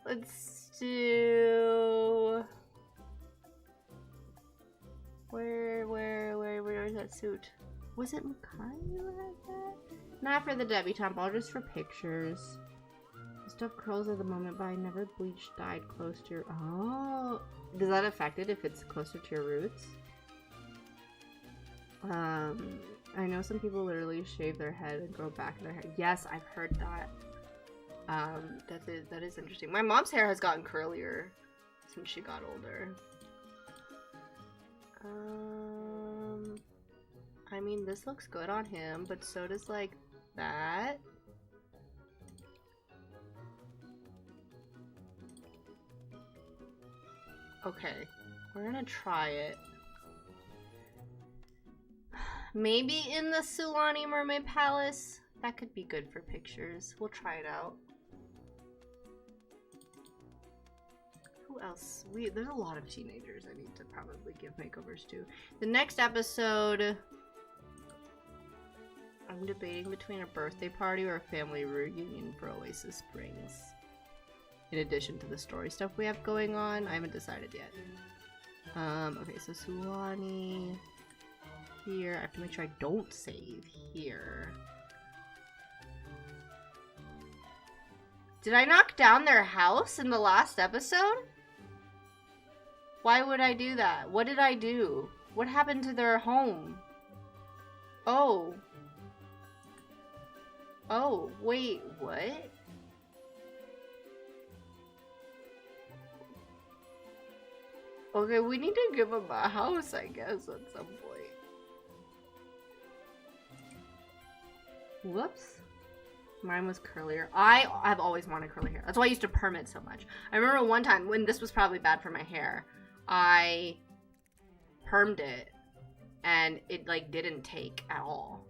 Let's do. Where is that suit? Was it Makai like that? Not for the debutante ball, just for pictures. Stuff curls at the moment, but I never bleached dyed close to your... Oh! Does that affect it if it's closer to your roots? I know some people literally shave their head and grow back their hair. Yes, I've heard that. That is interesting. My mom's hair has gotten curlier since she got older. I mean, this looks good on him, but so does, like, that. Okay, we're gonna try it. Maybe in the Sulani Mermaid Palace? That could be good for pictures. We'll try it out. Who else? There's a lot of teenagers I need to probably give makeovers to. The next episode... I'm debating between a birthday party or a family reunion for Oasis Springs. In addition to the story stuff we have going on, I haven't decided yet. Okay, so Sulani here. I have to make sure I don't save here. Did I knock down their house in the last episode? Why would I do that? What did I do? What happened to their home? Oh. Oh, wait, what? Okay, we need to give him a house, I guess, at some point. Whoops. Mine was curlier. I have always wanted curly hair. That's why I used to perm it so much. I remember one time when this was probably bad for my hair, I permed it and it like didn't take at all.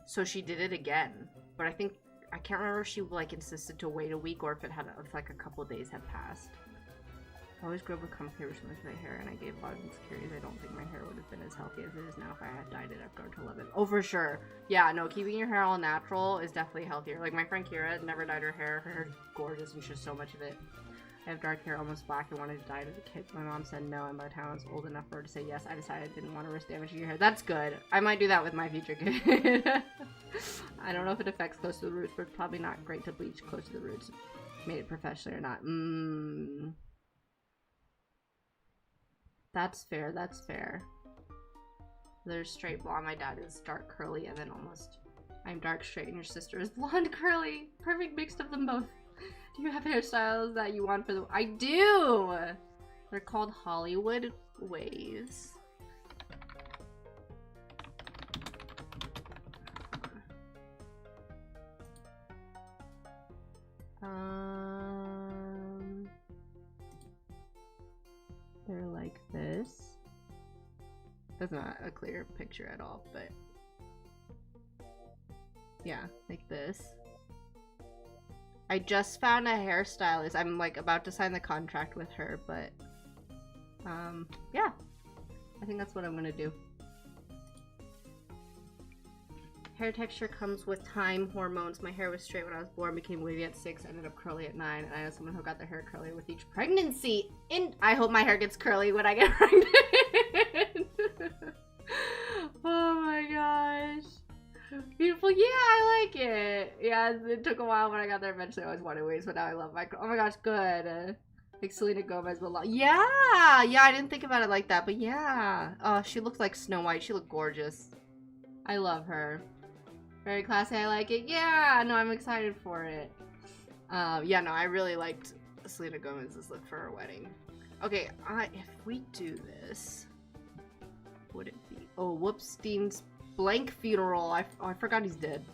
So she did it again. But I can't remember if she like insisted to wait a week or if it had if like a couple of days had passed. I always grew up with complicated response to my hair and I gave a lot of insecurities. I don't think my hair would have been as healthy as it is now if I had dyed it. I've grown to love it. Oh, for sure. Yeah, no, keeping your hair all natural is definitely healthier. Like my friend Kira never dyed her hair. Her hair's gorgeous and she has so much of it. I have dark hair, almost black, and wanted to dye it as a kid. My mom said no, and by the time I was old enough for her to say yes, I decided I didn't want to risk damaging your hair. That's good. I might do that with my future kid. I don't know if it affects close to the roots, but it's probably not great to bleach close to the roots. Made it professionally or not. That's fair, that's fair. There's straight blonde. My dad is dark curly and then almost I'm dark straight and your sister is blonde curly. Perfect mix of them both. Do you have hairstyles that you want for the— I do! They're called Hollywood waves. They're like this. That's not a clear picture at all, but yeah, like this. I just found a hairstylist. I'm like about to sign the contract with her, but yeah, I think that's what I'm gonna do. Hair texture comes with time, hormones. My hair was straight when I was born, became wavy at 6, ended up curly at 9, and I know someone who got their hair curly with each pregnancy. And I hope my hair gets curly when I get pregnant. Oh my gosh. Beautiful. Yeah, I like it. Yeah, it took a while when I got there. Eventually I always wanted waves, but now I love my— oh my gosh, good. Like Selena Gomez, but yeah, I didn't think about it like that, but yeah. Oh, she looked like Snow White. She looked gorgeous. I love her. Very classy, I like it. Yeah, no, I'm excited for it. Yeah, no, I really liked Selena Gomez's look for her wedding. Okay, if we do this, would it be— oh, whoops, Dean's blank funeral. I forgot he's dead.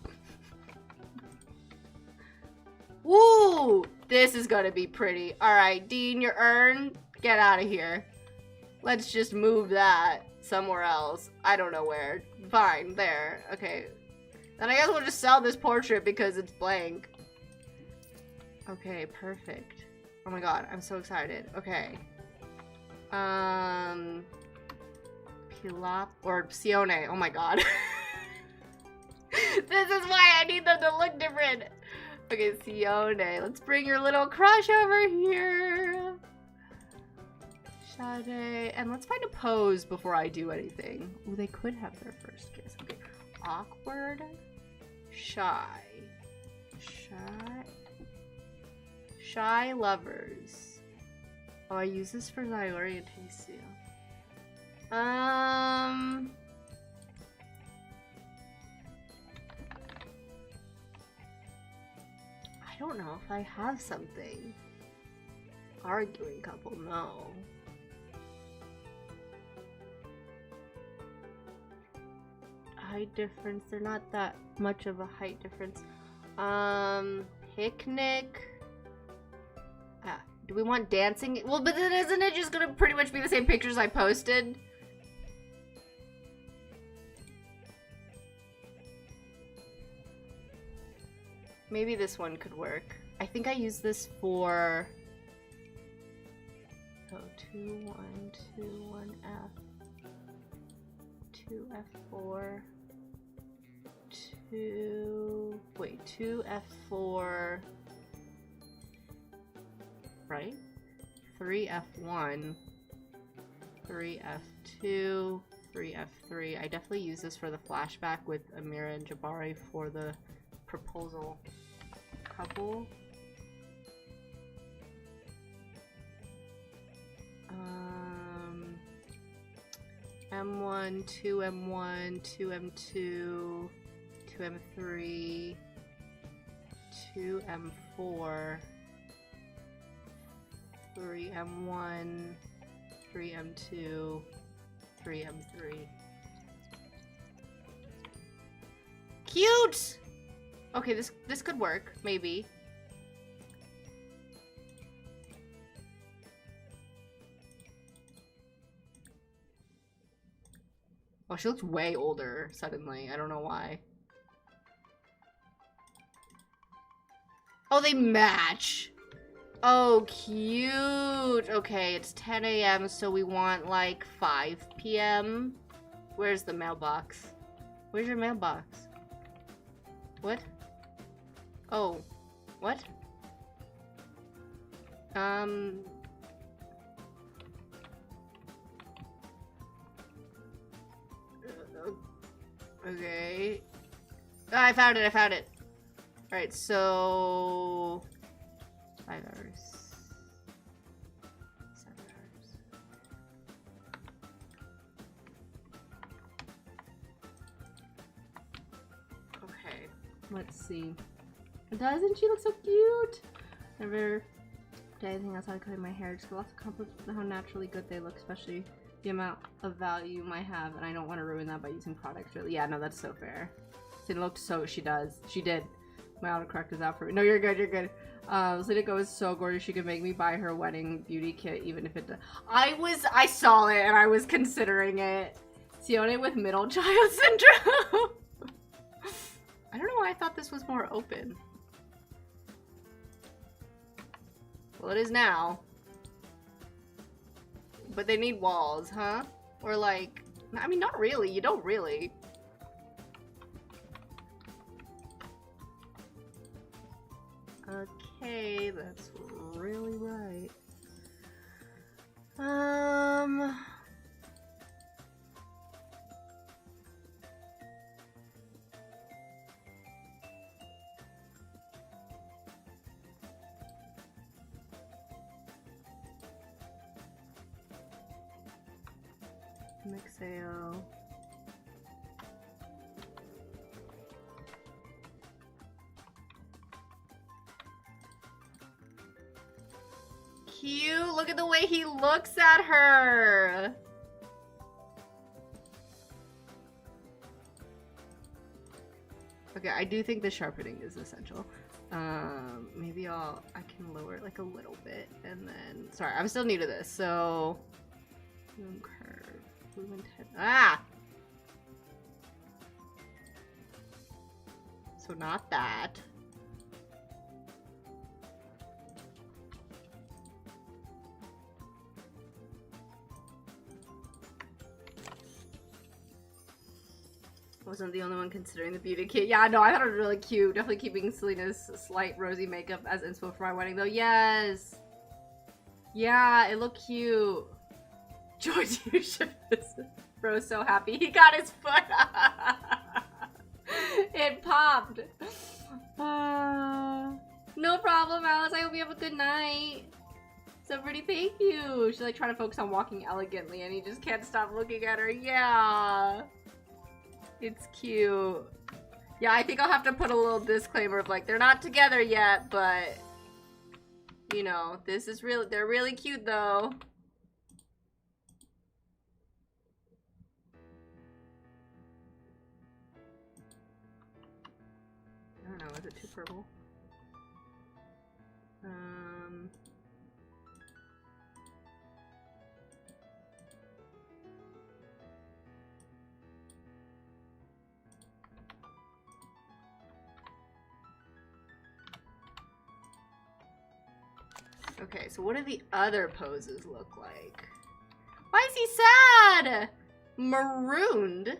Woo! This is gonna be pretty. Alright, Dean, your urn, get out of here. Let's just move that somewhere else. I don't know where. Fine, there. Okay. Then I guess we'll just sell this portrait because it's blank. Okay, perfect. Oh my god, I'm so excited. Okay. Pilap or Sione. Oh my god. This is why I need them to look different. Okay, Sione. Let's bring your little crush over here. Sade. And let's find a pose before I do anything. Ooh, they could have their first kiss. Okay. Awkward. Shy. Shy lovers. Oh, I use this for my orientation. I don't know if I have something. Arguing couple, no. Height difference, they're not that much of a height difference. Picnic. Do we want dancing? Well, but then isn't it just gonna pretty much be the same pictures I posted? Maybe this one could work. I think I used this for— oh, 2, 1, 2, 1, F. 2, F4. 2, wait, 2, F4. Right? 3, F1. 3, F2. 3, F3. I definitely use this for the flashback with Amira and Jabari for the proposal couple. M1, 2M1, 2M2, 2M3, 2M4, 3M1, 3M2, 3M3. Cute! Okay, this could work, maybe. Oh, she looks way older suddenly. I don't know why. Oh, they match. Oh, cute. Okay, it's 10 a.m., so we want like 5 p.m. Where's the mailbox? Where's your mailbox? What? Oh, what? Okay. Oh, I found it, Alright, so 5 hours. 7 hours. Okay. Let's see. Doesn't she look so cute? Never did anything outside of cutting my hair. Just lots of compliments on how naturally good they look, especially the amount of value you might have, and I don't want to ruin that by using products. Really, yeah, no, that's so fair. It looked so. She did. My autocorrect is out for me. No, you're good. You're good. Selena is so gorgeous. She could make me buy her wedding beauty kit, even if it. I saw it and I was considering it. Sione with middle child syndrome. I don't know why I thought this was more open. Well, it is now. But they need walls, huh? Or like, I mean, not really. You don't really. Okay, that's really right. Mixeo. Cute. Look at the way he looks at her. Okay, I do think the sharpening is essential. Maybe I can lower it like a little bit and then, sorry, I'm still new to this, so curve, so not that. Wasn't the only one considering the beauty kit. Yeah, no, I thought it was really cute. Definitely keeping Selena's slight rosy makeup as inspo for my wedding, though. Yes! Yeah, it looked cute. George, you should Bro's so happy. He got his foot. It popped. No problem, Alice. I hope you have a good night. So pretty, thank you. She's like trying to focus on walking elegantly and he just can't stop looking at her. Yeah. It's cute. Yeah, I think I'll have to put a little disclaimer of like, they're not together yet, but you know, this is really, they're really cute though. I don't know, is it too purple? Okay, so what do the other poses look like? Why is he sad? Marooned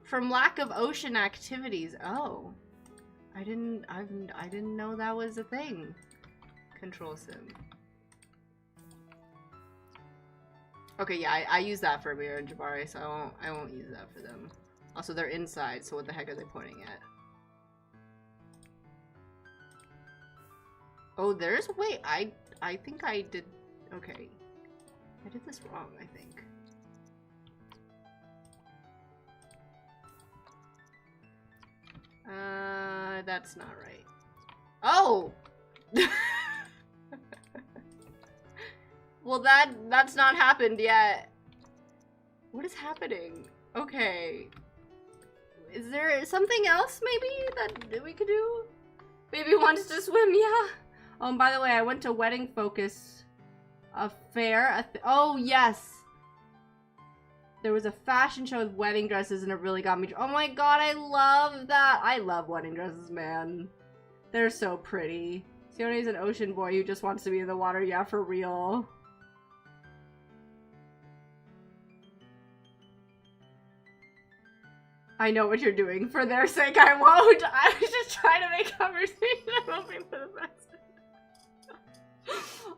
from lack of ocean activities. Oh, I didn't know that was a thing. Control sim. Okay, yeah, I use that for Mira and Jabari, so I won't use that for them. Also, they're inside, so what the heck are they pointing at? Oh, there's wait, I think I did, okay. I did this wrong, I think. That's not right. Oh! Well, that's not happened yet. What is happening? Okay. Is there something else maybe that we could do? Baby wants to swim, yeah. Oh, and by the way, I went to Wedding Focus fair. Oh, yes. There was a fashion show with wedding dresses and it really got me. Oh my god, I love that. I love wedding dresses, man. They're so pretty. Sione's an ocean boy who just wants to be in the water. Yeah, for real. I know what you're doing. For their sake, I won't. I was just trying to make conversation. I'm hoping for the best.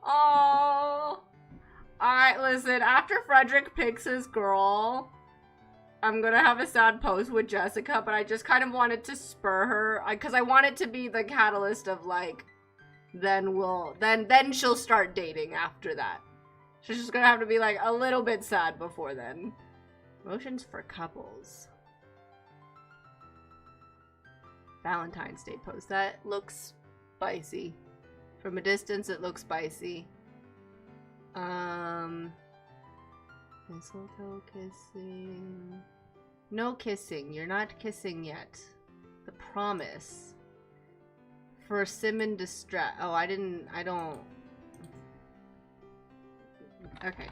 Oh. Alright, listen. After Frederick picks his girl, I'm gonna have a sad post with Jessica, but I just kind of wanted to spur her. Because I want it to be the catalyst of, like, then she'll start dating after that. She's just gonna have to be, like, a little bit sad before then. Emotions for couples. Valentine's Day post. That looks spicy. From a distance, it looks spicy. Mistletoe kissing. No kissing. You're not kissing yet. The promise. For Sim in distress. Oh, I don't. Okay.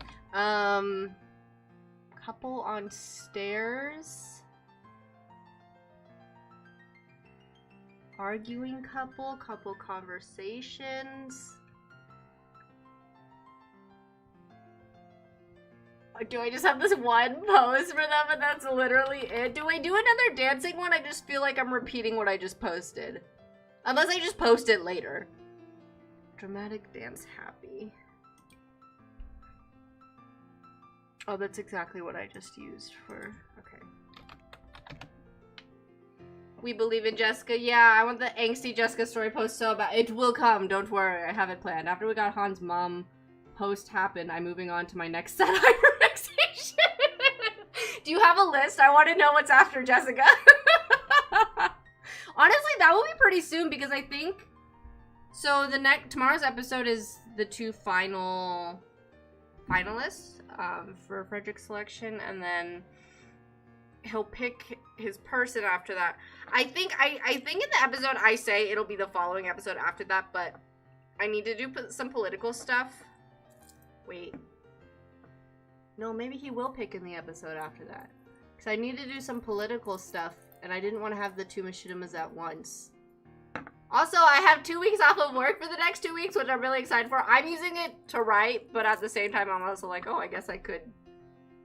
Couple on stairs. Arguing couple conversations. Do I just have this one pose for them and that's literally it? Do I do another dancing one? I just feel like I'm repeating what I just posted. Unless I just post it later. Dramatic dance happy. Oh, that's exactly what I just used for... Okay. We believe in Jessica. Yeah, I want the angsty Jessica story post so bad. It will come. Don't worry. I have it planned. After we got Han's mom post happen, I'm moving on to my next satire fixation. Do you have a list? I want to know what's after Jessica. Honestly, that will be pretty soon because I think... So tomorrow's episode is the 2 finalists for Frederick's selection, and then he'll pick his person after that. I think in the episode I say it'll be the following episode after that, but I need to do some political stuff. Wait. No, maybe he will pick in the episode after that. Because I need to do some political stuff, and I didn't want to have the 2 machinimas at once. Also, I have 2 weeks off of work for the next 2 weeks, which I'm really excited for. I'm using it to write, but at the same time, I'm also like, oh, I guess I could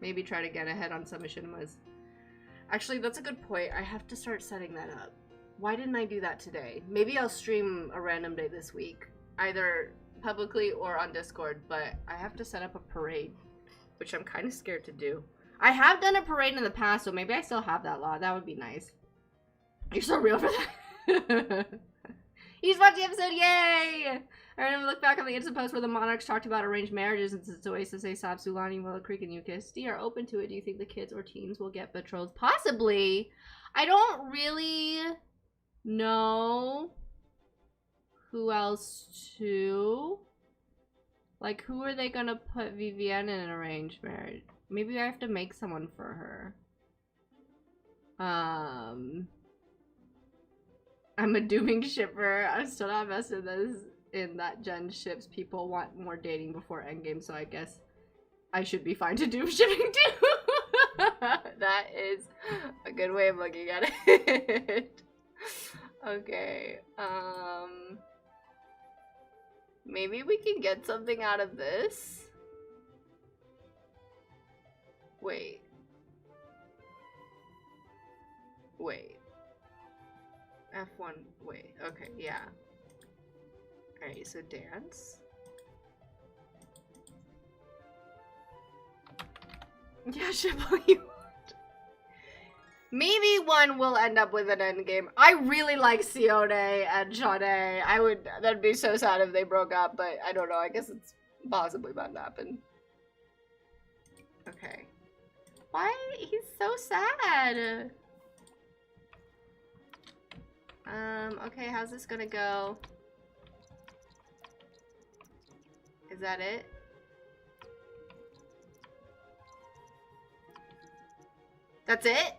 maybe try to get ahead on some machinimas. Actually, that's a good point. I have to start setting that up. Why didn't I do that today? Maybe I'll stream a random day this week, either publicly or on Discord, but I have to set up a parade, which I'm kind of scared to do. I have done a parade in the past, so maybe I still have that law. That would be nice. You're so real for that. You just watched the episode, yay! I remember look back on the Insta post where the monarchs talked about arranged marriages, and since Oasis, Aesop, Sulani, Willow Creek, and UKSD are open to it, do you think the kids or teens will get betrothed? Possibly. I don't really know who else to. Like, who are they gonna put Vivienne in an arranged marriage? Maybe I have to make someone for her. I'm a dooming shipper. I'm still not invested in that Gen ships. People want more dating before endgame, so I guess I should be fine to doom shipping too. That is a good way of looking at it. Okay. Maybe we can get something out of this. Wait. F1, wait, okay, yeah. Alright, so dance. Yeah, ship all you want. Maybe one will end up with an endgame. I really like Sione and Shawnee. That'd be so sad if they broke up, but I don't know, I guess it's possibly about to happen. Okay. Why? He's so sad. Okay, how's this gonna go? Is that it? That's it?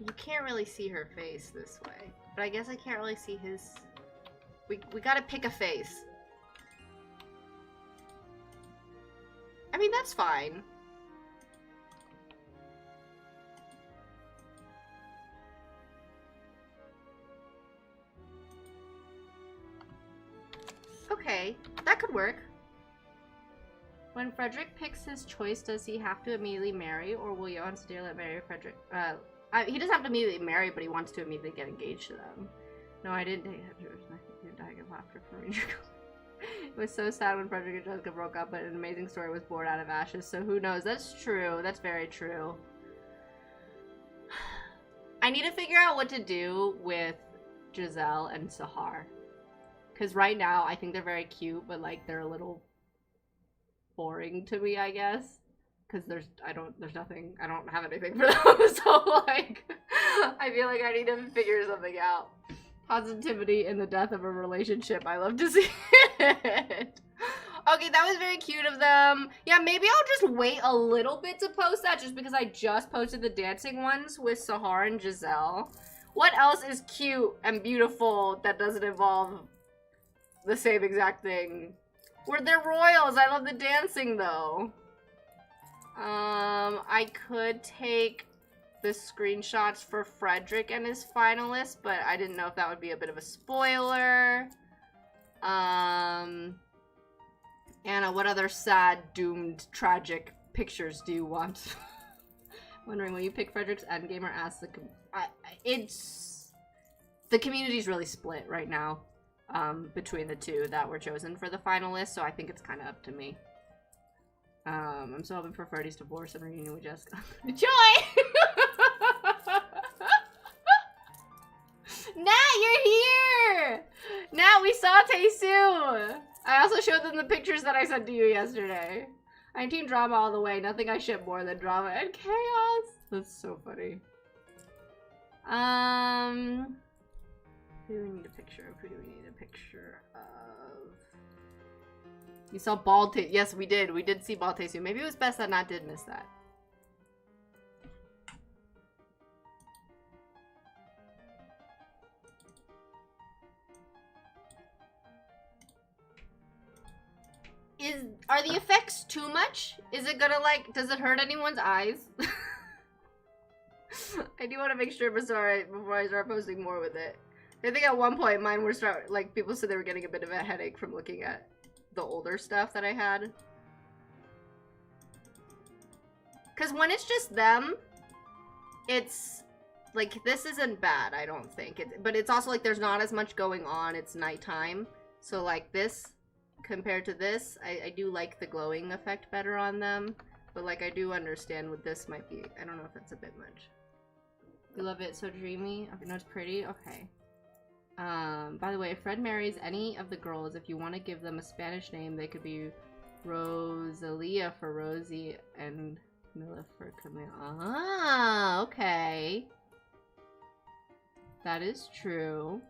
You can't really see her face this way. But I guess I can't really see his... We gotta pick a face. I mean, that's fine. Okay, that could work. When Frederick picks his choice, does he have to immediately marry, or will Johann still let marry Frederick? He doesn't have to immediately marry, but he wants to immediately get engaged to them. No, I didn't take that. You're dying of laughter for me. It was so sad when Frederick and Jessica broke up, but an amazing story was born out of ashes, so who knows? That's true. That's very true. I need to figure out what to do with Giselle and Sahar. Because right now, I think they're very cute, but, like, they're a little boring to me, I guess. Because I don't have anything for them. So, like, I feel like I need to figure something out. Positivity in the death of a relationship. I love to see it. Okay, that was very cute of them. Yeah, maybe I'll just wait a little bit to post that just because I just posted the dancing ones with Sahar and Giselle. What else is cute and beautiful that doesn't involve the same exact thing? They're royals. I love the dancing though. I could take the screenshots for Frederick and his finalists, but I didn't know if that would be a bit of a spoiler. Anna, what other sad, doomed, tragic pictures do you want? Wondering, will you pick Frederick's endgame or ask the the community's really split right now between the two that were chosen for the finalists, so I think it's kind of up to me. I'm so hoping for Freddie's divorce and reunion with Jessica. Joy! Nat, you're here! Nat, we saw Taesu! I also showed them the pictures that I sent to you yesterday. I'm team drama all the way. Nothing I ship more than drama and chaos. That's so funny. Who do we need a picture of? Who do we need a picture of? You saw Bald Taesu. Yes, we did. We did see Bald Taesu. Maybe it was best that Nat did miss that. Are the effects too much? Is it gonna, like, does it hurt anyone's eyes? I do want to make sure before I start posting more with it. I think at one point mine were people said they were getting a bit of a headache from looking at the older stuff that I had. Because when it's just them, it's, like, this isn't bad, I don't think. But it's also, like, there's not as much going on. It's nighttime. So, like, this, compared to this, I do like the glowing effect better on them. But, like, I do understand what this might be. I don't know if it's a bit much. You love it, so dreamy. Okay, no, it's pretty. Okay. By the way, if Fred marries any of the girls, if you want to give them a Spanish name, they could be Rosalia for Rosie and Camilla for Camilla. Ah, okay. That is true.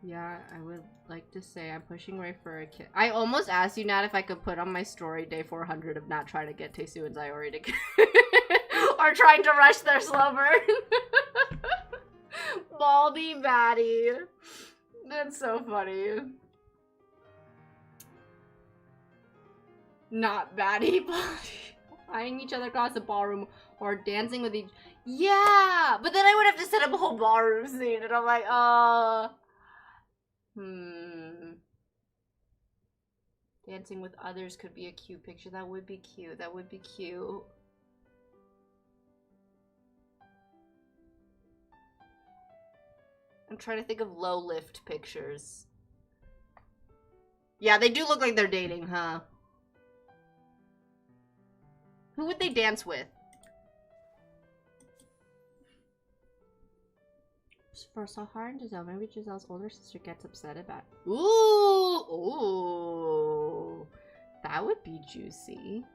Yeah, I would like to say I'm pushing Ray for a kid. I almost asked you, Nat, if I could put on my story day 400 of not trying to get Taesu and Zayori to get or trying to rush their slow burn. Baldy Batty. That's so funny. Not Batty, Baldy. Eyeing each other across the ballroom or dancing with each. Yeah! But then I would have to set up a whole ballroom scene, and I'm like, Dancing with others could be a cute picture. That would be cute. That would be cute. I'm trying to think of low lift pictures. Yeah, they do look like they're dating, huh? Who would they dance with? For Sahar and Giselle, maybe Giselle's older sister gets upset about. Ooh! Ooh! That would be juicy.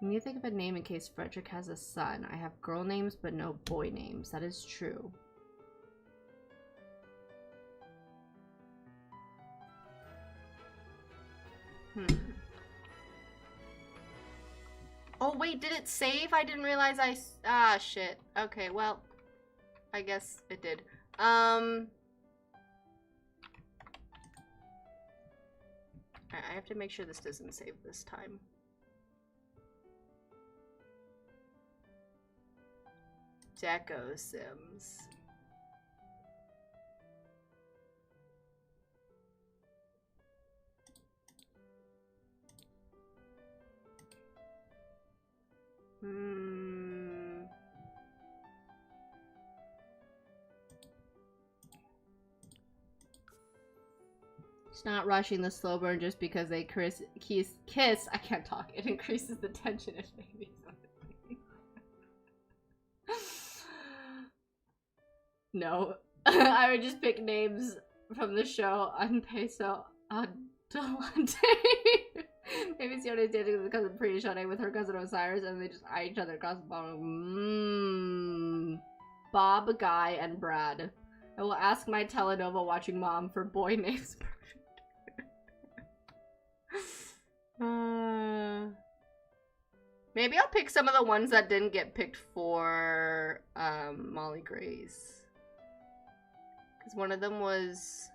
I need to think of a name in case Frederick has a son. I have girl names, but no boy names. That is true. Oh, wait, did it save? I didn't realize ah, shit. Okay, well, I guess it did. I have to make sure this doesn't save this time. Deco Sims. It's not rushing the slow burn just because they kiss. I can't talk. It increases the tension if babies. No. I would just pick names from the show on Peso Adolante. Maybe Sione's dating with cousin Priya Shade with her cousin Osiris, and they just eye each other across the bottom. Bob, Guy, and Brad. I will ask my Telenova watching mom for boy names. Maybe I'll pick some of the ones that didn't get picked for Molly Grace. Because one of them was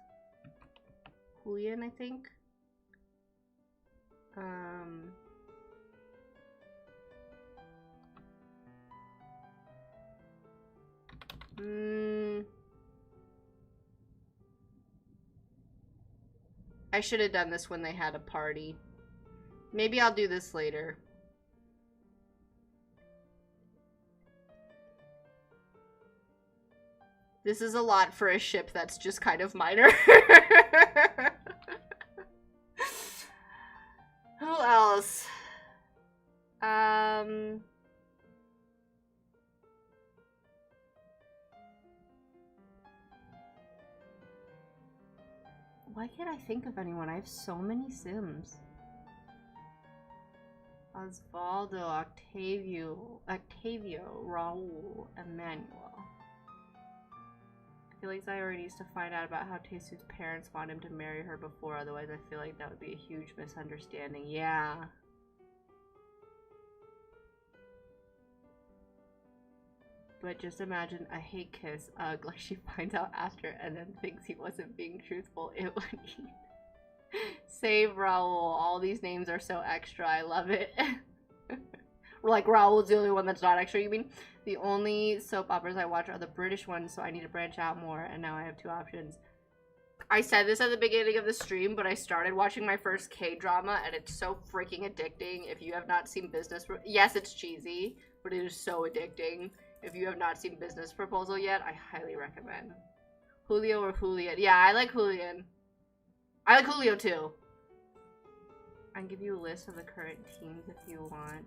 Julian, I think. I should have done this when they had a party. Maybe I'll do this later. This is a lot for a ship that's just kind of minor. Who else? Why can't I think of anyone? I have so many Sims. Osvaldo, Octavio, Raul, Emmanuel. I feel like Zyra needs to find out about how Tesu's parents want him to marry her before, otherwise I feel like that would be a huge misunderstanding. Yeah. But just imagine a hate kiss, like she finds out after and then thinks he wasn't being truthful. It would eat. Save Raul. All these names are so extra. I love it. Like Raul's the only one that's not extra, you mean? The only soap operas I watch are the British ones, so I need to branch out more, and now I have 2 options. I said this at the beginning of the stream, but I started watching my first K-drama, and it's so freaking addicting. If you have not seen yes, it's cheesy, but it is so addicting. If you have not seen Business Proposal yet, I highly recommend. Julio or Julian? Yeah, I like Julian. I like Julio too. I can give you a list of the current teams if you want.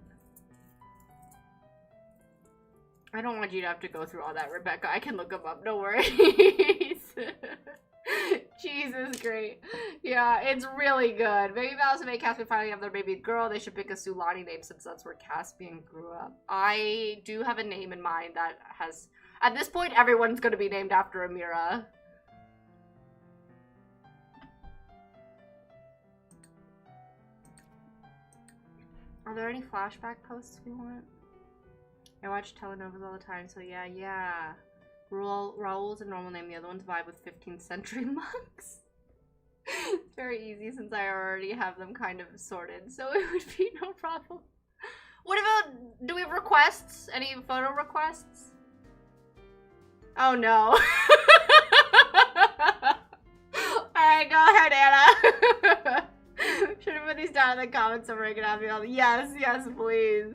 I don't want you to have to go through all that, Rebecca. I can look them up, no worries. Jesus, great. Yeah, it's really good. Maybe Allison and Caspian finally have their baby girl. They should pick a Sulani name since that's where Caspian grew up. I do have a name in mind that has... At this point, everyone's going to be named after Amira. Are there any flashback posts we want? I watch telenovelas all the time, so yeah. Raul's a normal name, the other one's Vibe with 15th century monks. It's very easy since I already have them kind of sorted, so it would be no problem. What about, do we have requests? Any photo requests? Oh no. Alright, go ahead, Anna. Should have put these down in the comments so we're gonna have you all. Yes, please.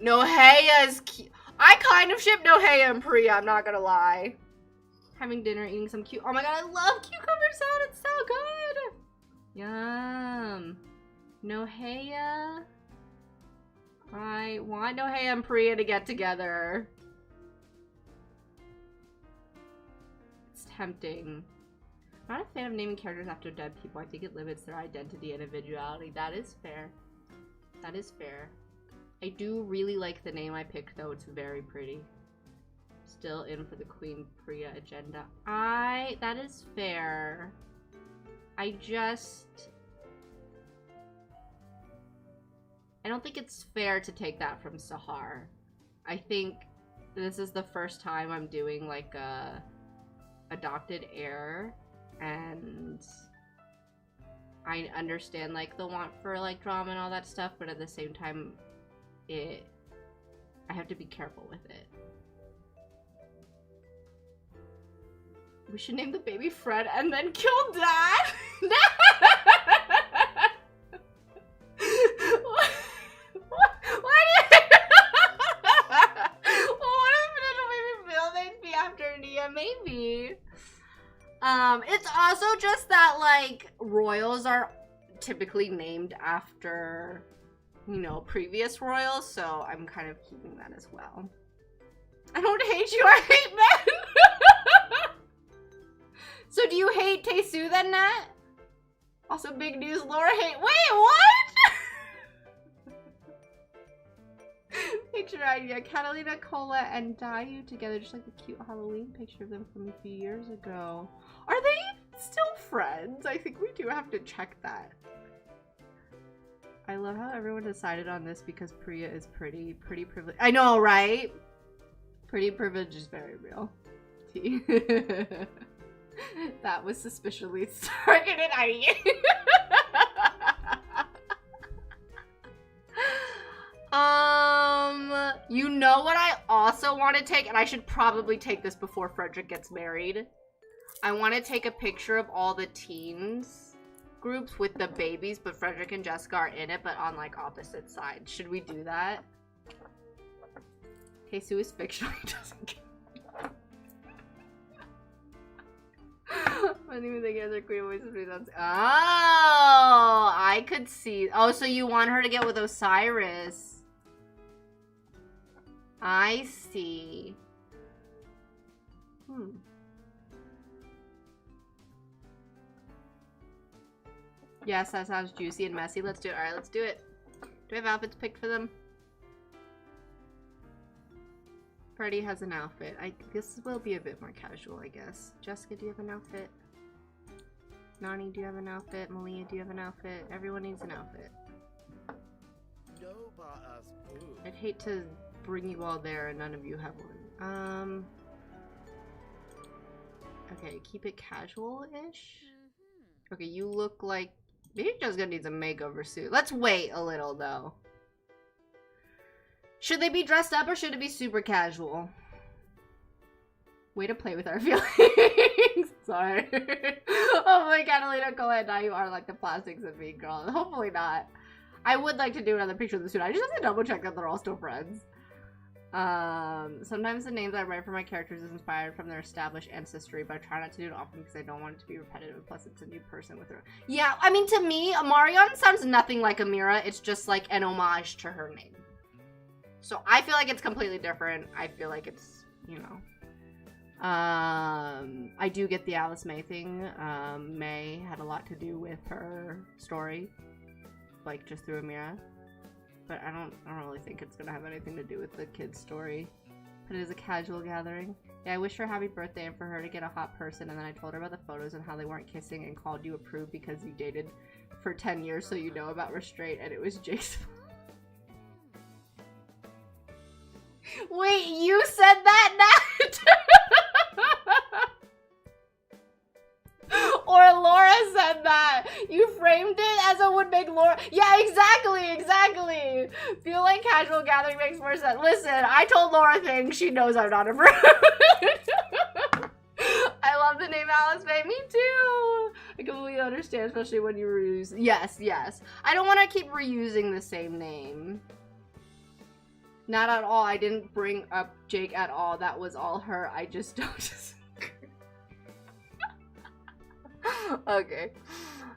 Noheya's cute. I kind of ship Noheya and Priya, I'm not gonna lie. Having dinner, eating some oh my god, I love cucumber salad, it's so good! Yum. Noheya. I want Noheya and Priya to get together. It's tempting. I'm not a fan of naming characters after dead people. I think it limits their identity and individuality. That is fair. That is fair. I do really like the name I picked, though. It's very pretty. Still in for the Queen Priya agenda. That is fair. I don't think it's fair to take that from Sahar. I think this is the first time I'm doing, like, a adopted heir, and I understand, like, the want for, like, drama and all that stuff, but at the same time, I have to be careful with it. We should name the baby Fred and then kill Dad? Why do you... Well, what if little baby Bill they'd be after Nia? Maybe. It's also just that, like, royals are typically named after, you know, previous royals, so I'm kind of keeping that as well. I don't hate you, I hate men! So do you hate Taesu then, Nat? Also, big news, Laura hate- Wait, what?! Picture idea, Catalina, Cola, and Dayu together, just like the cute Halloween picture of them from a few years ago. Are they still friends? I think we do have to check that. I love how everyone decided on this because Priya is pretty privileged. I know, right? Pretty privilege is very real. T. That was suspiciously targeted. You know what I also want to take, and I should probably take this before Frederick gets married. I want to take a picture of all the teens groups with the babies, but Frederick and Jessica are in it, but on like opposite sides. Should we do that? Taesu is fictional. He doesn't care. I don't even think he has a queer voice. Oh, I could see. Oh, so you want her to get with Osiris. I see. Yes, that sounds juicy and messy. Let's do it. Alright, let's do it. Do we have outfits picked for them? Freddie has an outfit. This will be a bit more casual, I guess. Jessica, do you have an outfit? Nani, do you have an outfit? Malia, do you have an outfit? Everyone needs an outfit. I'd hate to bring you all there and none of you have one. Okay, keep it casual-ish. Okay, you look like... Maybe Jessica needs a makeover suit. Let's wait a little, though. Should they be dressed up or should it be super casual? Way to play with our feelings. Sorry. Oh my Catalina, Colette, now you are like the plastics of me, girl. Hopefully not. I would like to do another picture of the suit. I just have to double check that they're all still friends. Sometimes the names I write for my characters is inspired from their established ancestry, but I try not to do it often because I don't want it to be repetitive. Plus, it's a new person with her. Yeah, I mean, to me, Marion sounds nothing like Amira. It's just like an homage to her name. So I feel like it's completely different. I feel like it's, you know. I do get the Alice May thing. May had a lot to do with her story, like just through Amira. But I don't really think it's gonna have anything to do with the kid's story. But it is a casual gathering. Yeah, I wished her happy birthday and for her to get a hot person, and then I told her about the photos and how they weren't kissing and called you a prude because you dated for 10 years, so you know about restraint, and it was Jake's fault. Wait, you said that, Nat? Or Laura said that. You framed it as it would make Laura. Yeah, exactly. Feel like casual gathering makes more sense. Listen, I told Laura things. She knows I'm not a prude. I love the name Alice May. Me too. I completely understand, especially when you reuse. Yes. I don't want to keep reusing the same name. Not at all. I didn't bring up Jake at all. That was all her. I just don't. Okay.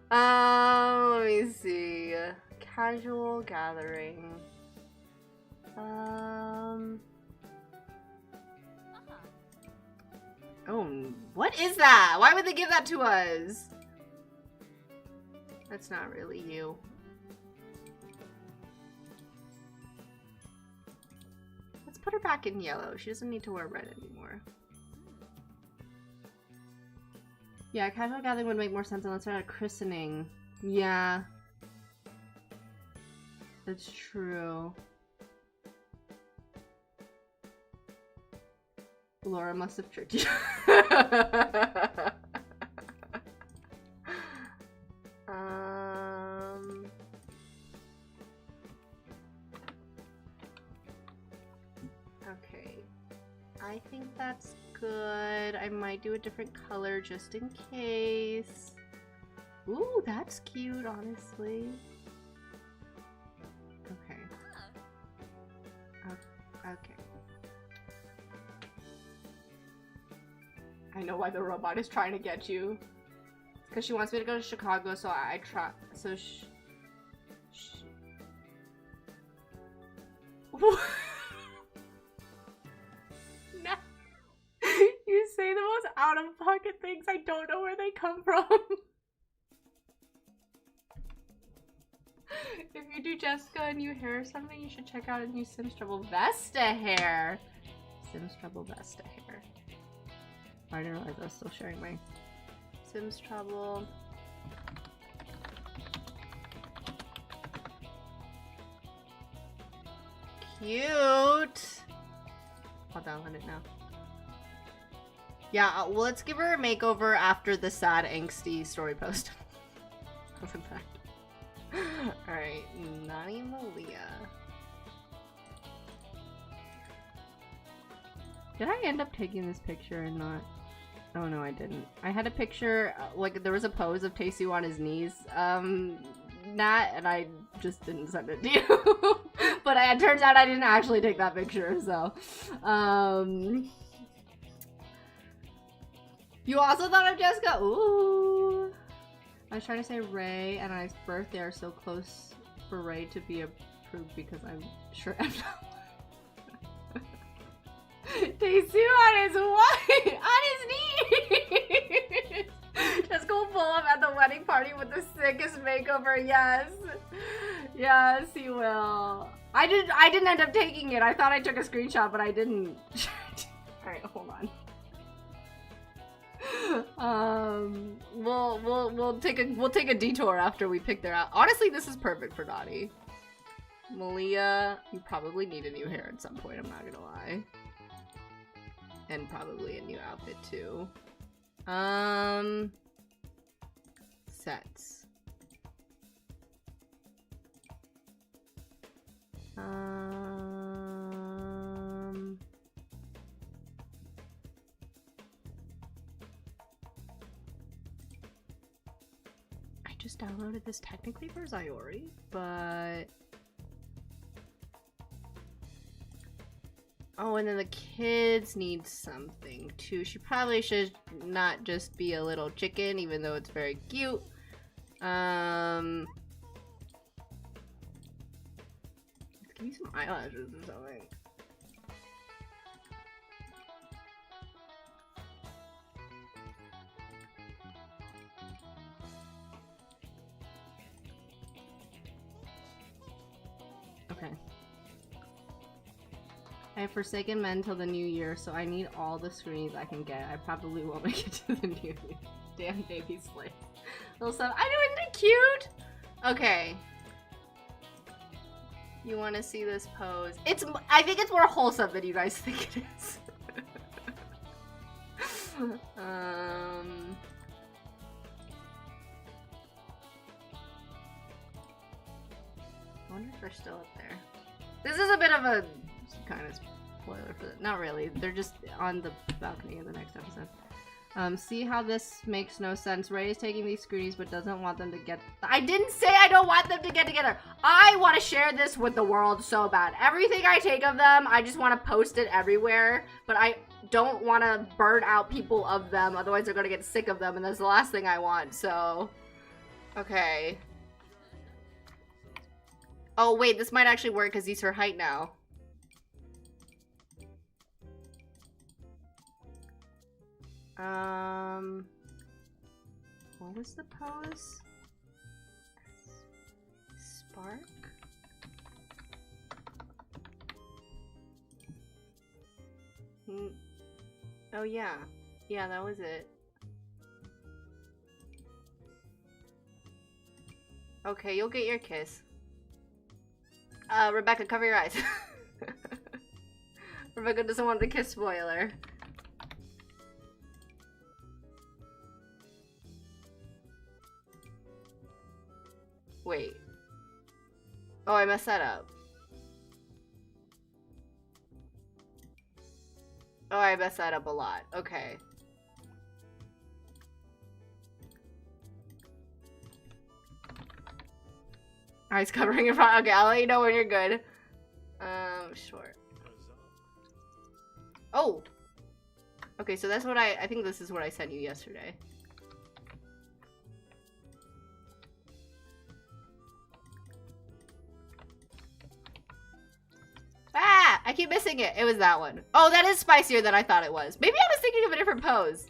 Let me see. Casual gathering. Oh, what is that? Why would they give that to us? That's not really you. Let's put her back in yellow. She doesn't need to wear red anymore. Yeah, casual gathering would make more sense unless they're at a christening. Yeah. That's true. Laura must have tricked you. Okay. I think that's good. I might do a different color just in case. Ooh, that's cute, honestly. Okay. Okay. I know why the robot is trying to get you. It's because she wants me to go to Chicago, so I try. So out of pocket things. I don't know where they come from. If you do Jessica a new hair or something, you should check out a new Sims Trouble Vesta hair. Sims Trouble Vesta hair. I didn't realize I was still sharing my Sims Trouble. Cute. I'll download it now. Yeah, well, let's give her a makeover after the sad, angsty story post. Alright, Nani Malia. Did I end up taking this picture and not? Oh no, I didn't. I had a picture, like, there was a pose of Taesu on his knees, Nat, and I just didn't send it to you. But it turns out I didn't actually take that picture, so. You also thought of Jessica? Ooh. I was trying to say Ray and I's birthday are so close for Ray to be approved because I'm sure I'm not. Taesu on his what? On his knees! Just go pull up at the wedding party with the sickest makeover, yes. Yes, he will. I didn't end up taking it. I thought I took a screenshot, but I didn't. Alright, hold on. We'll take a detour after we pick their out. Honestly, this is perfect for Dottie. Malia, you probably need a new hair at some point, I'm not gonna lie. And probably a new outfit too. Sets. I just downloaded this technically for Zayori, but oh, and then the kids need something too. She probably should not just be a little chicken, even though it's very cute. Give me some eyelashes or something. Okay. I have forsaken men till the new year, so I need all the screens I can get. I probably won't make it to the new year. Damn baby slave. Little son, I know, isn't it cute? Okay. You want to see this pose? I think it's more wholesome than you guys think it is. I wonder if they're still up there. This is a bit of a kind of spoiler for that. Not really. They're just on the balcony in the next episode. See how this makes no sense. Ray is taking these screenies but doesn't want them to get... I didn't say I don't want them to get together. I want to share this with the world so bad. Everything I take of them, I just want to post it everywhere. But I don't want to burn out people of them. Otherwise they're going to get sick of them. And that's the last thing I want. So... Okay. Oh, wait. This might actually work because he's her height now. What was the pose? Spark? Oh yeah. Yeah, that was it. Okay, you'll get your kiss. Rebecca, cover your eyes. Rebecca doesn't want the kiss spoiler. Wait. Oh, I messed that up. Oh, I messed that up a lot. Okay. Eyes covering your front. Okay, I'll let you know when you're good. Short. Oh! Okay, so that's what I think this is what I sent you yesterday. Ah! I keep missing it. It was that one. Oh, that is spicier than I thought it was. Maybe I was thinking of a different pose.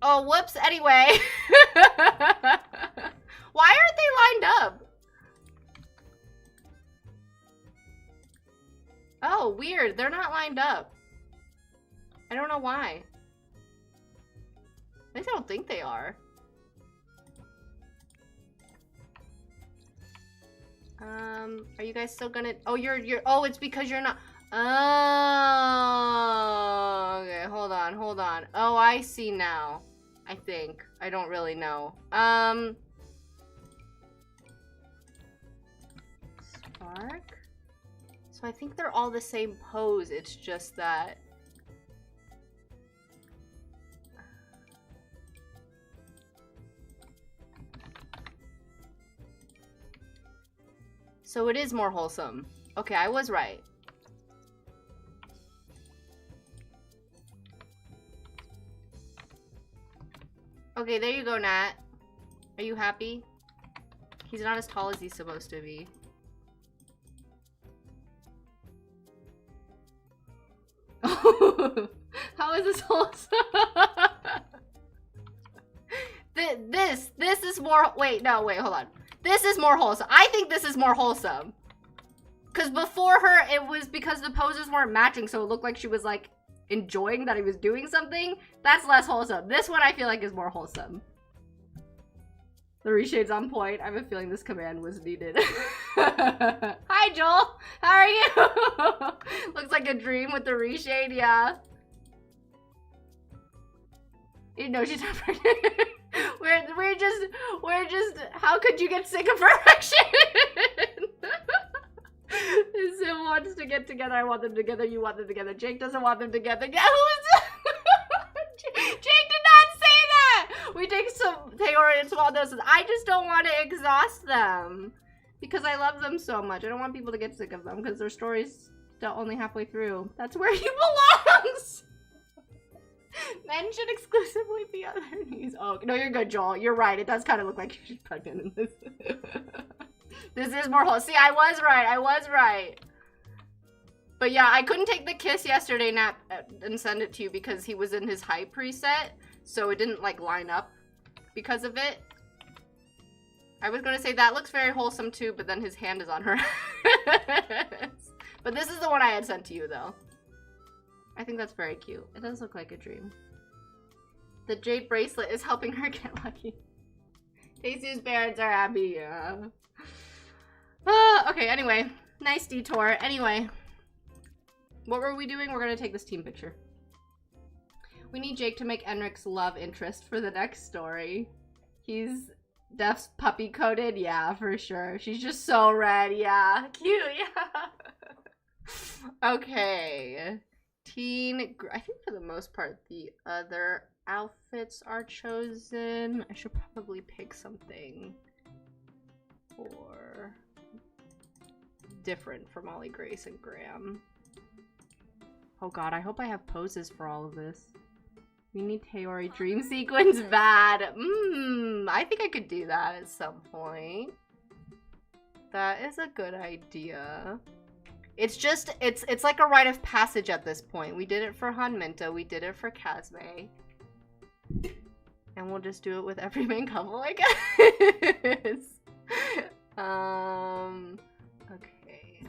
Oh, whoops. Anyway. Why aren't they lined up? Oh, weird. They're not lined up. I don't know why. At least I don't think they are. Are you guys still gonna... Oh, you're... Oh, it's because you're not... Oh, okay, hold on. Oh, I see now. I think. I don't really know. Spark? So I think they're all the same pose, it's just that... So it is more wholesome. Okay, I was right. Okay, there you go, Nat. Are you happy? He's not as tall as he's supposed to be. How is this wholesome? This is more... Wait, no, wait, hold on. This is more wholesome. I think this is more wholesome. Because before her, it was because the poses weren't matching, so it looked like she was, like, enjoying that he was doing something. That's less wholesome. This one I feel like is more wholesome. The reshade's on point. I have a feeling this command was needed. Hi, Joel. How are you? Looks like a dream with the reshade, yeah. You know she's not pregnant. We're just, how could you get sick of perfection? Sim wants to get together, I want them together, you want them together. Jake doesn't want them together. Yeah, who is that? Jake did not say that! We take some Taylor and small doses. I just don't want to exhaust them. Because I love them so much. I don't want people to get sick of them because their story's still only halfway through. That's where he belongs! Men should exclusively be on their knees. Oh, no, you're good, Joel. You're right. It does kind of look like she's pregnant in this. This is more whole. See, I was right. But yeah, I couldn't take the kiss yesterday, Nat, and send it to you because he was in his high preset. So it didn't, like, line up because of it. I was gonna say that looks very wholesome too, but then his hand is on her. But this is the one I had sent to you, though. I think that's very cute. It does look like a dream. The jade bracelet is helping her get lucky. Tasty's parents are happy, yeah. Okay, anyway. Nice detour. Anyway. What were we doing? We're gonna take this team picture. We need Jake to make Enric's love interest for the next story. He's Def's puppy coated? Yeah, for sure. She's just so red, yeah. Cute, yeah. Okay. Teen, I think for the most part the other outfits are chosen. I should probably pick something for different from Molly, Grace, and Graham. Oh god, I hope I have poses for all of this. We need Taori dream sequence bad. I think I could do that at some point. That is a good idea. It's just, it's like a rite of passage at this point. We did it for Hanminta, we did it for Kazme. And we'll just do it with every main couple, I guess. Okay.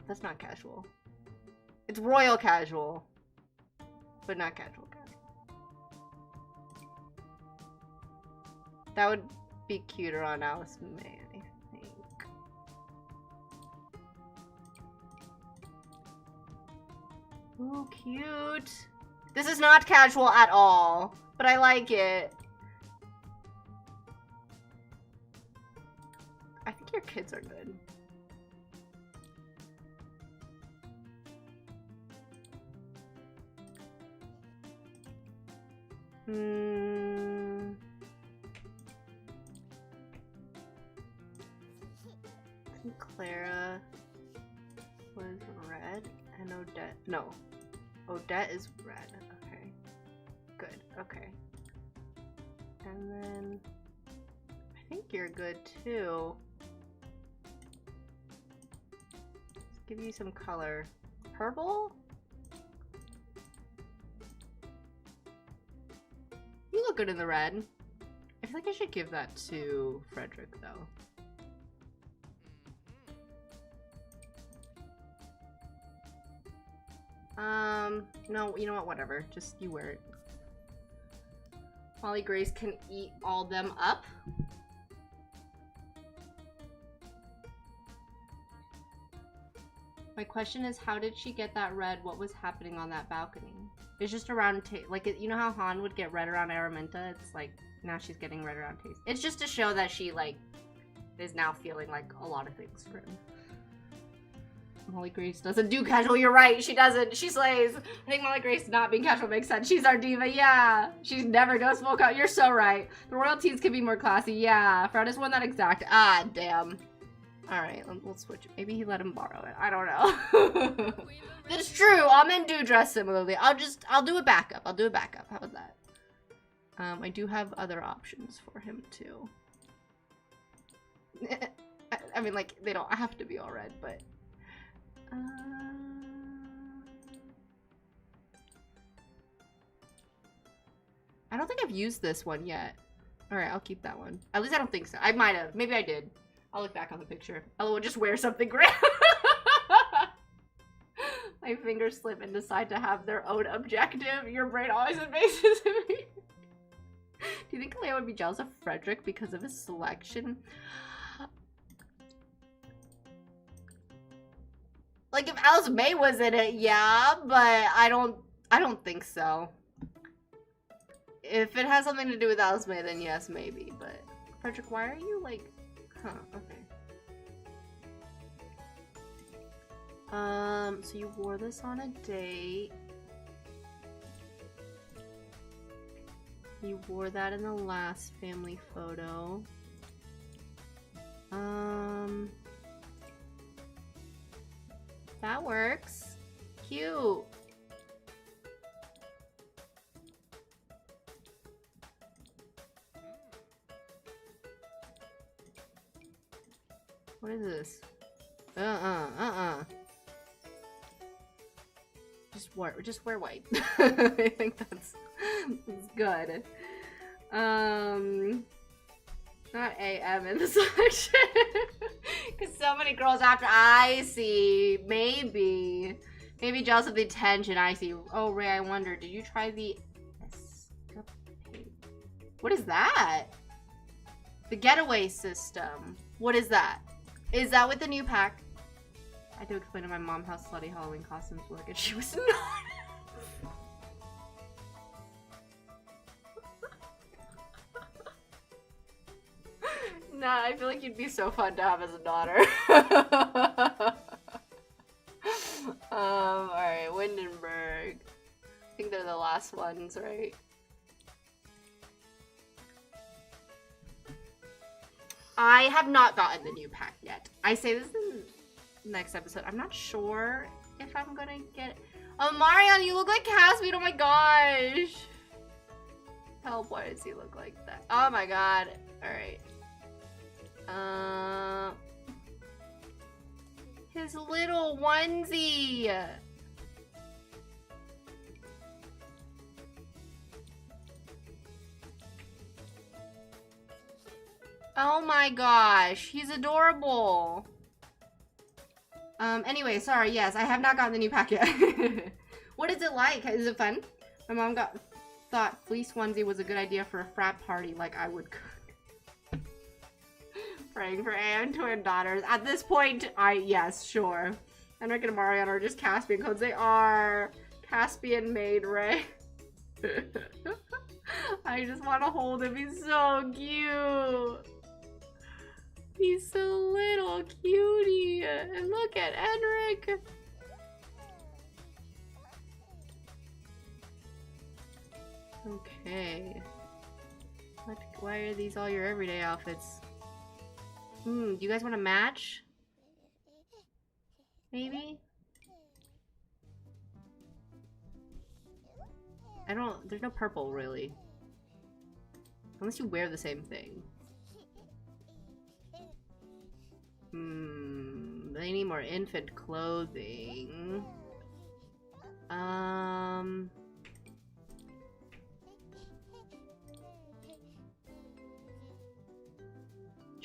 That's not casual. It's royal casual. But not casual casual. That would be cuter on Alice May, I think. Ooh, cute. This is not casual at all, but I like it. I think your kids are good. I think Clara was red and Odette. No, Odette is red. Okay, good. Okay, and then I think you're good too. Let's give you some color. Purple? look good in the red. I feel like I should give that to Frederick, though. No, you know what? Whatever. Just you wear it. Molly Grace can eat all them up. My question is, how did she get that red? What was happening on that balcony? It's just around, like, you know how Han would get red around Araminta? It's like, now she's getting red around Taste. It's just to show that she, like, is now feeling like a lot of things for him. Molly Grace doesn't do casual. You're right. She doesn't. She slays. I think Molly Grace not being casual makes sense. She's our diva. Yeah. She never goes full cut. You're so right. The royalties could be more classy. Yeah. Fred has won that exact. Ah, damn. All right. We'll switch it. Maybe he let him borrow it. I don't know. That's true. All men do dress similarly. I'll do a backup. I'll do a backup. How about that? I do have other options for him too. I mean, like, they don't have to be all red, but. I don't think I've used this one yet. Alright, I'll keep that one. At least I don't think so. I might have. Maybe I did. I'll look back on the picture. I'll just wear something gray. My fingers slip and decide to have their own objective. Your brain always amazes me. Do you think Leia would be jealous of Frederick because of his selection? Like, if Alice May was in it, yeah, but I don't think so. If it has something to do with Alice May, then yes, maybe, but... Frederick, why are you, like... Huh, okay. So you wore this on a date. You wore that in the last family photo. That works. Cute. What is this? Just wear white. I think that's good. Not AM in the selection. Because so many girls after I see. Maybe jealous of the attention I see. Oh, Ray, I wonder, did you try the escapade? What is that? The getaway system. What is that? Is that with the new pack? I had to explain to my mom how slutty Halloween costumes work, and she was not. Nah, I feel like you'd be so fun to have as a daughter. Alright, Windenburg. I think they're the last ones, right? I have not gotten the new pack yet. I say this in the next episode. I'm not sure if I'm gonna get it. Oh, Marion, you look like Caspian. Oh my gosh. Help, why does he look like that? Oh my god. Alright. His little onesie. Oh my gosh, he's adorable. Anyway, sorry, yes, I have not gotten the new pack yet. What is it like? Is it fun? My mom thought fleece onesie was a good idea for a frat party like I would cook. Praying for Anne twin daughters. At this point, yes, sure. Enric and Marion are just Caspian codes. They are Caspian maid, Ray. I just want to hold him. He's so cute. He's a little cutie. And look at Enric. Okay. Why are these all your everyday outfits? Do you guys want to match? Maybe? There's no purple, really. Unless you wear the same thing. They need more infant clothing.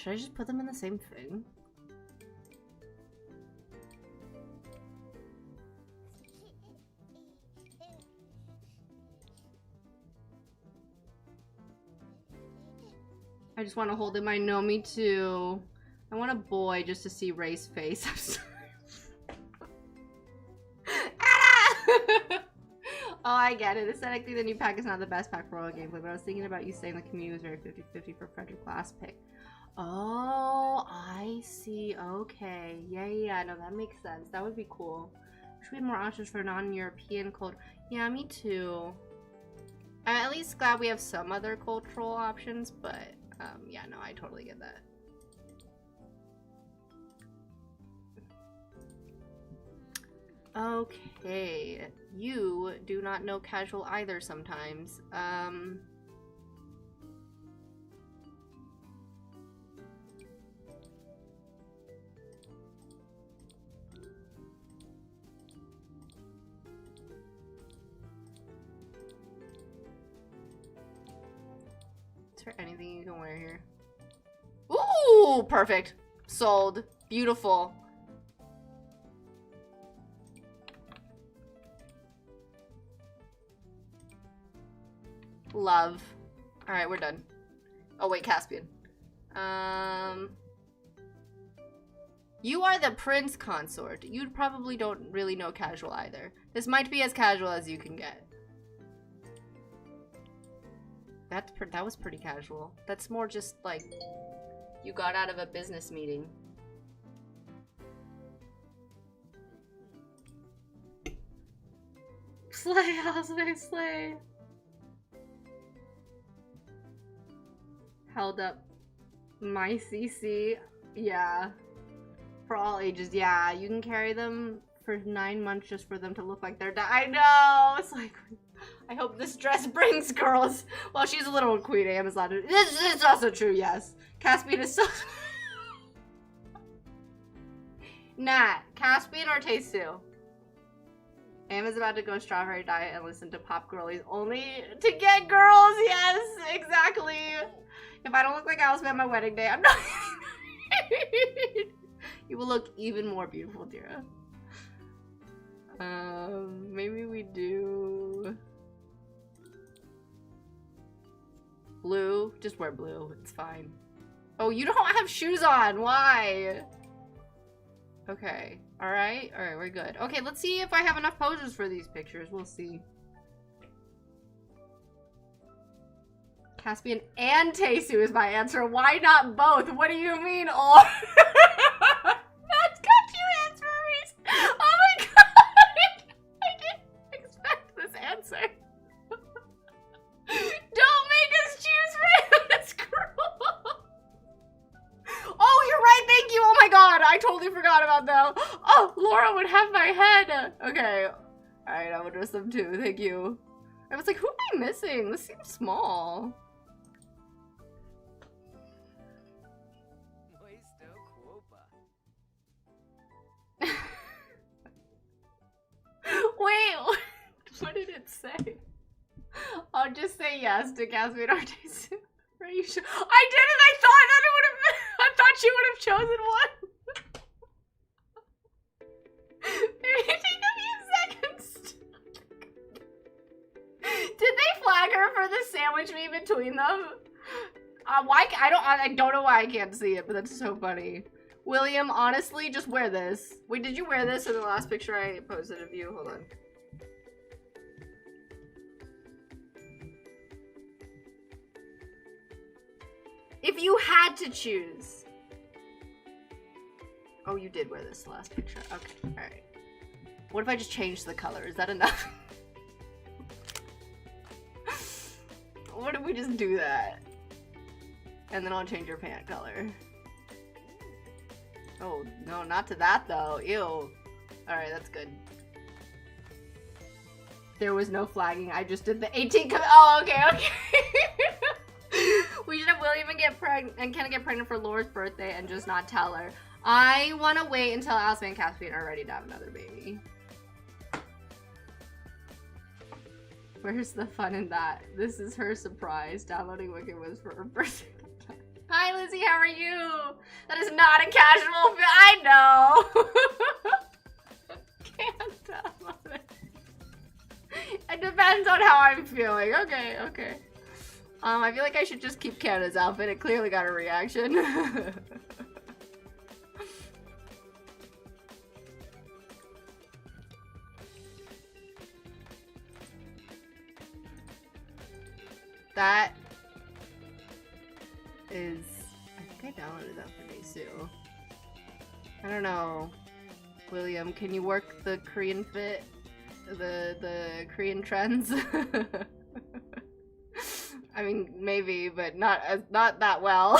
Should I just put them in the same thing? I just want to hold him. I know, me too. I want a boy just to see Ray's face. I'm sorry. Oh, I get it. Aesthetically, the new pack is not the best pack for all gameplay, but I was thinking about you saying the community was very 50-50 for Frederick last pick. Oh, I see. Okay. Yeah, no, that makes sense. That would be cool. Should we have more options for non-European culture? Yeah, me too. I'm at least glad we have some other cultural options, but yeah, no, I totally get that. Okay, you do not know casual either sometimes. Is there anything you can wear here? Ooh, perfect. Sold. Beautiful. Love. Alright, we're done. Oh wait, Caspian. You are the prince consort. You probably don't really know casual either. This might be as casual as you can get. That was pretty casual. That's more just like you got out of a business meeting. Slay, housemate, slay. Held up my CC. Yeah. For all ages. Yeah, you can carry them for 9 months just for them to look like they're I know! It's like, I hope this dress brings girls. Well, she's a little Queen Amazon. This is also true, yes. Caspian is so... Nat, Caspian or Tesu? Am is about to go strawberry diet and listen to pop girlies only to get girls. Yes, exactly. If I don't look like I'll spend my wedding day, I'm not. You will look even more beautiful, Dira. Maybe we do blue. Just wear blue. It's fine. Oh, you don't have shoes on. Why? Okay. All right. All right. We're good. Okay. Let's see if I have enough poses for these pictures. We'll see. Caspian and Tesu is my answer. Why not both? What do you mean, or? That's got you answers. Oh my god! I didn't expect this answer. Don't make us choose for him. That's cruel. Oh, you're right. Thank you. Oh my god, I totally forgot about that. Oh, Laura would have my head. Okay. All right, I would dress them too. Thank you. I was like, who am I missing? This seems small. Wait, what did it say? I'll just say yes to Caspian Artes. Are you sure? I didn't! I thought that it would have been. I thought she would have chosen one. Maybe take a few seconds. Did they flag her for the sandwich meme between them? Why? I don't know why I can't see it, but that's so funny. William, honestly, just wear this. Wait, did you wear this in the last picture I posted of you? Hold on. If you had to choose. Oh, you did wear this last picture. Okay, alright. What if I just change the color? Is that enough? What if we just do that? And then I'll change your pant color. Oh, no, not to that, though. Ew. Alright, that's good. There was no flagging. I just did the 18 Oh, okay, okay. We should have William and Kenna get pregnant for Laura's birthday and just not tell her. I want to wait until Alpha and Caspian are ready to have another baby. Where's the fun in that? This is her surprise. Downloading Makeovers for her birthday. Hi, Lizzie, how are you? That is not a casual fit. I know. Can't love it. It depends on how I'm feeling. Okay, okay. I feel like I should just keep Canada's outfit. It clearly got a reaction. That is... I think I downloaded that for Nisu. I don't know. William, can you work the Korean fit? The Korean trends? I mean, maybe, but not that well.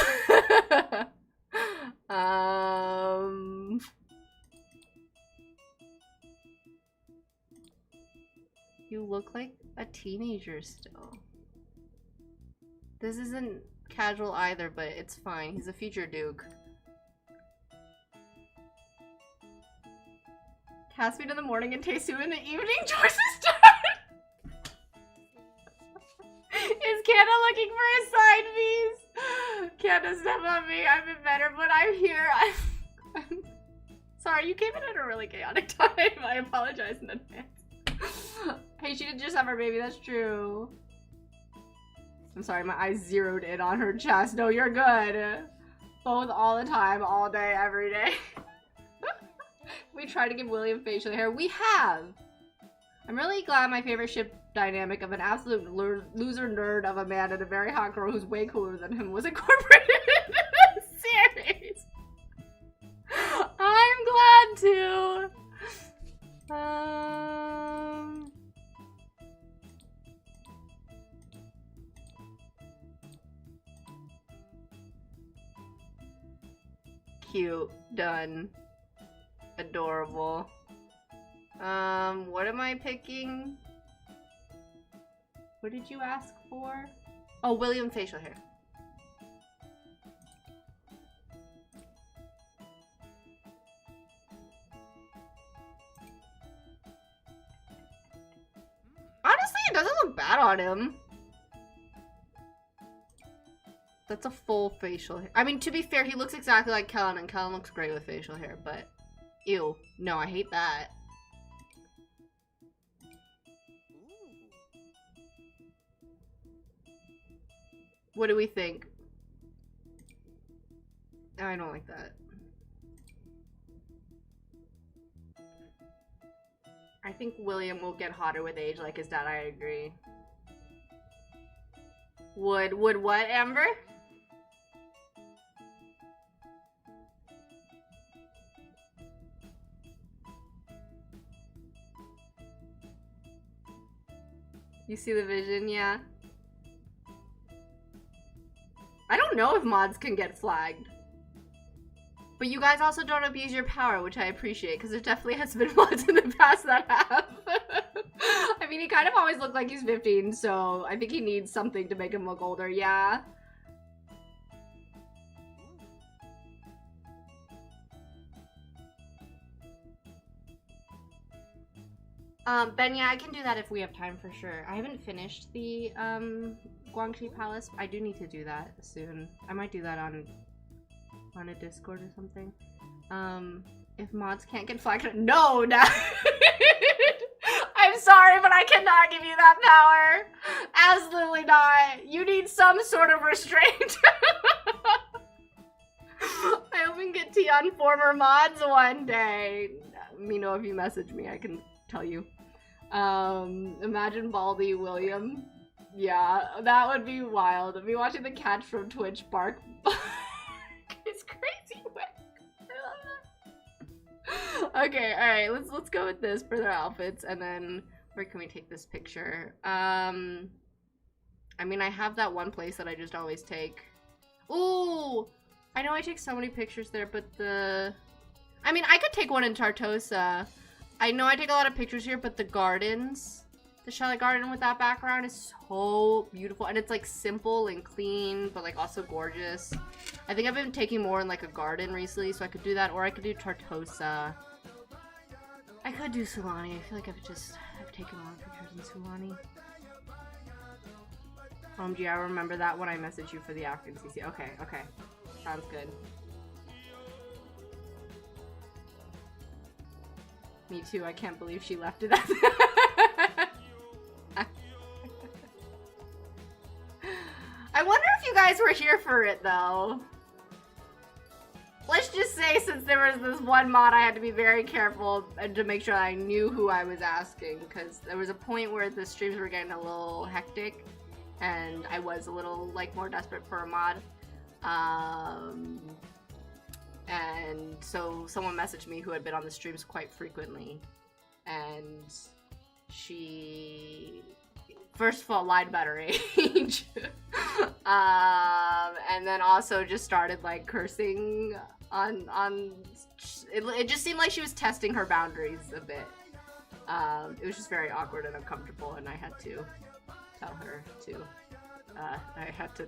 You look like a teenager still. This isn't casual either, but it's fine. He's a future Duke. Caspian in the morning and Taesu in the evening. Choices start. Is Canada looking for a side piece? Canada, step on me. I've been better, but I'm here. I'm sorry, you came in at a really chaotic time. I apologize in advance. Hey, she did just have her baby. That's true. I'm sorry, my eyes zeroed in on her chest. No, you're good. Both all the time, all day, every day. We tried to give William facial hair. We have. I'm really glad my favorite ship dynamic of an absolute loser nerd of a man and a very hot girl who's way cooler than him was incorporated into the series. I'm glad to. Cute. Done. Adorable. What am I picking? What did you ask for? Oh, William facial hair. Honestly, it doesn't look bad on him. That's a full facial hair. I mean, to be fair, he looks exactly like Kellen, and Kellen looks great with facial hair, but ew. No, I hate that. What do we think? I don't like that. I think William will get hotter with age like his dad. I agree. Would what, Amber? You see the vision, yeah? I don't know if mods can get flagged. But you guys also don't abuse your power, which I appreciate, because there definitely has been mods in the past that have. I mean, he kind of always looked like he's 15, so I think he needs something to make him look older, yeah? Ben, yeah, I can do that if we have time for sure. I haven't finished the, Guangxi Palace. I do need to do that soon. I might do that on a Discord or something. If mods can't get flagged, no, Dad. I'm sorry, but I cannot give you that power. Absolutely not. You need some sort of restraint. I hope we can get tea on former mods one day. You know, if you message me, I can tell you. Imagine Baldy William. Yeah, that would be wild. I'd be watching the cat from Twitch bark. It's crazy. I love that. Okay, alright, let's go with this for their outfits, and then where can we take this picture? I mean, I have that one place that I just always take. Ooh! I know I take so many pictures there, but I mean, I could take one in Tartosa. I know I take a lot of pictures here, but the gardens, the Charlotte Garden with that background is so beautiful. And it's like simple and clean, but like also gorgeous. I think I've been taking more in like a garden recently, so I could do that, or I could do Tartosa. I could do Sulani. I feel like I've taken a lot of pictures in Sulani. OMG, I remember that when I messaged you for the African CC. Okay, okay. Sounds good. Me too, I can't believe she left it at I wonder if you guys were here for it, though. Let's just say, since there was this one mod, I had to be very careful to make sure I knew who I was asking, because there was a point where the streams were getting a little hectic, and I was a little, like, more desperate for a mod. And so someone messaged me who had been on the streams quite frequently, and she, first of all, lied about her age, and then also just started, like, cursing on it just seemed like she was testing her boundaries a bit. It was just very awkward and uncomfortable, and I had to tell her to, I had to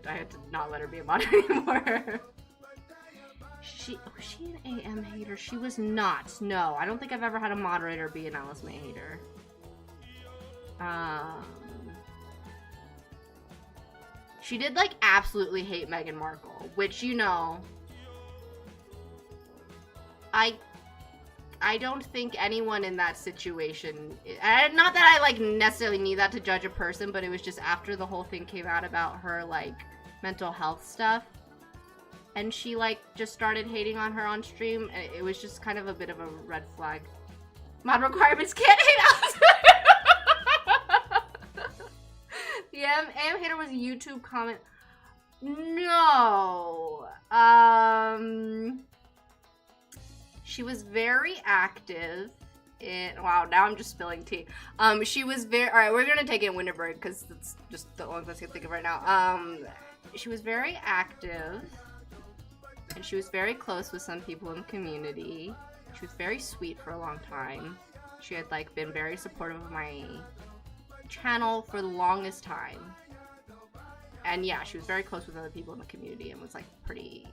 not let her be a mod anymore. Was she an AM hater? She was not. No, I don't think I've ever had a moderator be an Alice May hater. She did, like, absolutely hate Meghan Markle, which, you know, I don't think anyone in that situation, not that I, like, necessarily need that to judge a person, but it was just after the whole thing came out about her, like, mental health stuff, and she, like, just started hating on her on stream, and it was just kind of a bit of a red flag. Mod requirements can't hate us! The AM hater was a YouTube comment. No. She was very active in, wow, now I'm just spilling tea. She was very, alright, we're gonna take it in Winterberg because it's just the only place I can think of right now. She was very active, and she was very close with some people in the community. She was very sweet for a long time. She had, like, been very supportive of my channel for the longest time. And yeah, she was very close with other people in the community and was, like, pretty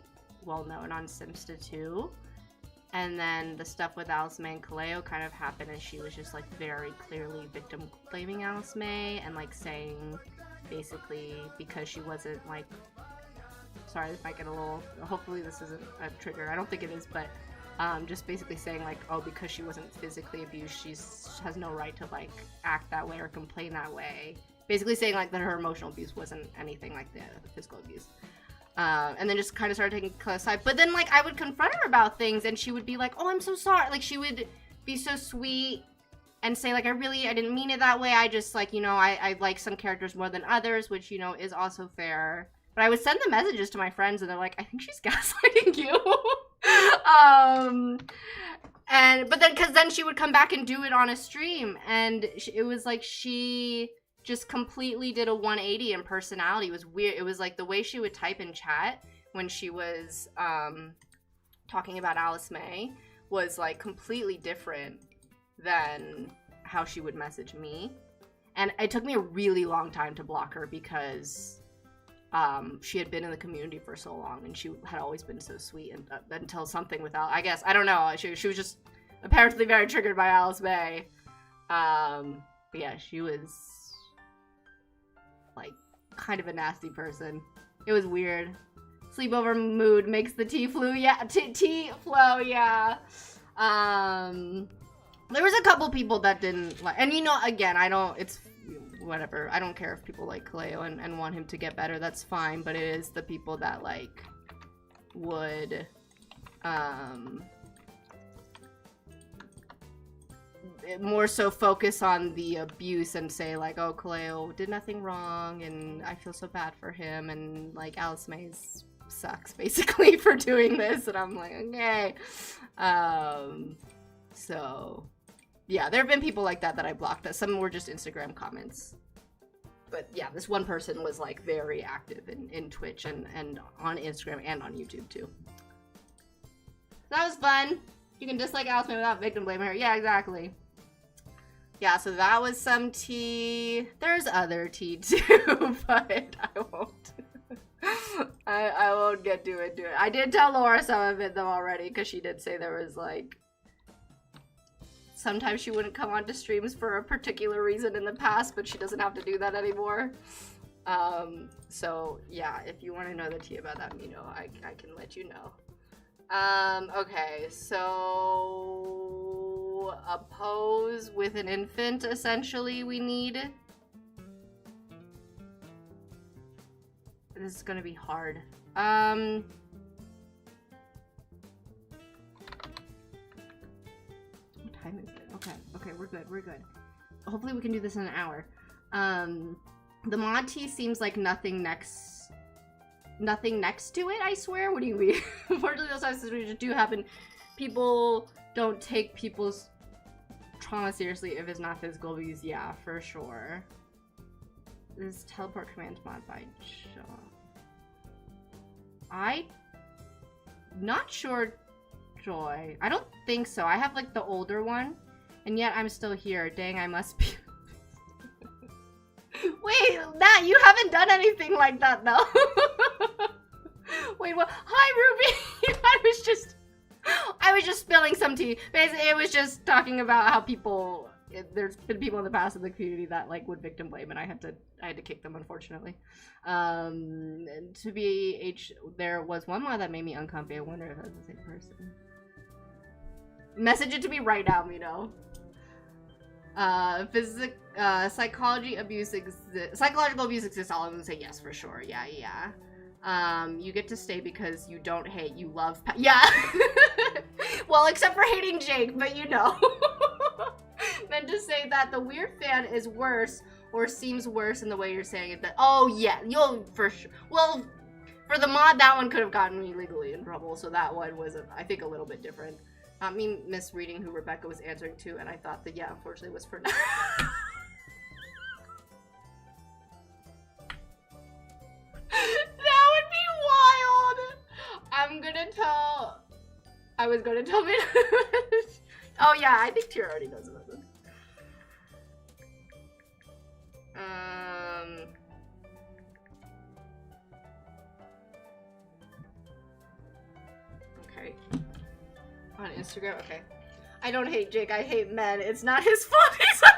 well known on Simsta too. And then the stuff with Alice May and Kaleo kind of happened, and she was just, like, very clearly victim blaming Alice May and, like, saying basically because she wasn't, like, sorry, this might get a little, hopefully this isn't a trigger, I don't think it is, but just basically saying, like, oh, because she wasn't physically abused, she has no right to, like, act that way or complain that way. Basically saying, like, that her emotional abuse wasn't anything like the physical abuse. And then just kind of started taking close side. But then, like, I would confront her about things, and she would be like, oh, I'm so sorry. Like, she would be so sweet and say, like, I didn't mean it that way. I just, like, you know, I like some characters more than others, which, you know, is also fair. But I would send the messages to my friends, and they're like, I think she's gaslighting you. But then, because then she would come back and do it on a stream, and it was like she just completely did a 180 in personality. It was weird. It was like the way she would type in chat when she was talking about Alice May was, like, completely different than how she would message me. And it took me a really long time to block her because she had been in the community for so long, and she had always been so sweet, and until something with I guess, I don't know, she was just apparently very triggered by Alice May. But yeah, she was, like, kind of a nasty person. It was weird. Sleepover mood makes the tea flow, yeah. Tea flow, yeah. There was a couple people that didn't like, and, you know, again, it's whatever. I don't care if people like Kaleo and want him to get better. That's fine. But it is the people that, like, would more so focus on the abuse and say, like, oh, Kaleo did nothing wrong and I feel so bad for him, and, like, Alice May sucks basically for doing this, and I'm like, okay. So yeah, there have been people like that I blocked. Some were just Instagram comments. But yeah, this one person was, like, very active in Twitch and on Instagram and on YouTube too. That was fun. You can dislike Alice May without victim blaming her. Yeah, exactly. Yeah, so that was some tea. There's other tea too, but I won't. I won't get into it. I did tell Laura some of it though already, because she did say there was, like, sometimes she wouldn't come onto streams for a particular reason in the past, but she doesn't have to do that anymore. So yeah, if you want to know the tea about that, Mino, I can let you know. Okay, so a pose with an infant, essentially, we need. This is gonna be hard. What time is it? Okay, we're good. Hopefully we can do this in an hour. The mod tea seems like nothing next to it, I swear. What do you mean? Unfortunately, those types of situations do happen. People don't take people's trauma seriously if it's not physical abuse. Yeah, for sure. This is teleport command mod by John. Not sure, Joy. I don't think so. I have like the older one, and yet I'm still here. Dang, I must be. Wait, Nat, you haven't done anything like that though. Wait, what? Hi, Ruby. I was just spilling some tea. Basically, it was just talking about how there's been people in the past in the community that like would victim blame, and I had to kick them, unfortunately. There was one mod that made me uncomfy. I wonder if that's the same person. Message it to me right now, Mino. Psychological abuse exists. All of them say yes for sure. Yeah. You get to stay because you don't hate, you love. Yeah. Well, except for hating Jake, but you know. Meant to say that the weird fan is worse or seems worse in the way you're saying it. That oh yeah, you'll for sure. Well, for the mod, that one could have gotten me legally in trouble, so that one was I think a little bit different. Not me misreading who Rebecca was answering to, and I thought that, yeah, unfortunately was for now. That would be wild! I was gonna tell me. Oh yeah, I think Tira already knows about this. Okay. On Instagram? Okay. I don't hate Jake, I hate men. It's not his fault he's a man.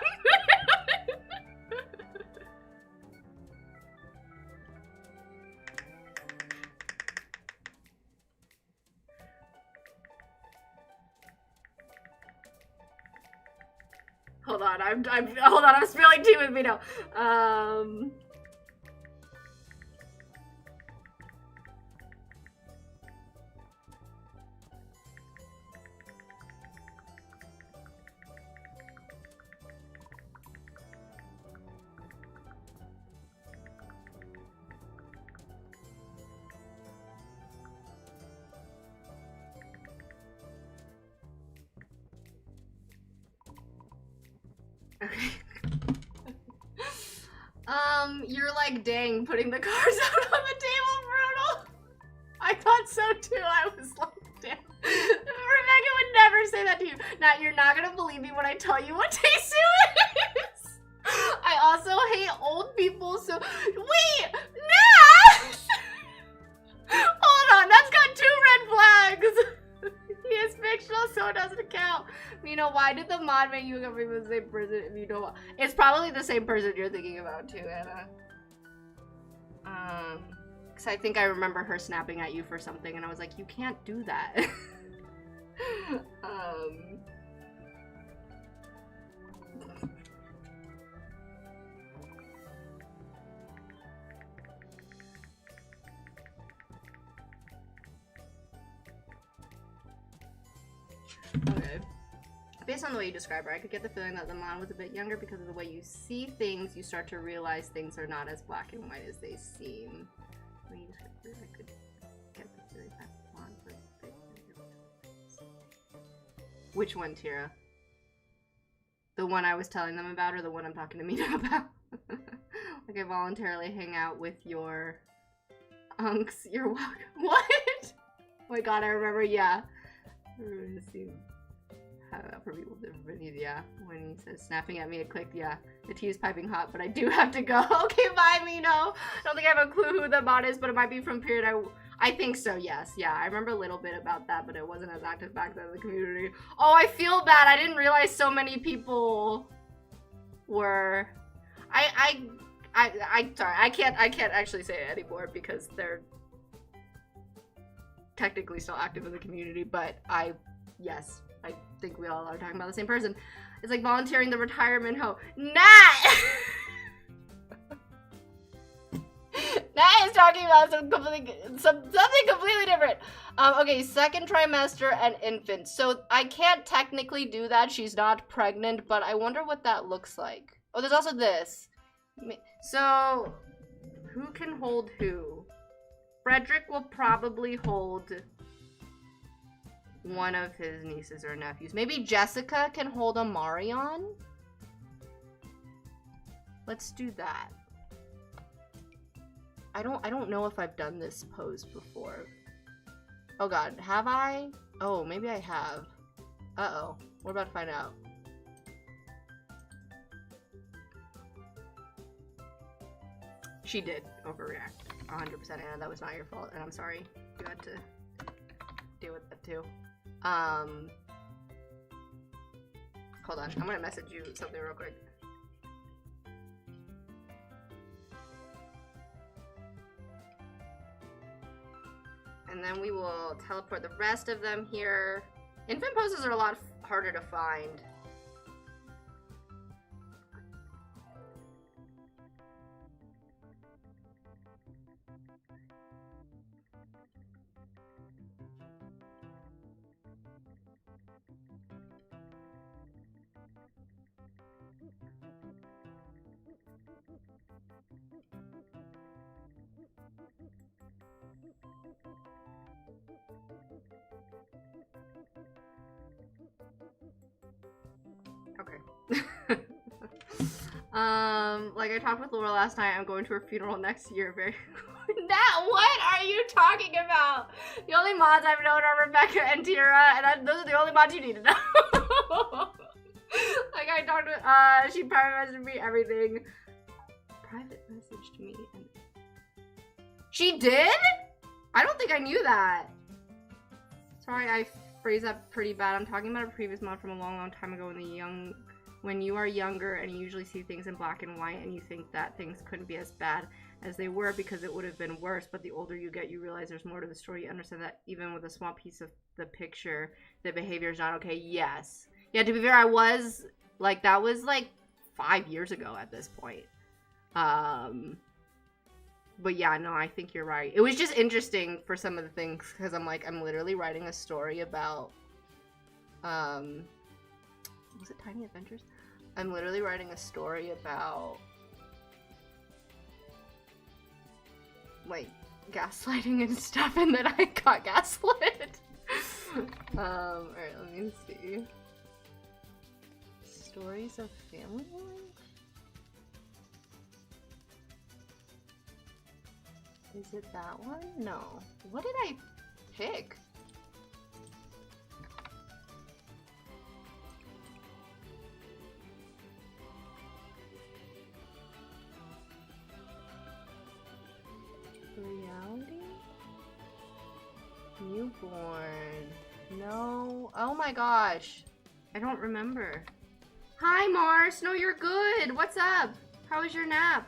Hold on, I'm spilling tea with me now. Okay. You're like, dang, putting the cards out on the table, brutal. I thought so too. I was like, damn. Rebecca would never say that to you. Now, you're not gonna believe me when I tell you what Teisu is. I also hate old people, so. Wait! Nash! Hold on, that's got 2 red flags. He is fictional, so it doesn't count. You know, why did the mod make you come from the same person if you know? It's probably the same person you're thinking about too, Anna. Cause I think I remember her snapping at you for something, and I was like, you can't do that. Okay. Based on the way you describe her, I could get the feeling that the mod was a bit younger because of the way you see things. You start to realize things are not as black and white as they seem. When you describe her, I could get the feeling that the mod was a bit younger. Which one, Tira? The one I was telling them about, or the one I'm talking to Mina about? Like I voluntarily hang out with your unks. You're welcome. What? Oh my god, I remember. Yeah. For people different, yeah. When he says snapping at me, it clicked, yeah. The tea is piping hot, but I do have to go. Okay, bye, Mino. I don't think I have a clue who the bot is, but it might be from period. I think so, yes. Yeah, I remember a little bit about that, but it wasn't as active back then in the community. Oh, I feel bad. I didn't realize so many people were... sorry, I can't actually say it anymore because they're technically still active in the community, but yes, I think we all are talking about the same person. It's like volunteering the retirement home. Nat! Nat is talking about something completely different. Okay, second trimester and infant. So I can't technically do that. She's not pregnant, but I wonder what that looks like. Oh, there's also this. So, who can hold who? Frederick will probably hold one of his nieces or nephews. Maybe Jessica can hold a Marion? Let's do that. I don't know if I've done this pose before. Oh god, have I? Oh, maybe I have. Uh-oh. We're about to find out. She did overreact. 100%, Anna. That was not your fault, and I'm sorry. You had to deal with that too. Hold on. I'm gonna message you something real quick. And then we will teleport the rest of them here. Infant poses are a lot harder to find. Okay. Like I talked with Laura last night, I'm going to her funeral next year. Very Nat, what are you talking about? The only mods I've known are Rebecca and Tira, and those are the only mods you need to know. Like I talked with, she private messaged me everything. Private messaged me and she did? I don't think I knew that. Sorry, I phrased that pretty bad. I'm talking about a previous mod from a long time ago when you are younger and you usually see things in black and white and you think that things couldn't be as bad as they were because it would have been worse, but the older you get, you realize there's more to the story. You understand that even with a small piece of the picture, the behavior is not okay. Yes. Yeah, to be fair, I was, like, that was, like, 5 years ago at this point. But yeah, no, I think you're right. It was just interesting for some of the things, because I'm like, I'm literally writing a story about, was it Tiny Adventures? I'm literally writing a story about, like, gaslighting and stuff, and then I got gaslit. Alright, let me see. Stories of family life? Is it that one? No. What did I pick? Reality? Newborn. No. Oh my gosh. I don't remember. Hi, Mars. No, you're good. What's up? How was your nap?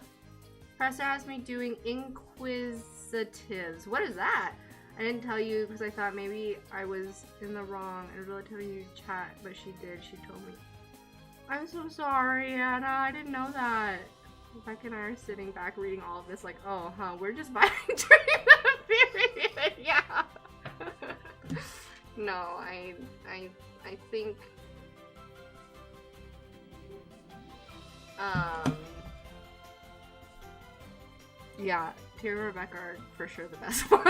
Pressa has me doing inquisitives. What is that? I didn't tell you because I thought maybe I was in the wrong. I was really telling you to chat, but she did. She told me. I'm so sorry, Anna. I didn't know that. Rebecca and I are sitting back reading all of this like, oh, huh, we're just vibing during the period. Yeah. No, I think, yeah, Tira and Rebecca are for sure the best ones.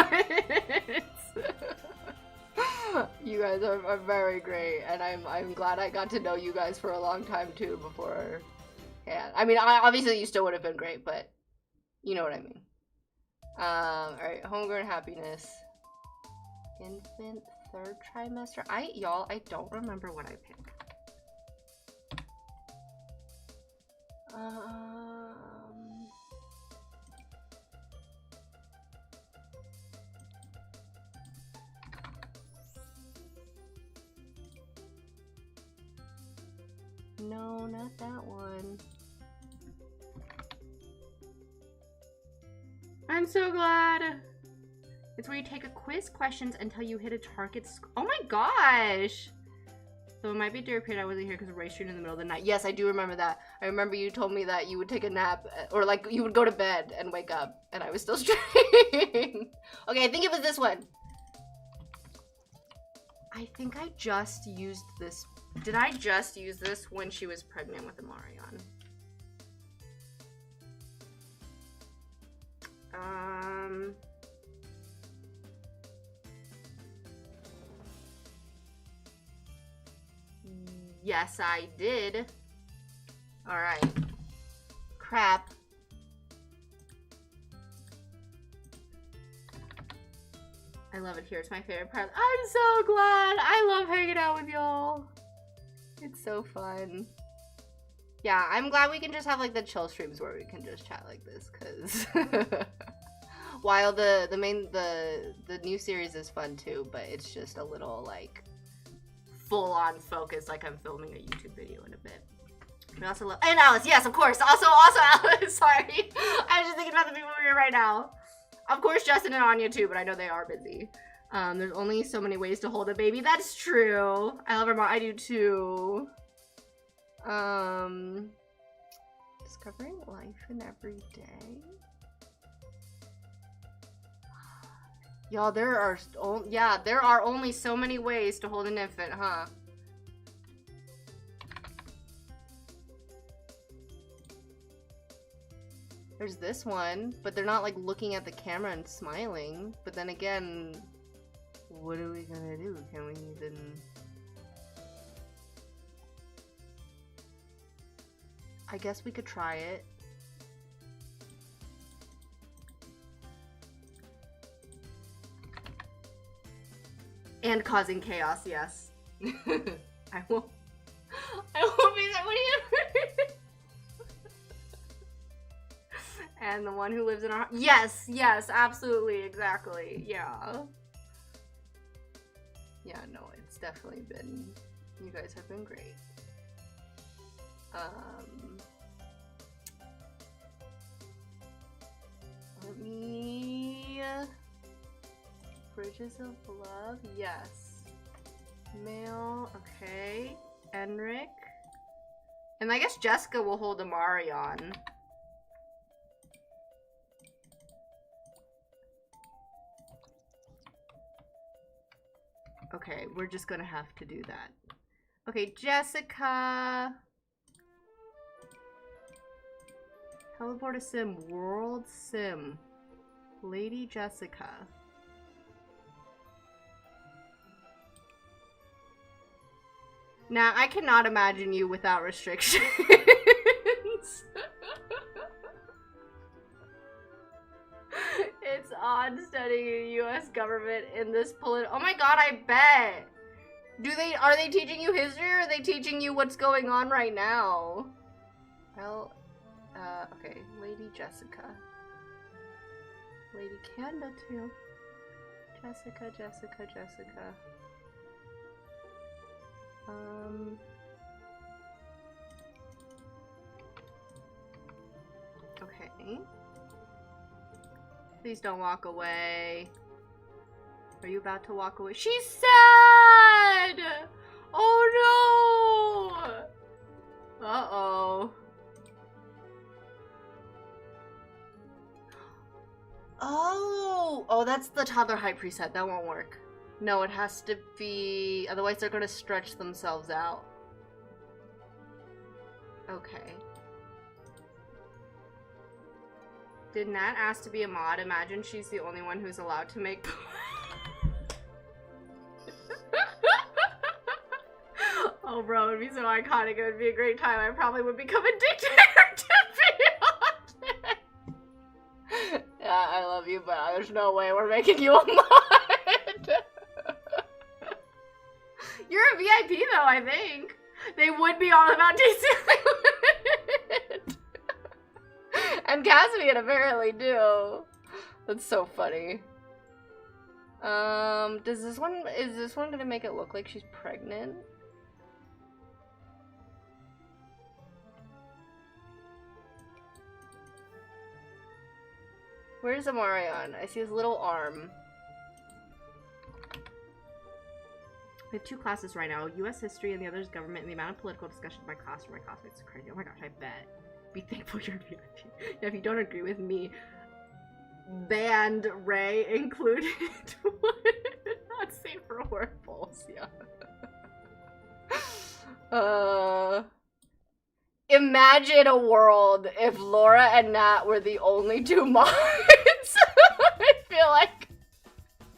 You guys are very great, and I'm glad I got to know you guys for a long time too before. Yeah, I mean, obviously you still would have been great, but you know what I mean. Alright, homegrown happiness. Infant, third trimester. Y'all, I don't remember what I picked. No, not that one. I'm so glad. It's where you take a quiz questions until you hit a target oh my gosh! So it might be a day period I wasn't here because of race stream in the middle of the night. Yes, I do remember that. I remember you told me that you would take a nap, or like you would go to bed and wake up, and I was still streaming. Okay, I think it was this one. I think I just used this. Did I just use this when she was pregnant with Amarion? Yes, I did. All right. Crap. I love it here. It's my favorite part. I'm so glad. I love hanging out with y'all. It's so fun. Yeah, I'm glad we can just have like the chill streams where we can just chat like this, because while the new series is fun too, but it's just a little like full on focus, like I'm filming a YouTube video in a bit. We also love, and Alice, yes, of course. Also Alice. Sorry, I was just thinking about the people here right now. Of course, Justin and Anya too, but I know they are busy. There's only so many ways to hold a baby. That's true. I love her mom. I do too. Discovering life in every day. Y'all, there are only so many ways to hold an infant, huh? There's this one, but they're not like looking at the camera and smiling. But then again, what are we gonna do? Can we even... I guess we could try it. And causing chaos, yes. I won't be that one either. And the one who lives in our... Yes, absolutely, exactly, yeah. Yeah, no, it's definitely been... You guys have been great. Let me... Bridges of Love, yes. Male, okay. Enric. And I guess Jessica will hold Amarion. Okay, we're just gonna have to do that. Okay, Jessica. Teleport a sim. World sim. Lady Jessica. Now, I cannot imagine you without restrictions. It's odd studying the U.S. government in this oh my god, I bet! Are they teaching you history, or are they teaching you what's going on right now? Well, okay, Lady Jessica. Lady Kanda, too. Jessica. Okay. Please don't walk away. Are you about to walk away? She's sad! Oh no! Uh-oh. Oh, that's the toddler height preset. That won't work. No, it has to be... Otherwise they're gonna stretch themselves out. Okay. Did Nat ask to be a mod? Imagine she's the only one who's allowed to make... Oh bro, it would be so iconic. It would be a great time. I probably would become addicted to be on it. Yeah, I love you, but there's no way we're making you a mod. You're a VIP though, I think. They would be all about DC Limited. And Caspian apparently do. That's so funny. Is this one gonna make it look like she's pregnant? Where's Amarion? I see his little arm. We have 2 classes right now, U.S. history and the other is government, and the amount of political discussion in my class for my classmates is crazy. Oh my gosh, I bet. Be thankful you're VIP. Yeah, if you don't agree with me, band Ray included would not safe for word polls, yeah. Imagine a world if Laura and Nat were the only 2 mods. I feel like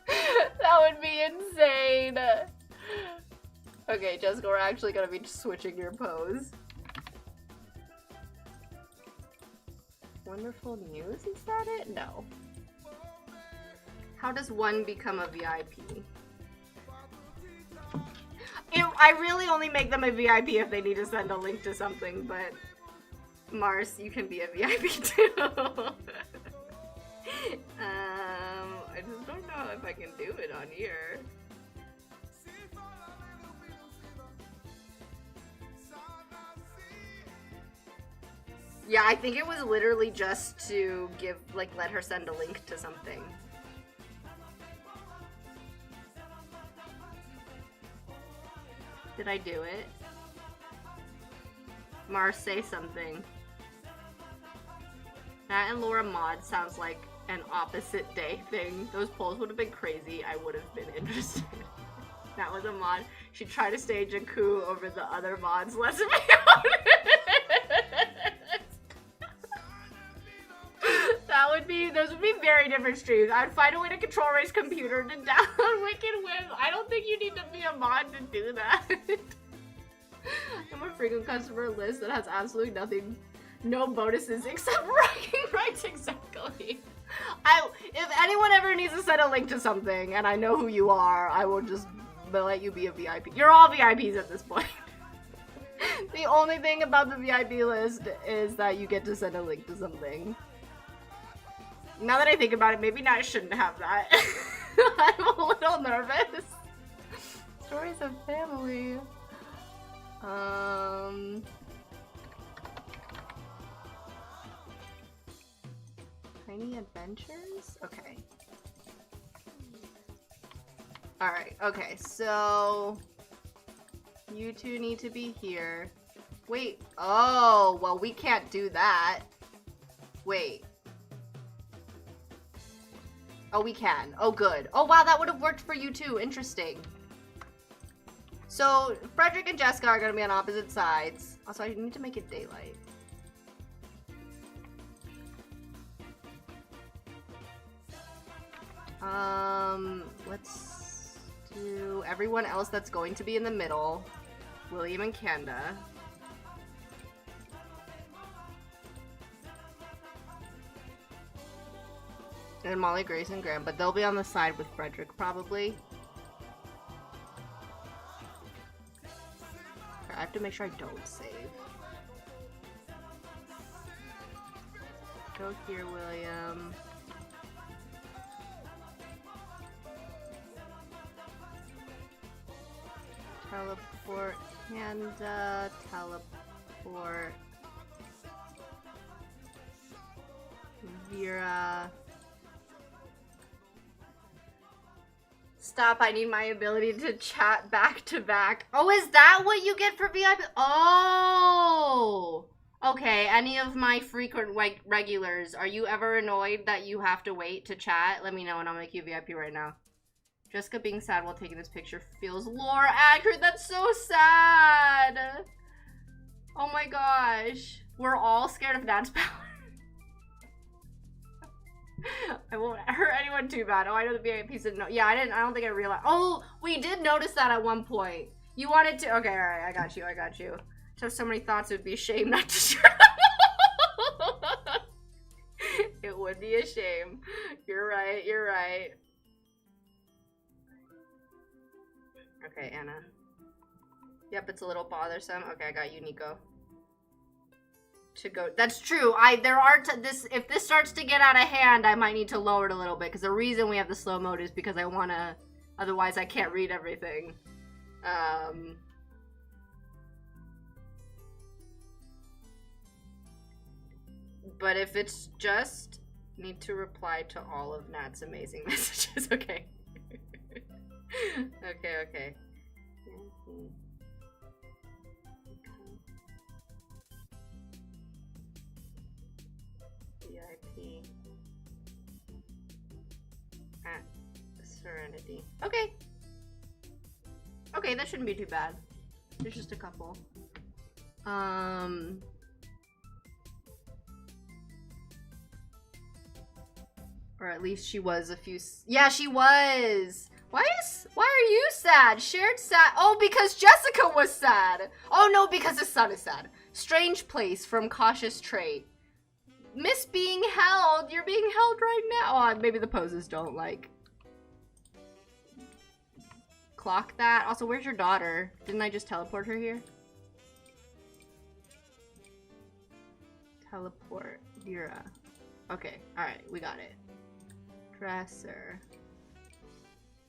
that would be insane. Okay, Jessica, we're actually gonna be switching your pose. Wonderful news, is that it? No. How does one become a VIP? I really only make them a VIP if they need to send a link to something, but Mars, you can be a VIP too. I just don't know if I can do it on here. Yeah, I think it was literally just to give, like, let her send a link to something. Did I do it? Mars, say something. Nat and Laura mod sounds like an opposite day thing. Those polls would have been crazy. I would have been interested. That was a mod. She'd try to stage a coup over the other mods. Let's be honest. Those would be very different streams. I'd find a way to control Ray's computer to download Wicked Whim. I don't think you need to be a mod to do that. I'm a frequent customer list that has absolutely nothing, no bonuses except bragging rights, exactly. If anyone ever needs to send a link to something and I know who you are, I will just let you be a VIP. You're all VIPs at this point. The only thing about the VIP list is that you get to send a link to something. Now that I think about it, maybe I shouldn't have that. I'm a little nervous. Stories of family. Tiny adventures? Okay. Alright, okay, so you 2 need to be here. Wait, oh, well, we can't do that. Wait. Oh, we can. Oh, good. Oh, wow, that would have worked for you too. Interesting. So, Frederick and Jessica are going to be on opposite sides. Also, I need to make it daylight. Let's do everyone else that's going to be in the middle. William and Kanda. And Molly, Grace, and Graham, but they'll be on the side with Frederick, probably. I have to make sure I don't save. Go here, William. Teleport, Kanda, teleport. Vera. Stop, I need my ability to chat back to back. Oh, is that what you get for VIP? Oh! Okay, any of my frequent regulars, are you ever annoyed that you have to wait to chat? Let me know and I'll make you VIP right now. Jessica being sad while taking this picture feels lore accurate. That's so sad! Oh my gosh. We're all scared of Nat's power. I won't hurt anyone too bad. Oh, I know the VIP said no. Yeah, I don't think I realized. Oh, we did notice that at one point. You wanted to. Okay, alright, I got you. I have so many thoughts, it would be a shame not to share. It would be a shame. You're right. Okay, Anna. Yep, it's a little bothersome. Okay, I got you, Nico. To go. That's true. If this starts to get out of hand, I might need to lower it a little bit because the reason we have the slow mode is because I want to, otherwise I can't read everything. But if it's just Need to reply to all of Nat's amazing messages. Okay. Okay. VIP at Serenity. Okay. Okay, that shouldn't be too bad. There's just a couple. Or at least she was a few. Yeah, she was. Why are you sad? Shared sad. Oh, because Jessica was sad. Oh no, because the sun is sad. Strange place from Cautious Trait. Miss being held. You're being held right now. Oh, maybe the poses don't like. Clock that. Also, where's your daughter? Didn't I just teleport her here? Teleport. Vera. Okay, alright, we got it. Dresser.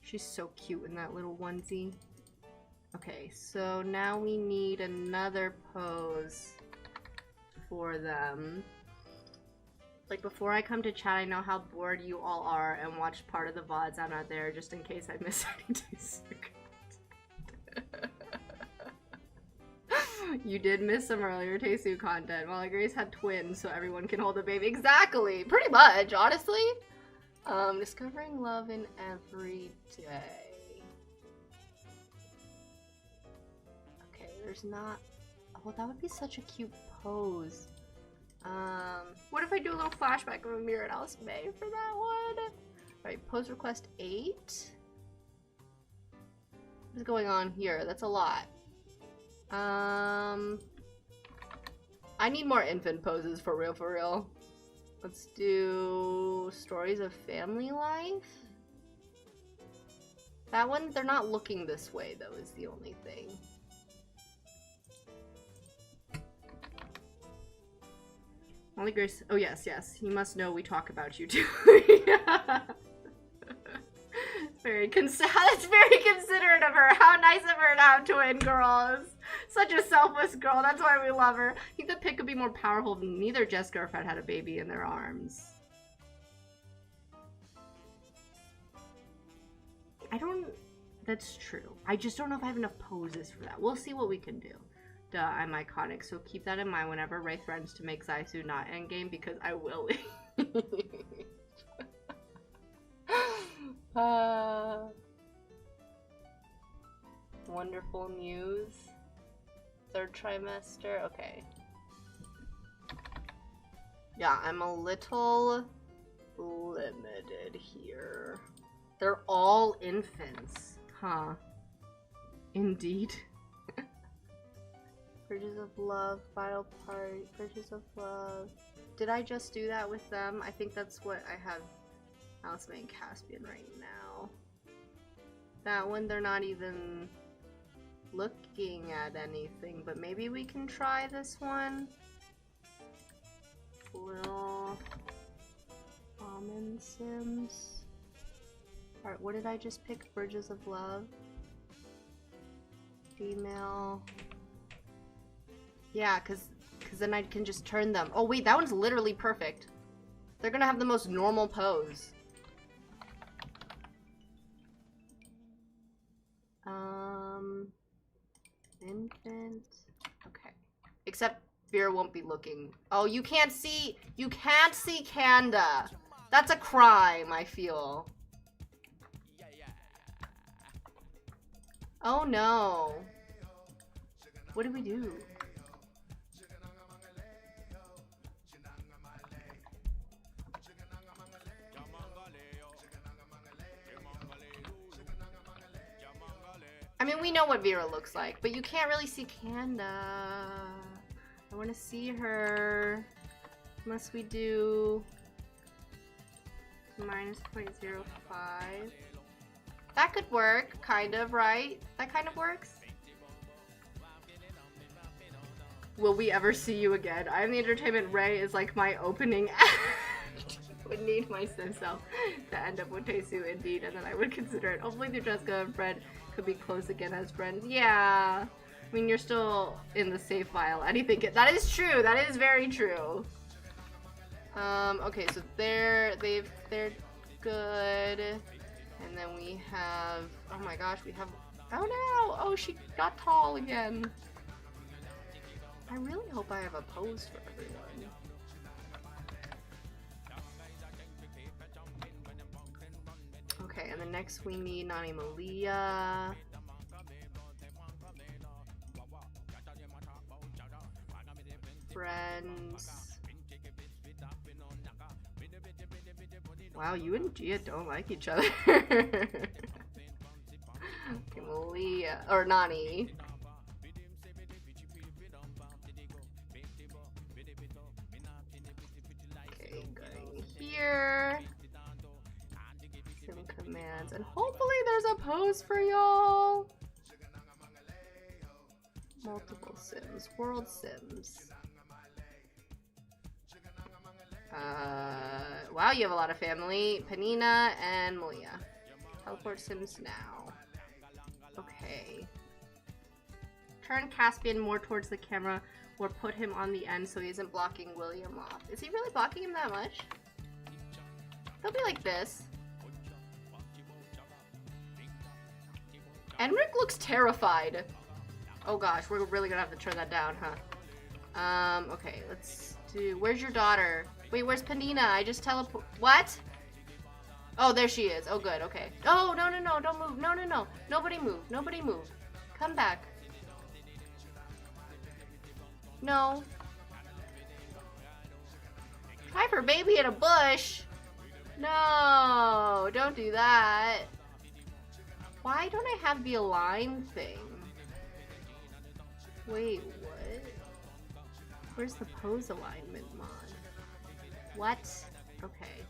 She's so cute in that little onesie. Okay, so now we need another pose for them. Like, before I come to chat, I know how bored you all are and watch part of the VODs I'm not there just in case I miss anything secret. You did miss some earlier Tesu content. While Grace had twins, so everyone can hold a baby. Exactly! Pretty much, honestly. Discovering love in every day. Okay, there's not... Oh, that would be such a cute pose. What if I do a little flashback of Amir and Alice May for that one? Alright, pose request 8. What's going on here? That's a lot. I need more infant poses for real. Let's do stories of family life. That one, they're not looking this way though, is the only thing. Molly Grace, oh yes, you must know we talk about you too. Yeah. That's very considerate of her. How nice of her to have twin girls. Such a selfless girl. That's why we love her. I think the pic could be more powerful if neither Jessica or Fred had a baby in their arms. That's true. I just don't know if I have enough poses for that. We'll see what we can do. Duh, I'm iconic, so keep that in mind whenever Ray threatens to make Zaisu not endgame, because I will. Wonderful news. 3rd trimester. Okay. Yeah, I'm a little limited here. They're all infants. Huh. Indeed. Bridges of Love, Final Party, Bridges of Love. Did I just do that with them? I think that's what I have Alice May and Caspian right now. That one, they're not even looking at anything, but maybe we can try this one. Little Common Sims. Alright, what did I just pick? Bridges of Love. Female. Yeah, cause then I can just turn them. Oh wait, that one's literally perfect. They're gonna have the most normal pose. Infant. Okay. Except Vera won't be looking. Oh, you can't see Kanda. That's a crime, I feel. Oh no. What do we do? I mean, we know what Vera looks like, but you can't really see Kanda. I want to see her. Unless we do -0.05. That could work, kind of, right? That kind of works. Will we ever see you again? I am the entertainment. Ray is like my opening act. Would need my sim self to end up with Tesu, indeed, and then I would consider it. Hopefully through Jessica and Fred could be close again as friends. Yeah. I mean, you're still in the save file. Anything. That is true. That is very true. Okay, so they're good. And then we have, oh my gosh, we have, oh no! Oh, she got tall again. I really hope I have a pose for everyone. Okay, and then next we need Nani Malia. Friends. Wow, you and Gia don't like each other. Okay, Malia, or Nani. Okay, going here. Sim commands, and hopefully there's a pose for y'all. Multiple Sims, World Sims. Wow, you have a lot of family. Panina and Malia. Teleport Sims now. Okay. Turn Caspian more towards the camera or put him on the end so he isn't blocking William off. Is he really blocking him that much? They'll be like this. Enric looks terrified. Oh gosh, we're really gonna have to turn that down, huh? Okay, let's do... Where's your daughter? Wait, where's Panina? I just teleport... What? Oh, there she is. Oh, good, okay. Oh, no, no, no, don't move. No, no, no. Nobody move. Nobody move. Come back. No. Hide her baby in a bush. No, don't do that. Why don't I have the align thing? Wait, what? Where's the pose alignment mod? What? Okay.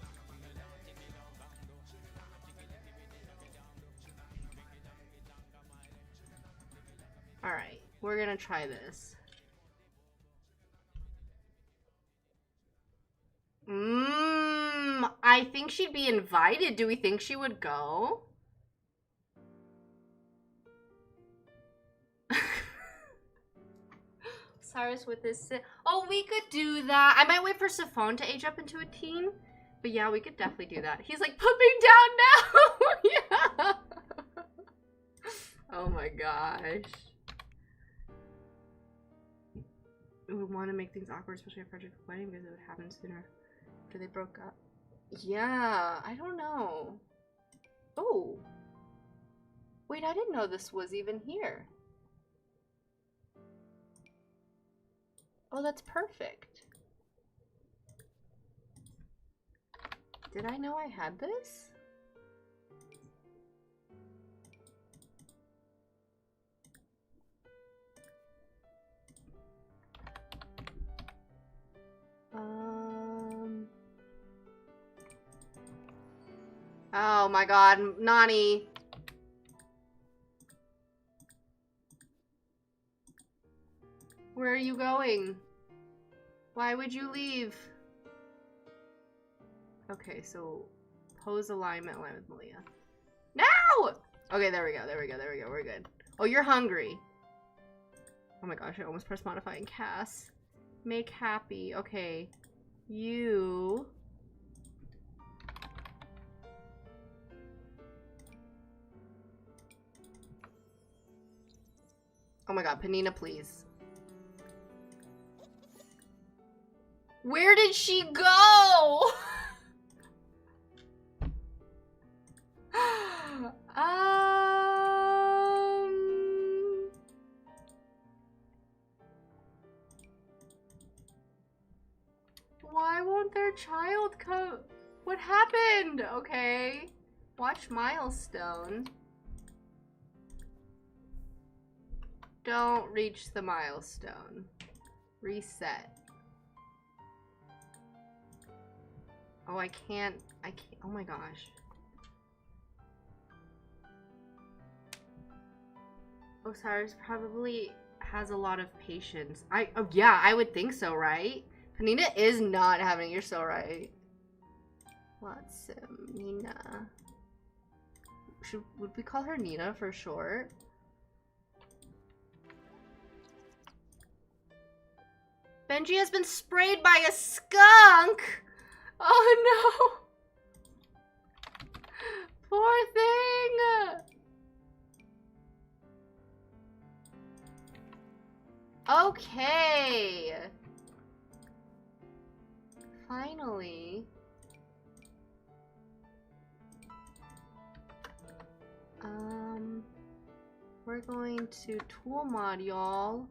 Alright, we're gonna try this. I think she'd be invited. Do we think she would go? Cyrus with this. Oh, we could do that. I might wait for Saphon to age up into a teen. But yeah, we could definitely do that. He's like, put me down now! Yeah! Oh my gosh. We would want to make things awkward, especially at Frederick's wedding, because it would happen sooner after they broke up. Yeah, I don't know. Oh. Wait, I didn't know this was even here. Oh, that's perfect. Did I know I had this? Oh my god, Nani. Where are you going? Why would you leave? Okay, so pose alignment align with Malia. No! Okay, there we go, there we go, there we go, we're good. Oh, you're hungry. Oh my gosh, I almost pressed modifying Cass. Make happy. Okay. You... Oh my god, Panina, please. Where did she go? Why won't their child come? What happened? Okay. Watch milestone. Don't reach the milestone. Reset. Oh, I can't. Oh my gosh. Osiris probably has a lot of patience. Oh yeah, I would think so, right? Panina is not having, you're so right. What's Nina? Would we call her Nina for short? Benji has been sprayed by a skunk! Oh no! Poor thing! Okay! Finally. We're going to tool mod y'all.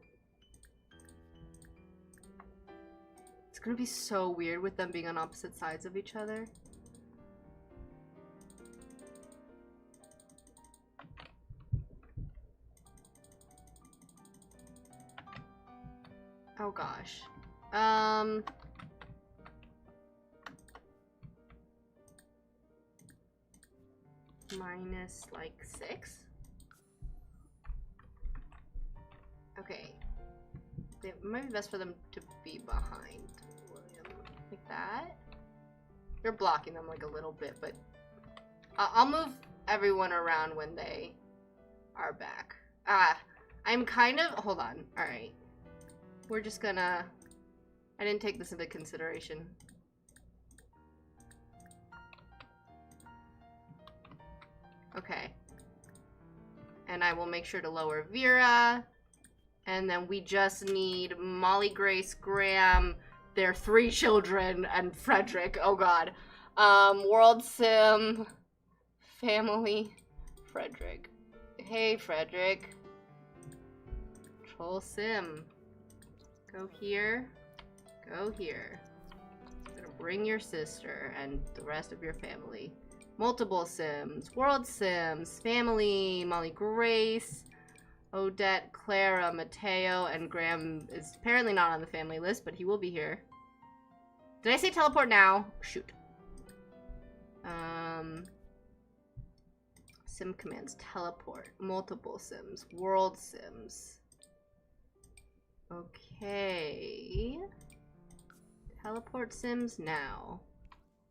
It's gonna be so weird with them being on opposite sides of each other. Oh gosh. Minus like 6? Okay. It might be best for them to be behind William. Like that. You're blocking them like a little bit, but I'll move everyone around when they are back. I'm kind of, hold on. All right. We're just gonna, I didn't take this into consideration. Okay. And I will make sure to lower Vera. And then we just need Molly, Grace, Graham, their 3 children, and Frederick. Oh god. World Sim, family, Frederick. Hey, Frederick. Troll Sim. Go here. Go here. I'm gonna bring your sister and the rest of your family. Multiple Sims. World Sims. Family. Molly, Grace. Odette, Clara, Mateo, and Graham is apparently not on the family list, but he will be here. Did I say teleport now? Shoot. Sim commands. Teleport. Multiple Sims. World Sims. Okay. Teleport Sims now.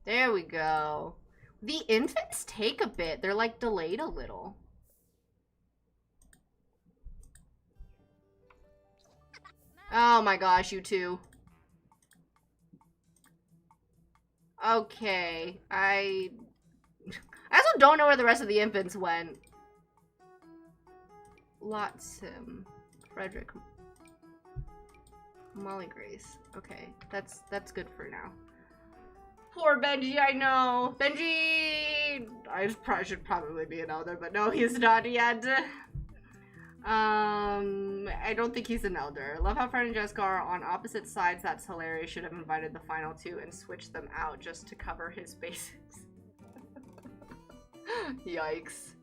There we go. The infants take a bit. They're like delayed a little. Oh my gosh, you two. Okay, I also don't know where the rest of the infants went. Lot Sim. Frederick. Molly Grace. Okay, that's good for now. Poor Benji, I know. Benji! Should probably be an elder, but no, he's not yet. I don't think he's an elder. Love how Fred and Jessica are on opposite sides. That's hilarious. Should have invited the final 2 and switched them out just to cover his bases. Yikes.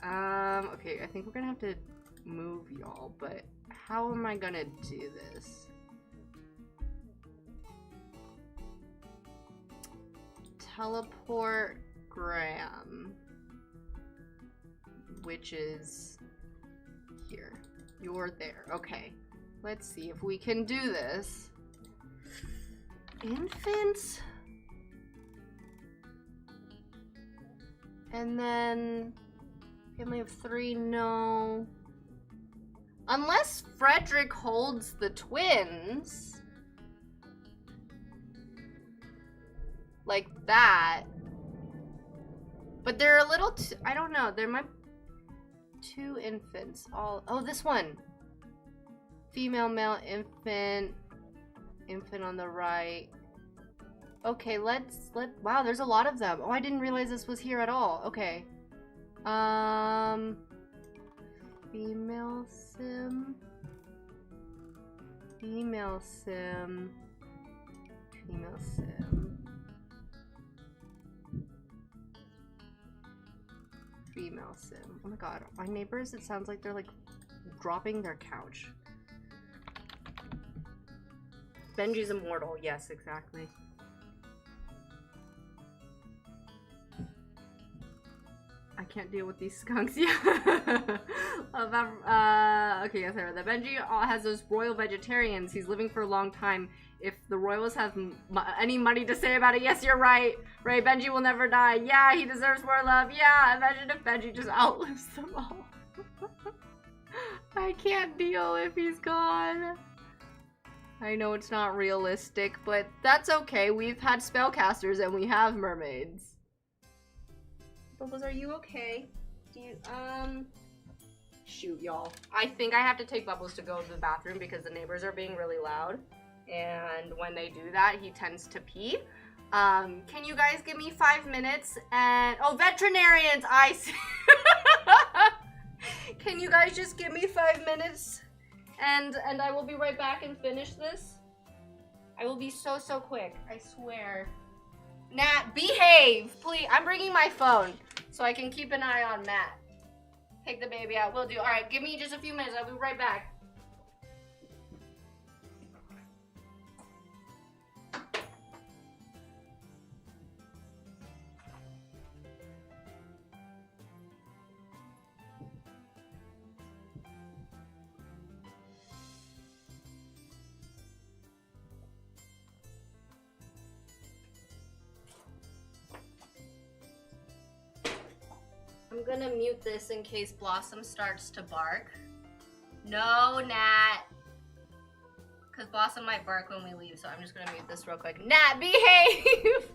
Okay, I think we're gonna have to move y'all, but how am I gonna do this? Teleport Graham, which is here. You're there. Okay. Let's see if we can do this. Infants? And then family of 3, no. Unless Frederick holds the twins. Like that. But they're a little I don't know. There might 2 infants. Oh, this one. Female, male, infant. Infant on the right. Okay, wow, there's a lot of them. Oh, I didn't realize this was here at all. Okay. Female sim. Female sim. Female sim. Female sim. Oh my god, my neighbors, it sounds like they're like dropping their couch. Benji's immortal. Yes, exactly. I can't deal with these skunks. Yeah. Okay, yes, I read that. Benji has those royal vegetarians. He's living for a long time. If the royals have any money to say about it, yes, you're right. Right, Benji will never die. Yeah, he deserves more love. Yeah, imagine if Benji just outlives them all. I can't deal if he's gone. I know it's not realistic, but that's okay. We've had spellcasters and we have mermaids. Bubbles, are you okay? Do you, shoot, y'all. I think I have to take Bubbles to go to the bathroom because the neighbors are being really loud. And when they do that, he tends to pee. Can you guys give me 5 minutes? And, oh, veterinarians, I see. Can you guys just give me 5 minutes? And I will be right back and finish this. I will be so quick, I swear. Nat, behave, please. I'm bringing my phone so I can keep an eye on Matt. Take the baby out, will do. All right, give me just a few minutes, I'll be right back. I'm gonna mute this in case Blossom starts to bark. No, Nat. Because Blossom might bark when we leave, so I'm just gonna mute this real quick. Nat, behave!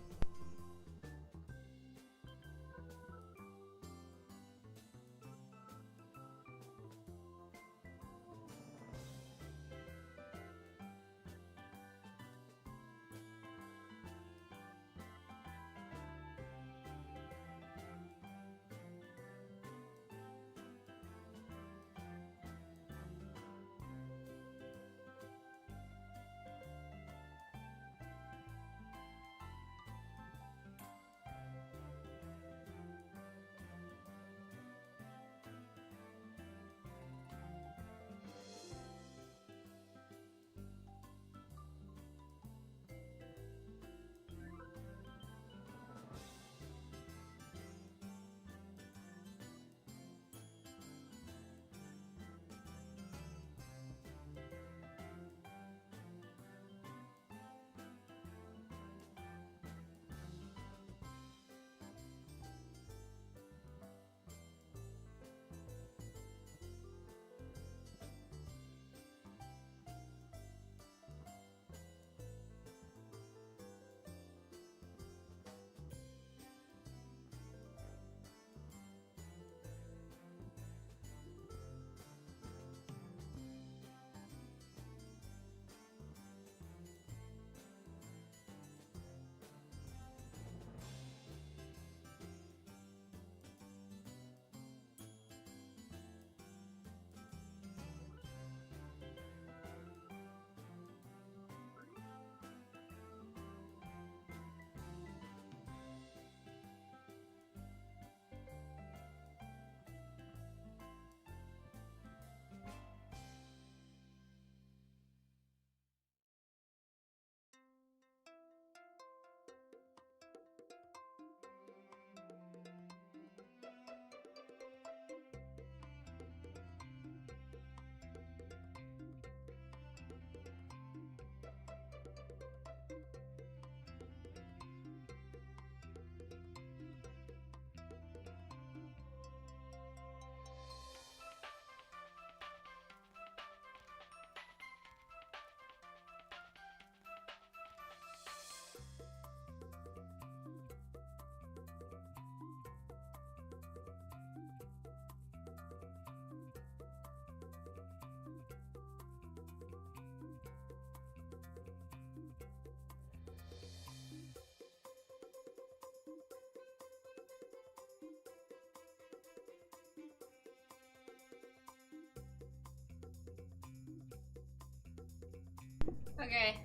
Okay.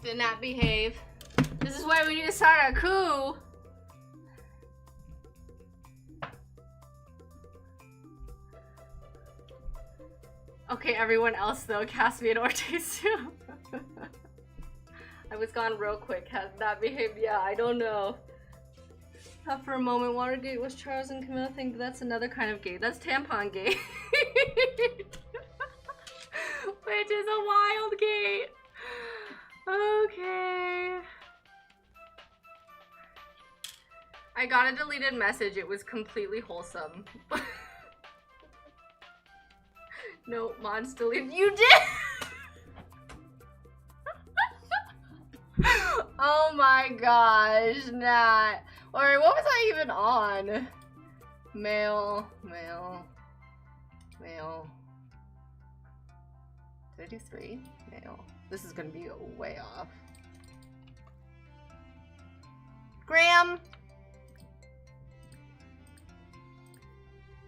Did not behave. This is why we need to start a coup. Okay, everyone else though, Caspian Ortiz too. I was gone real quick. Has not behaved? Yeah, I don't know. Thought for a moment Watergate was Charles and Camilla thing, but that's another kind of gate. That's tampon gate. Which is a wild gate. Okay. I got a deleted message. It was completely wholesome. No, mods deleted. You did! Oh my gosh, Nat. Or what was I even on? Male. Did I do 3? Male. This is gonna be way off. Graham!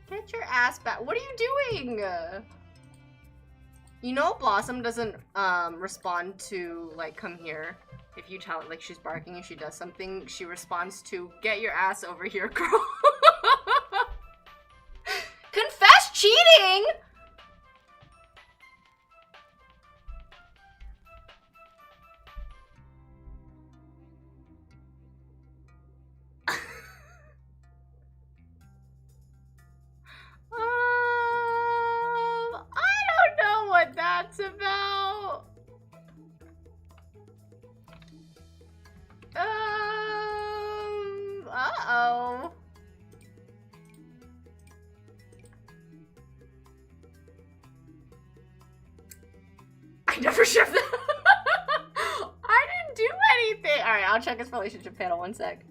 Get your ass back. What are you doing? You know Blossom doesn't respond to like come here. If you tell it like she's barking if she does something, she responds to get your ass over here, girl. Confess cheating! I don't know what that's about. Uh-oh. I never shipped that. I didn't do anything. Alright, I'll check his relationship panel 1 sec.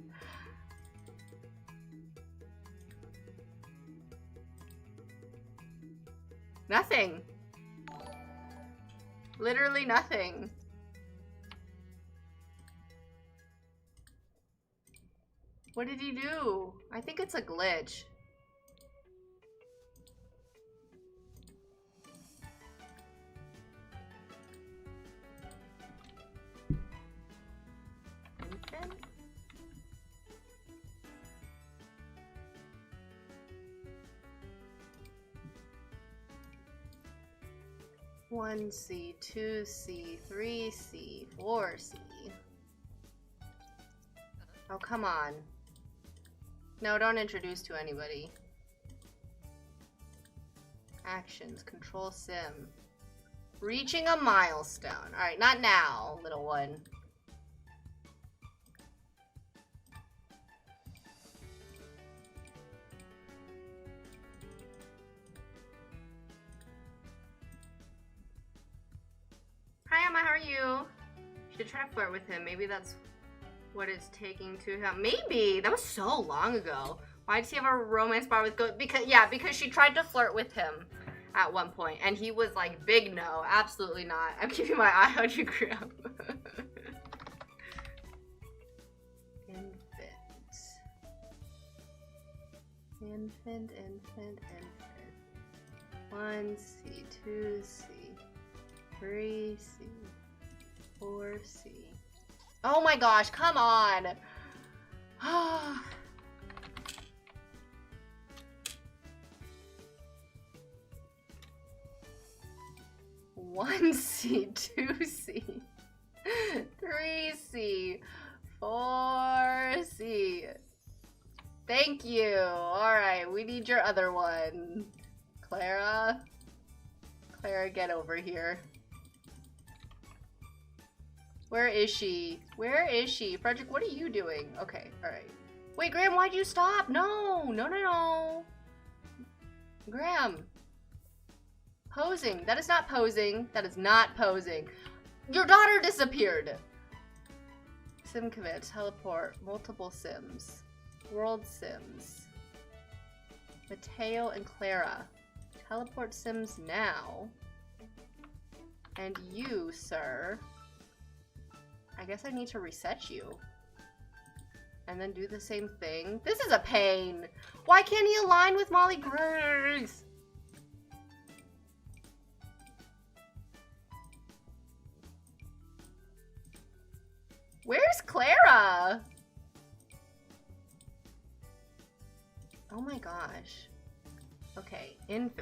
Nothing. Literally nothing. What did he do? I think it's a glitch. Infant? One C, 2C, 3C, 4C. Oh, come on. No, don't introduce to anybody. Actions, control sim. Reaching a milestone. Alright, not now, little one. Hi, Emma, how are you? Should try to flirt with him. Maybe that's what it's taking to him. Maybe. That was so long ago. Why does he have a romance bar with Go? Because she tried to flirt with him at one point, and he was like, big no, absolutely not. I'm keeping my eye on you, Graham. Infant. 1C, 2C, 3C, 4C. Oh my gosh, come on. 1C, 2C, 3C, 4C. Thank you. Alright, we need your other one. Clara, get over here. Where is she? Where is she? Frederick, what are you doing? Okay, alright. Wait, Graham, why'd you stop? No. Graham. Posing. That is not posing. That is not posing. Your daughter disappeared. Sim commit. Teleport. Multiple sims. World sims. Mateo and Clara. Teleport sims now. And you, sir. I guess I need to reset you. And then do the same thing. This is a pain. Why can't he align with Molly Grace? Where's Clara? Oh my gosh. Okay,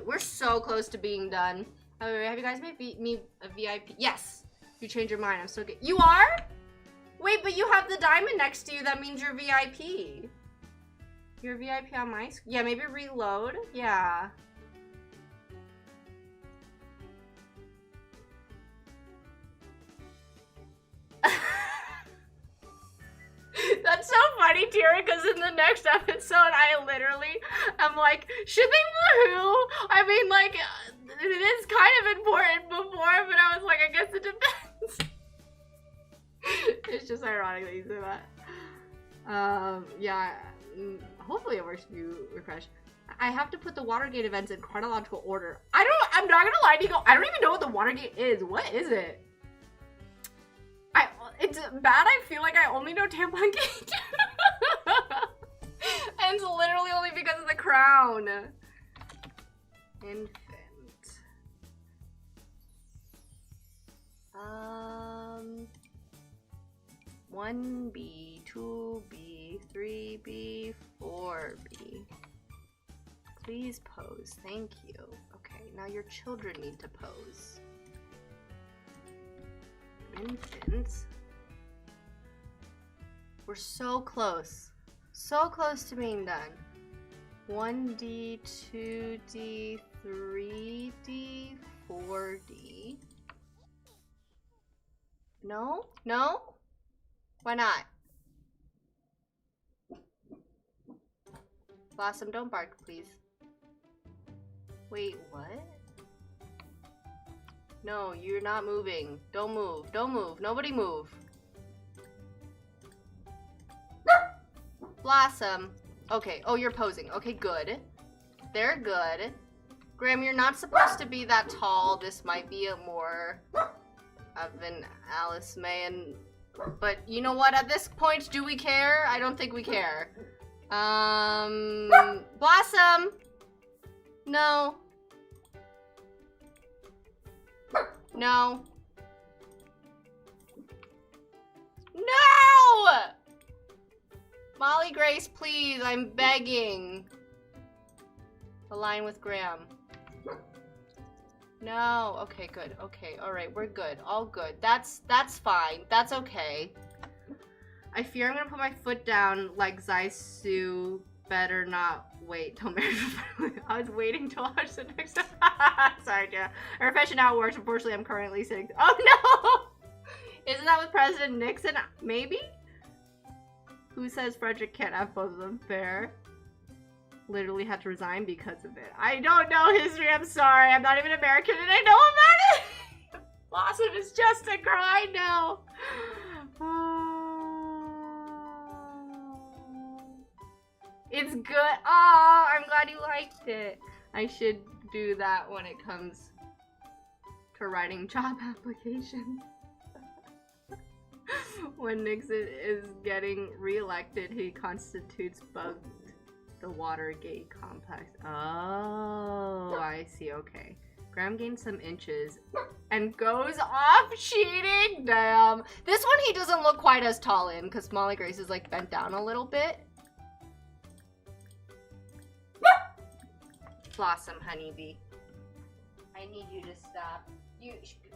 we're so close to being done. Have you guys made me a VIP? Yes. You change your mind. I'm so good. You are? Wait, but you have the diamond next to you. That means you're VIP. You're VIP on my screen. Yeah, maybe reload. Yeah. That's so funny, Tira, because in the next episode, I literally am like, should they woohoo? I mean, like, it is kind of important before, but I was like, I guess it depends. It's just ironic that you say that. Yeah, hopefully it works if you refresh. I have to put the Watergate events in chronological order. I'm not gonna lie to you, I don't even know what the Watergate is. What is it? It's bad, I feel like I only know Tampon Gate. And it's literally only because of the crown. Infant. 1B, 2B, 3B, 4B. Please pose, thank you. Okay, now your children need to pose. Infants. We're so close. So close to being done. 1D, 2D, 3D, 4D. No? No? Why not? Blossom, don't bark, please. Wait, what? No, you're not moving. Don't move. Don't move. Nobody move. Blossom. Okay. Oh, you're posing. Okay, good. They're good. Graham, you're not supposed to be that tall. This might be a more of an Alice May, but you know what? At this point, do we care? I don't think we care. Blossom. No. No. No! Molly Grace, please, I'm begging. Align with Graham. No. Okay, good. Okay, alright, we're good. All good. That's fine. That's okay. I fear I'm gonna put my foot down like Zaisu. Better not wait till marriage. I was waiting to watch the next. Sorry, Jenna. I refresh it now it works. Unfortunately, I'm currently sitting. Oh no! Isn't that with President Nixon? Maybe? Who says Frederick can't have both of them? Fair. Literally had to resign because of it. I don't know history. I'm sorry. I'm not even American and I know about it. Blossom is just a cry now. It's good. Oh, I'm glad you liked it. I should do that when it comes to writing job applications. When Nixon is getting reelected, he constitutes bugged the Watergate complex. Oh, I see. Okay. Graham gained some inches and goes off cheating. Damn. This one he doesn't look quite as tall in because Molly Grace is like bent down a little bit. Blossom, honeybee. I need you to stop.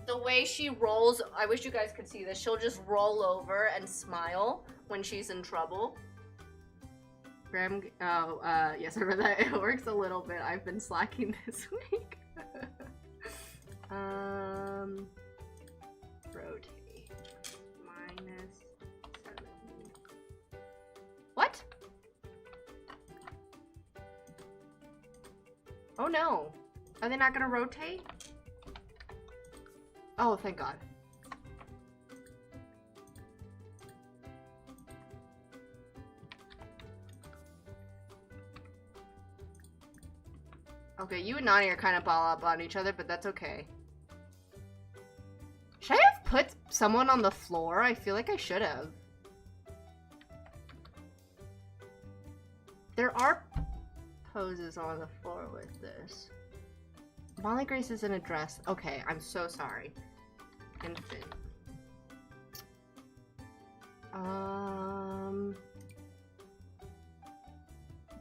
The way she rolls, I wish you guys could see this. She'll just roll over and smile when she's in trouble. Graham, yes, I read that. It works a little bit. I've been slacking this week. Rotate. -7. What? Oh no. Are they not gonna rotate? Oh, thank God. Okay, you and Nani are kind of ball up on each other, but that's okay. Should I have put someone on the floor? I feel like I should have. There are poses on the floor with this. Molly Grace is in a dress. Okay, I'm so sorry. Infant.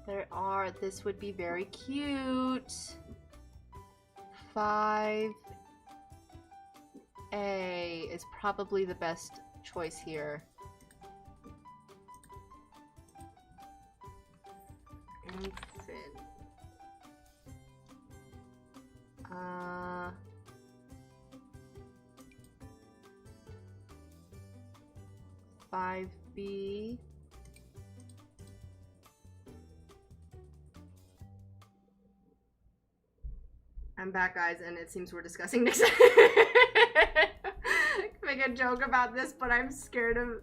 There are. This would be very cute. 5A is probably the best choice here. Infant. 5B. I'm back, guys, and it seems we're discussing Nixon. Make a joke about this, but I'm scared of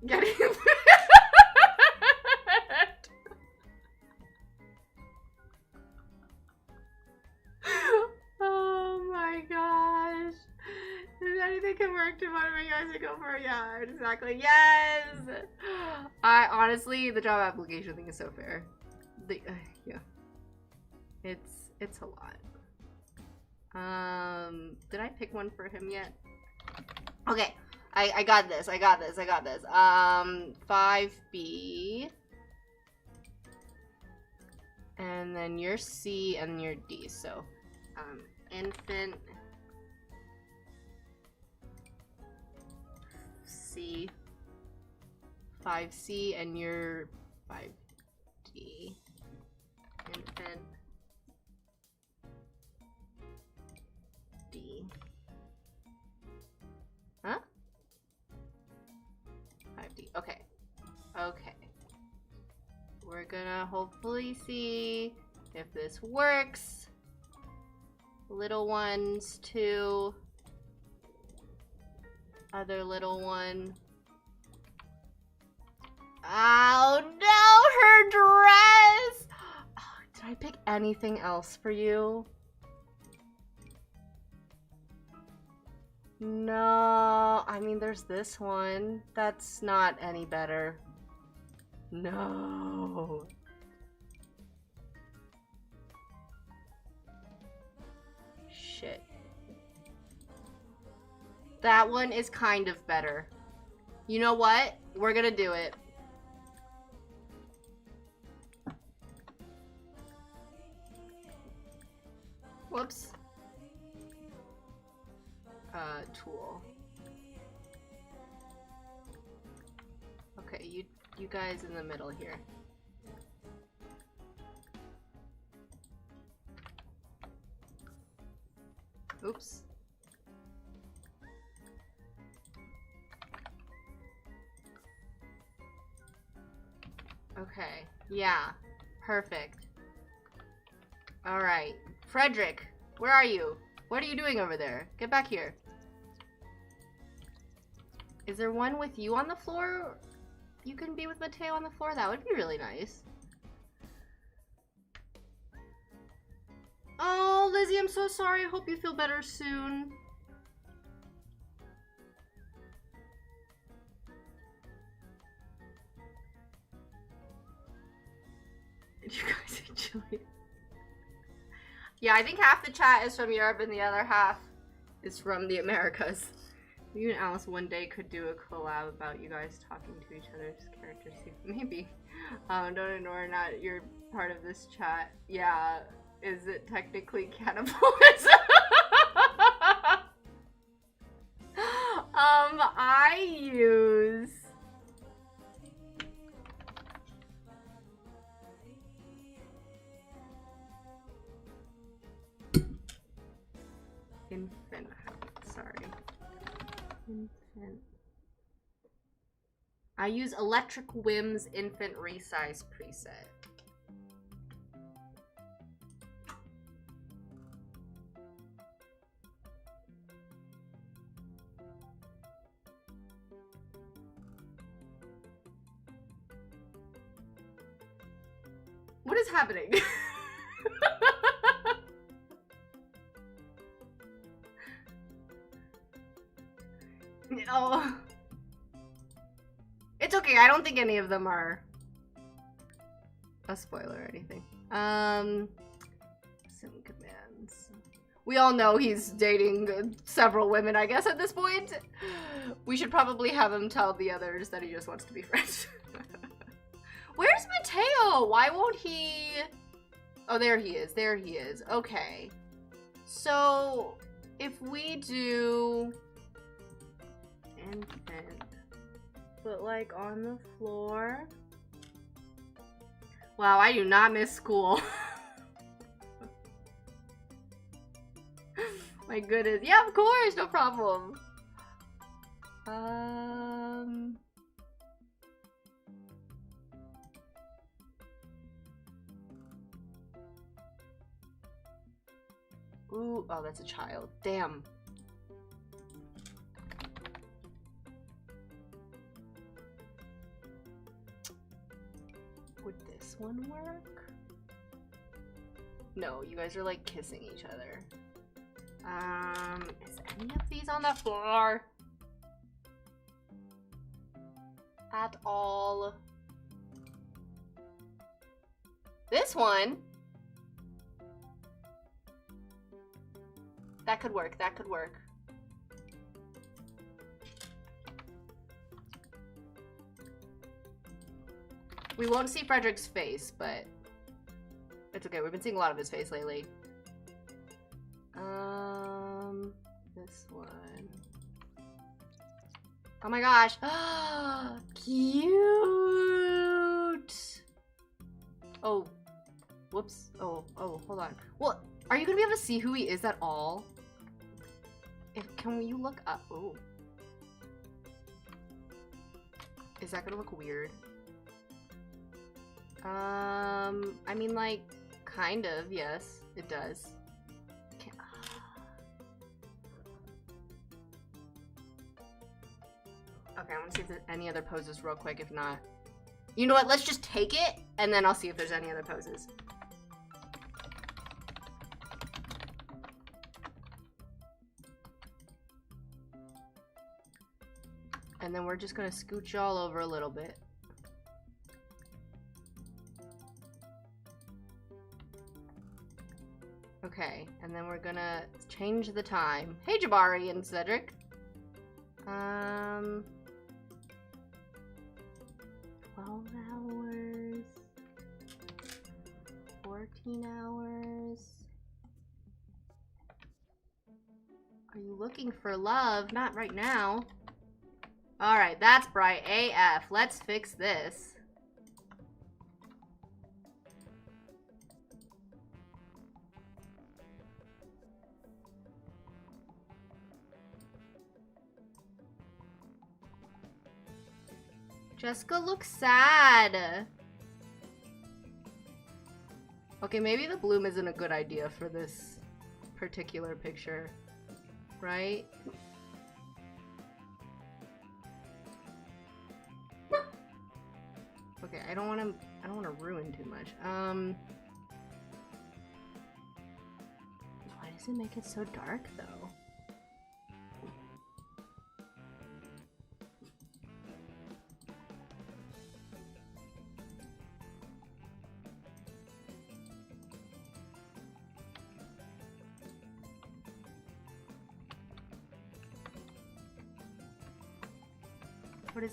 getting it. Oh my gosh. If anything can work to motivate you guys to go for it, yeah, exactly. Yes! I honestly, the job application thing is so fair. Yeah. It's a lot. Did I pick one for him yet? Okay, I got this. 5B. And then your C and your D. So, infant C, 5C, and your 5D. Infant D. Huh? 5D. Okay. Okay. We're gonna hopefully see if this works. Little ones, 2. Other little one. Oh no, her dress! Oh, did I pick anything else for you? No, I mean, there's this one. That's not any better. No. Shit. That one is kind of better. You know what? We're gonna do it. Whoops. Tool. Okay, you guys in the middle here. Oops. Okay, yeah, perfect. All right, Frederick, where are you? What are you doing over there? Get back here. Is there one with you on the floor? You can be with Mateo on the floor? That would be really nice. Oh, Lizzie, I'm so sorry. I hope you feel better soon. Did you guys enjoy? Yeah, I think half the chat is from Europe and the other half is from the Americas. You and Alice one day could do a collab about you guys talking to each other's characters. Maybe. Don't ignore not you're part of this chat. Yeah, is it technically cannibalism? I use infant. Sorry. Infant. I use Electric Whims Infant Resize preset. What is happening? No. It's okay, I don't think any of them are a spoiler or anything. Sim commands. We all know he's dating several women, I guess, at this point. We should probably have him tell the others that he just wants to be friends. Where's Mateo? Why won't he? Oh, there he is. There he is. Okay. So, if we do infant, but like on the floor. Wow, I do not miss school. My goodness. Yeah, of course, no problem. Ooh, oh, that's a child. Damn. one work? No, you guys are like kissing each other. Is any of these on the floor? At all? This one? That could work, that could work. We won't see Frederick's face, but it's okay. We've been seeing a lot of his face lately. This one. Oh my gosh. Cute. Oh, whoops. Oh, hold on. Well, are you gonna be able to see who he is at all? Can you look up? Oh. Is that gonna look weird? I mean, like, kind of, yes, it does. Okay, I want to see if there's any other poses real quick. If not, you know what? Let's just take it, and then I'll see if there's any other poses. And then we're just gonna scooch all over a little bit. Okay, and then we're gonna change the time. Hey, Jabari and Cedric. 12 hours. 14 hours. Are you looking for love? Not right now. Alright, that's bright AF. Let's fix this. Jessica looks sad. Okay, maybe the bloom isn't a good idea for this particular picture, right? Okay, I don't want to ruin too much. Why does it make it so dark though?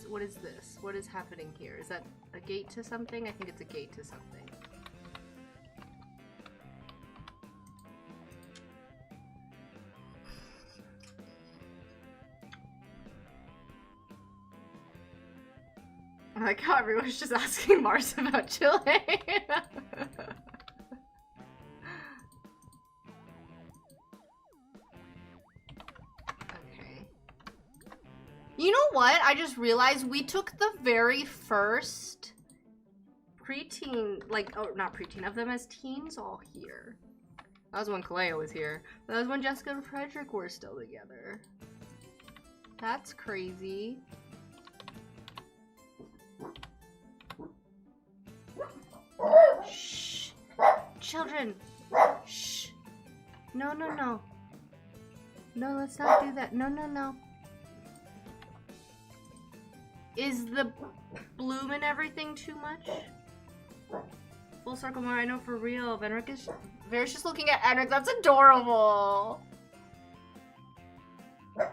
What is this? What is happening here? Is that a gate to something? I think it's a gate to something. I like how everyone's just asking Mars about Chile. You know what? I just realized we took the very first preteen, like, oh, not preteen, of them as teens all here. That was when Kaleo was here. That was when Jessica and Frederick were still together. That's crazy. Shh. Children. Shh. No, no, no. No, let's not do that. No, no, no. Is the bloom and everything too much? Full circle more, I know for real. Venric is... Varys just looking at Enric, that's adorable! Oh,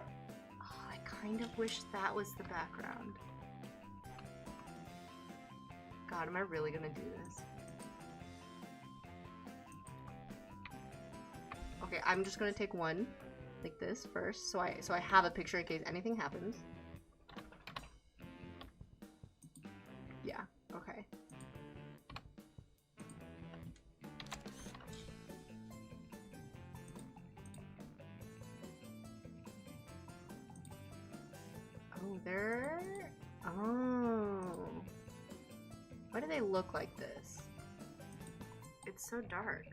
I kind of wish that was the background. God, am I really gonna do this? Okay, I'm just gonna take one, like this first, so I have a picture in case anything happens. Yeah, okay. Oh, they're... Oh. Why do they look like this? It's so dark.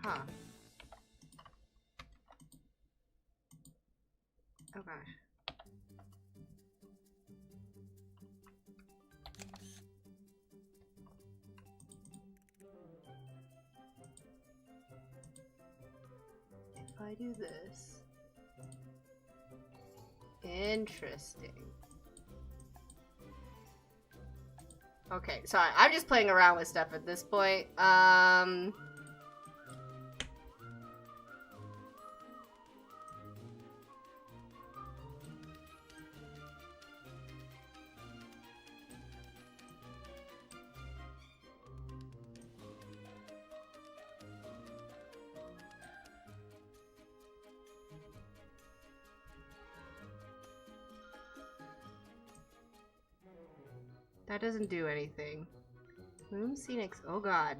Huh. Oh gosh. I do this. Interesting. Okay, sorry, I'm just playing around with stuff at this point. That doesn't do anything. Moon Scenics. Oh god.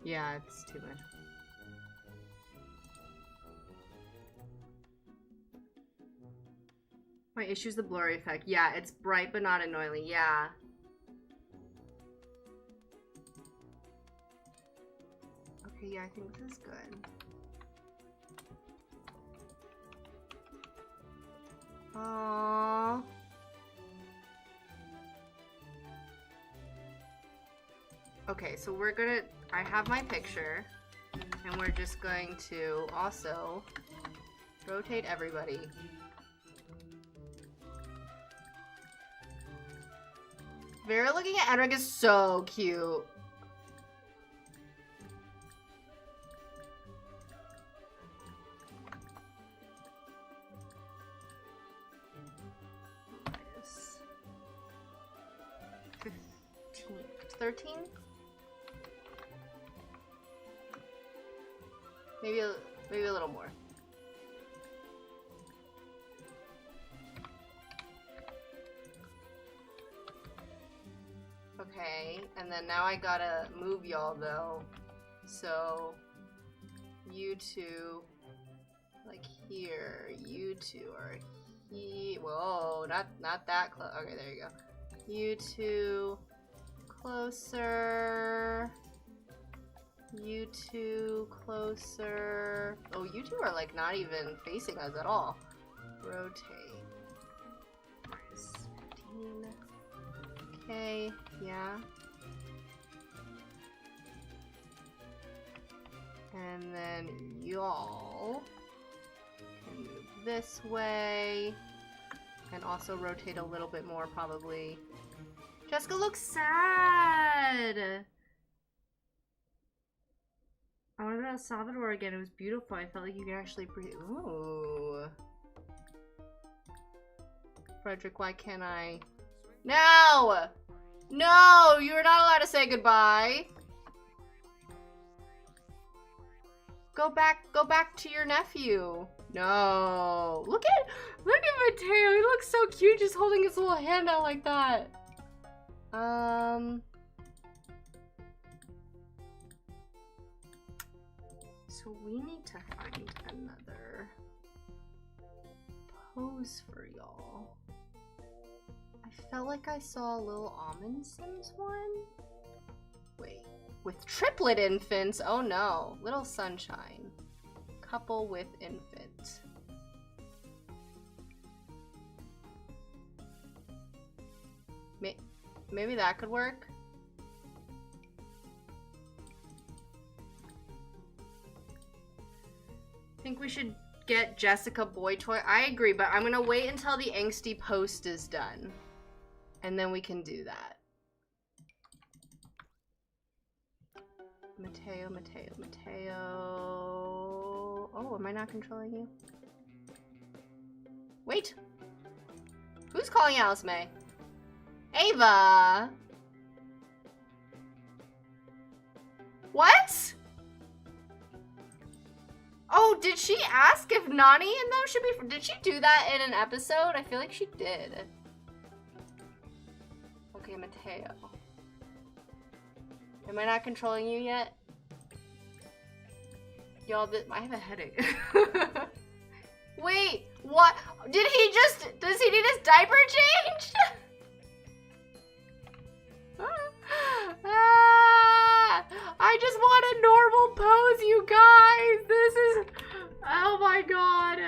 Yeah, it's too much. My issue's the blurry effect. Yeah, it's bright but not annoyingly. Yeah. Okay, yeah, I think this is good. Aww. Okay, so we're gonna, I have my picture, and we're just going to also rotate everybody. Vera looking at Edric is so cute. Minus 15, 13? Maybe a little more. Okay, and then now I gotta move y'all though. So you two, like here. You two are here. Whoa, not that close. Okay, there you go. You two closer. You two closer. Oh, you two are like not even facing us at all. Rotate. Minus 15. Okay, yeah. And then y'all can move this way. And also rotate a little bit more, probably. Jessica looks sad! I want to go to El Salvador again. It was beautiful. I felt like you could actually breathe. Ooh. Frederick, why can't I? No! No! You are not allowed to say goodbye. Go back to your nephew. No. Look at Mateo. He looks so cute just holding his little hand out like that. So we need to find another pose for y'all. I felt like I saw a little Almond Sims one. Wait, with triplet infants? Oh no, Little Sunshine. Couple with infant. Maybe that could work. I think we should get Jessica Boy Toy. I agree, but I'm gonna wait until the angsty post is done. And then we can do that. Mateo. Oh, am I not controlling you? Wait! Who's calling Alice May? Ava! What? Oh, did she ask if Nani and them should be... Did she do that in an episode? I feel like she did. Okay, Mateo. Am I not controlling you yet? Y'all, I have a headache. Wait, what? Does he need his diaper changed? I just want a normal pose, you guys. This is, oh my god.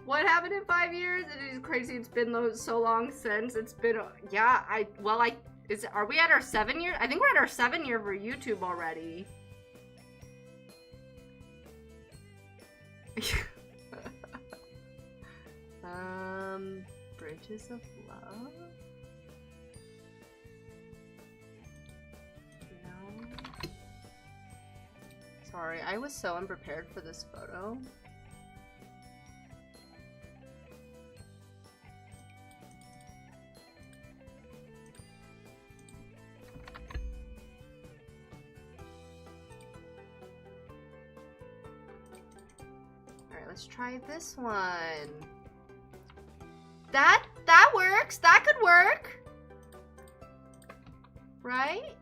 What happened in 5 years? It is crazy. It's been so long since. It's been, yeah, Are we at our 7 year? I think we're at our 7 year for YouTube already. Bridges of Love? No. Sorry, I was so unprepared for this photo. Alright, let's try this one. That works. That could work. Right?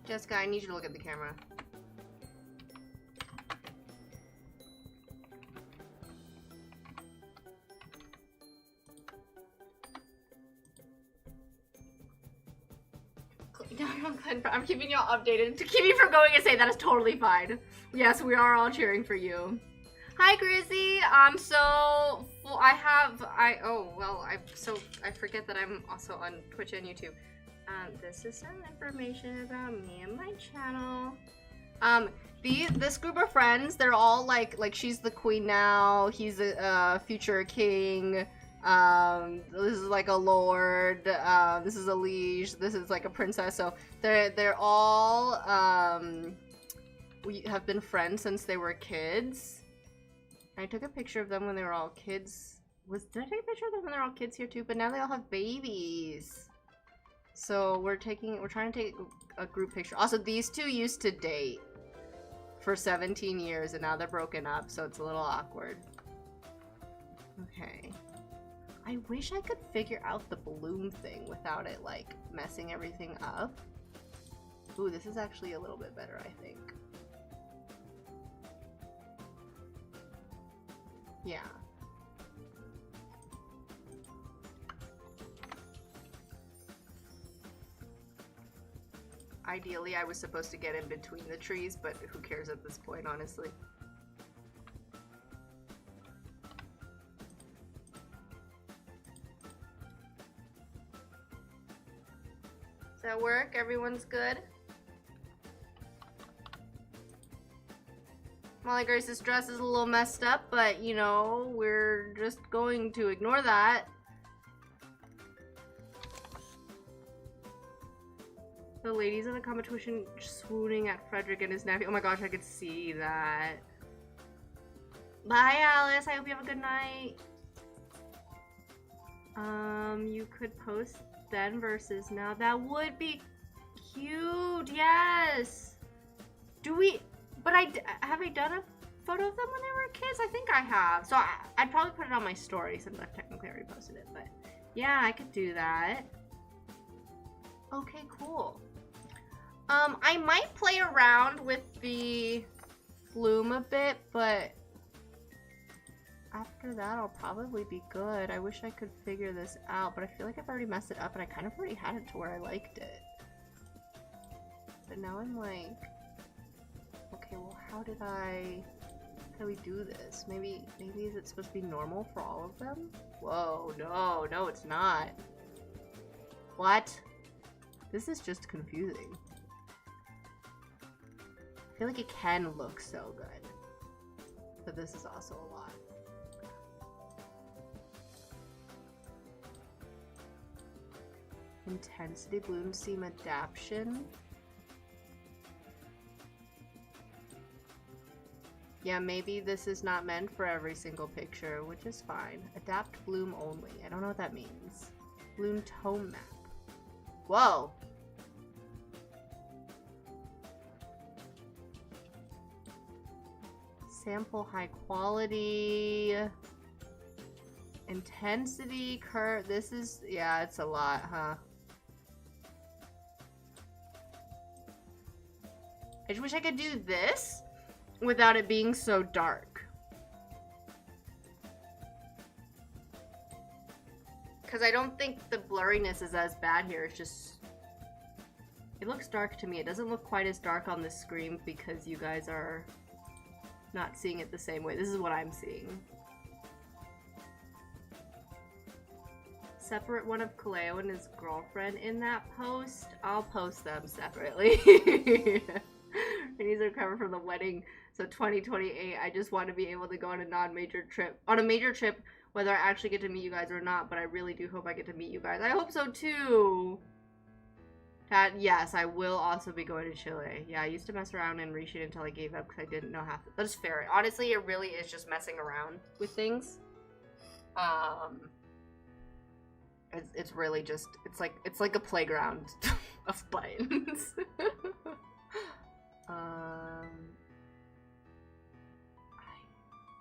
Jessica, I need you to look at the camera. I'm keeping y'all updated to keep me from going and say that is totally fine. Yes, we are all cheering for you. Hi, Grizzy. I forget that I'm also on Twitch and YouTube. This is some information about me and my channel. This group of friends, they're all like she's the queen now. He's a future king. This is like a lord. This is a liege. This is like a princess. So they're all we have been friends since they were kids. I took a picture of them when they were all kids. Did I take a picture of them when they're all kids here too? But now they all have babies. So we're trying to take a group picture. Also, these two used to date for 17 years and now they're broken up, so it's a little awkward. Okay. I wish I could figure out the balloon thing without it like messing everything up. Ooh, this is actually a little bit better, I think. Yeah. Ideally, I was supposed to get in between the trees, but who cares at this point, honestly. Does that work? Everyone's good? Molly Grace's dress is a little messed up, but, you know, we're just going to ignore that. The ladies in the competition swooning at Frederick and his nephew. Oh my gosh, I could see that. Bye, Alice. I hope you have a good night. You could post then versus now. That would be cute. Yes. But have I done a photo of them when they were kids? I think I have. So I'd probably put it on my story since I've technically already posted it. But yeah, I could do that. Okay, cool. I might play around with the bloom a bit, but after that I'll probably be good. I wish I could figure this out, but I feel like I've already messed it up and I kind of already had it to where I liked it. But now I'm like, okay, well how do we do this? Maybe is it supposed to be normal for all of them? Whoa, no, it's not. What? This is just confusing. I feel like it can look so good, but this is also a lot. Intensity, bloom, seam, adaption. Yeah, maybe this is not meant for every single picture, which is fine. Adapt bloom only. I don't know what that means. Bloom tone map. Whoa. Sample high quality. Intensity, curve. This is, yeah, it's a lot, huh? I just wish I could do this without it being so dark. Because I don't think the blurriness is as bad here. It's just... It looks dark to me. It doesn't look quite as dark on the screen because you guys are not seeing it the same way. This is what I'm seeing. Separate one of Kaleo and his girlfriend in that post. I'll post them separately. He needs to recover from the wedding. So 2028, I just want to be able to go on a non-major trip. On a major trip, whether I actually get to meet you guys or not, but I really do hope I get to meet you guys. I hope so too. Yes, I will also be going to Chile. Yeah, I used to mess around and reshoot until I gave up because I didn't know half. That's fair. Honestly, it really is just messing around with things. It's really just, it's like a playground of buttons.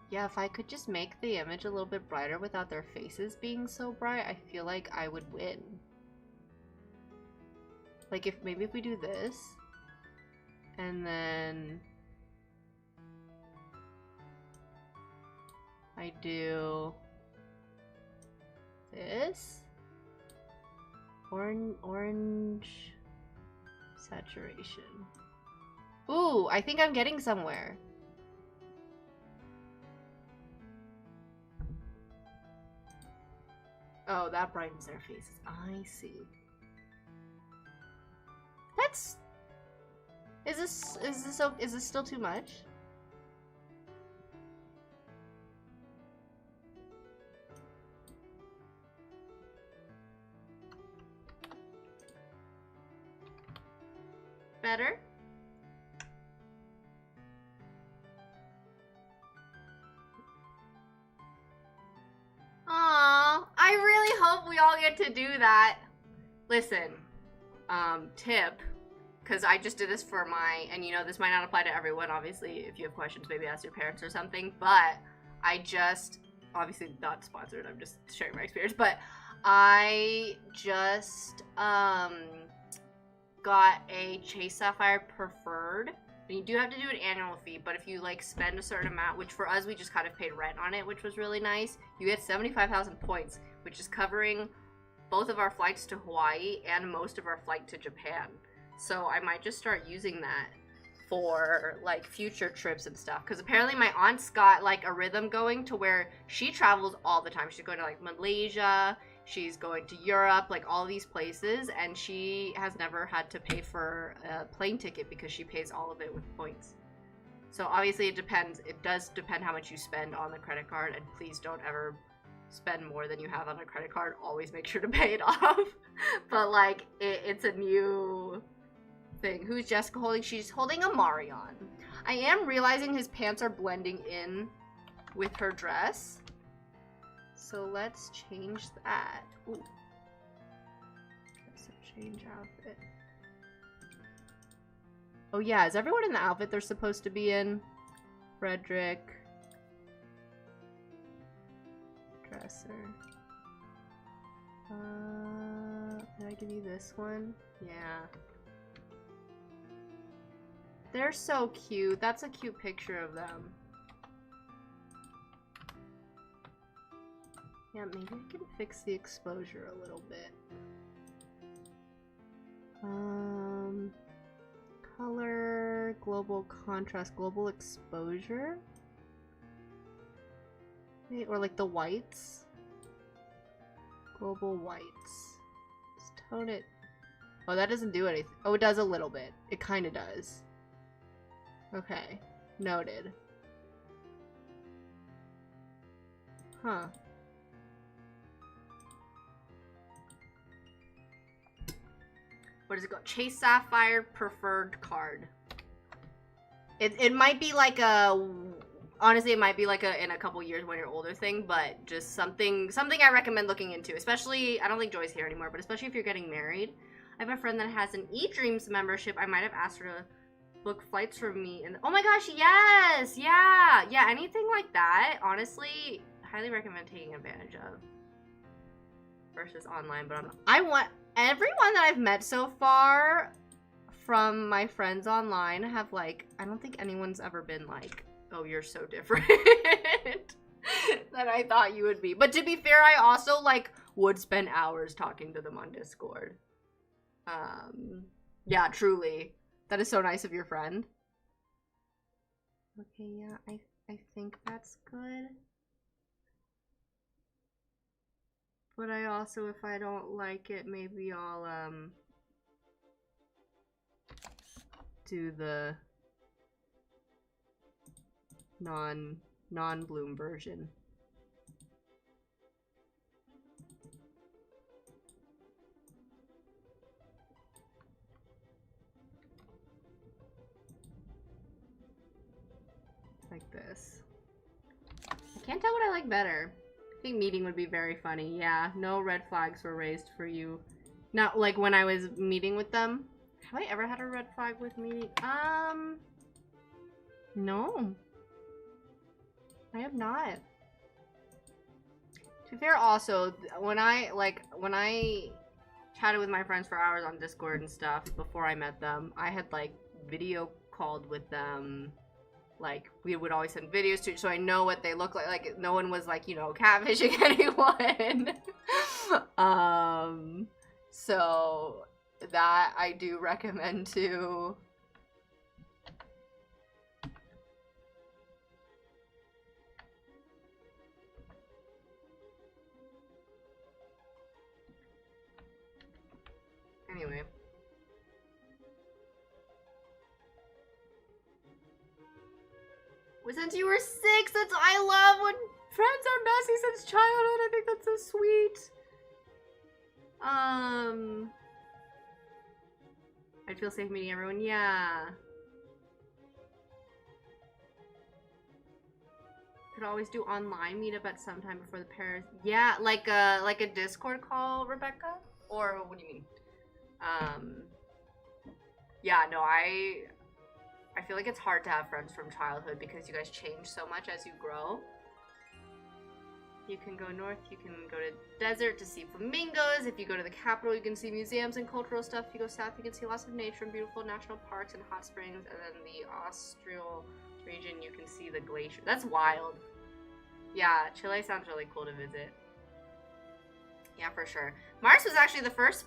Yeah, if I could just make the image a little bit brighter without their faces being so bright, I feel like I would win. Like maybe if we do this, and then I do this. Orange saturation. Ooh, I think I'm getting somewhere. Oh, that brightens their faces. I see. That's... Is this still too much? Better? Aww, I really hope we all get to do that. Listen, tip, because I just did this for my, and you know, this might not apply to everyone, obviously, if you have questions, maybe ask your parents or something, but I just, obviously not sponsored, I'm just sharing my experience, but I just, got a Chase Sapphire Preferred. And you do have to do an annual fee, but if you like spend a certain amount, which for us we just kind of paid rent on it, which was really nice, you get 75,000 points, which is covering both of our flights to Hawaii and most of our flight to Japan. So I might just start using that for like future trips and stuff, because apparently my aunt's got like a rhythm going to where she travels all the time. She's going to like Malaysia, she's going to Europe, like all these places, and she has never had to pay for a plane ticket because she pays all of it with points. So obviously it depends. It does depend how much you spend on the credit card, and please don't ever spend more than you have on a credit card. Always make sure to pay it off. But like, it's a new thing. Who's Jessica holding? She's holding a Marion. I am realizing his pants are blending in with her dress. So let's change that. Ooh. So change outfit. Oh yeah, is everyone in the outfit they're supposed to be in? Frederick. Dresser. Can I give you this one? Yeah. They're so cute. That's a cute picture of them. Yeah, maybe I can fix the exposure a little bit. Color, global contrast, global exposure? Or like the whites? Global whites. Let's tone it. Oh, that doesn't do anything. Oh, it does a little bit. It kind of does. Okay. Noted. Huh. What does it go? Chase Sapphire Preferred card. It might be like a... Honestly, it might be like a in a couple years when you're older thing, but just something I recommend looking into. Especially, I don't think Joy's here anymore, but especially if you're getting married. I have a friend that has an eDreams membership. I might have asked her to book flights for me. And oh my gosh, yes! Yeah! Yeah, anything like that, honestly, highly recommend taking advantage of. Versus online, but I want... Everyone that I've met so far from my friends online have like, I don't think anyone's ever been like, oh, you're so different than I thought you would be. But to be fair, I also like would spend hours talking to them on Discord. Yeah, truly. That is so nice of your friend. Okay, yeah, I think that's good. But I also, if I don't like it, maybe I'll, do the non-bloom version. Like this. I can't tell what I like better. I think meeting would be very funny. Yeah, no red flags were raised for you. Not like when I was meeting with them. Have I ever had a red flag with meeting? No. I have not. To be fair, also, when I chatted with my friends for hours on Discord and stuff before I met them, I had, like, video called with them. Like, we would always send videos to, so I know what they look like. Like, no one was, like, you know, catfishing anyone. So that I do recommend too. Anyway. Well, since you were 6, I love when friends are messy since childhood. I think that's so sweet. I'd feel safe meeting everyone. Yeah. Could always do online meetup at some time before the pairs. Yeah, like a Discord call, Rebecca? Or what do you mean? Yeah, no, I feel like it's hard to have friends from childhood because you guys change so much as you grow. You can go north, you can go to desert to see flamingos. If you go to the capital, you can see museums and cultural stuff. If you go south, you can see lots of nature and beautiful national parks and hot springs. And then the Austral region, you can see the glacier. That's wild. Yeah, Chile sounds really cool to visit. Yeah, for sure. Mars was actually the first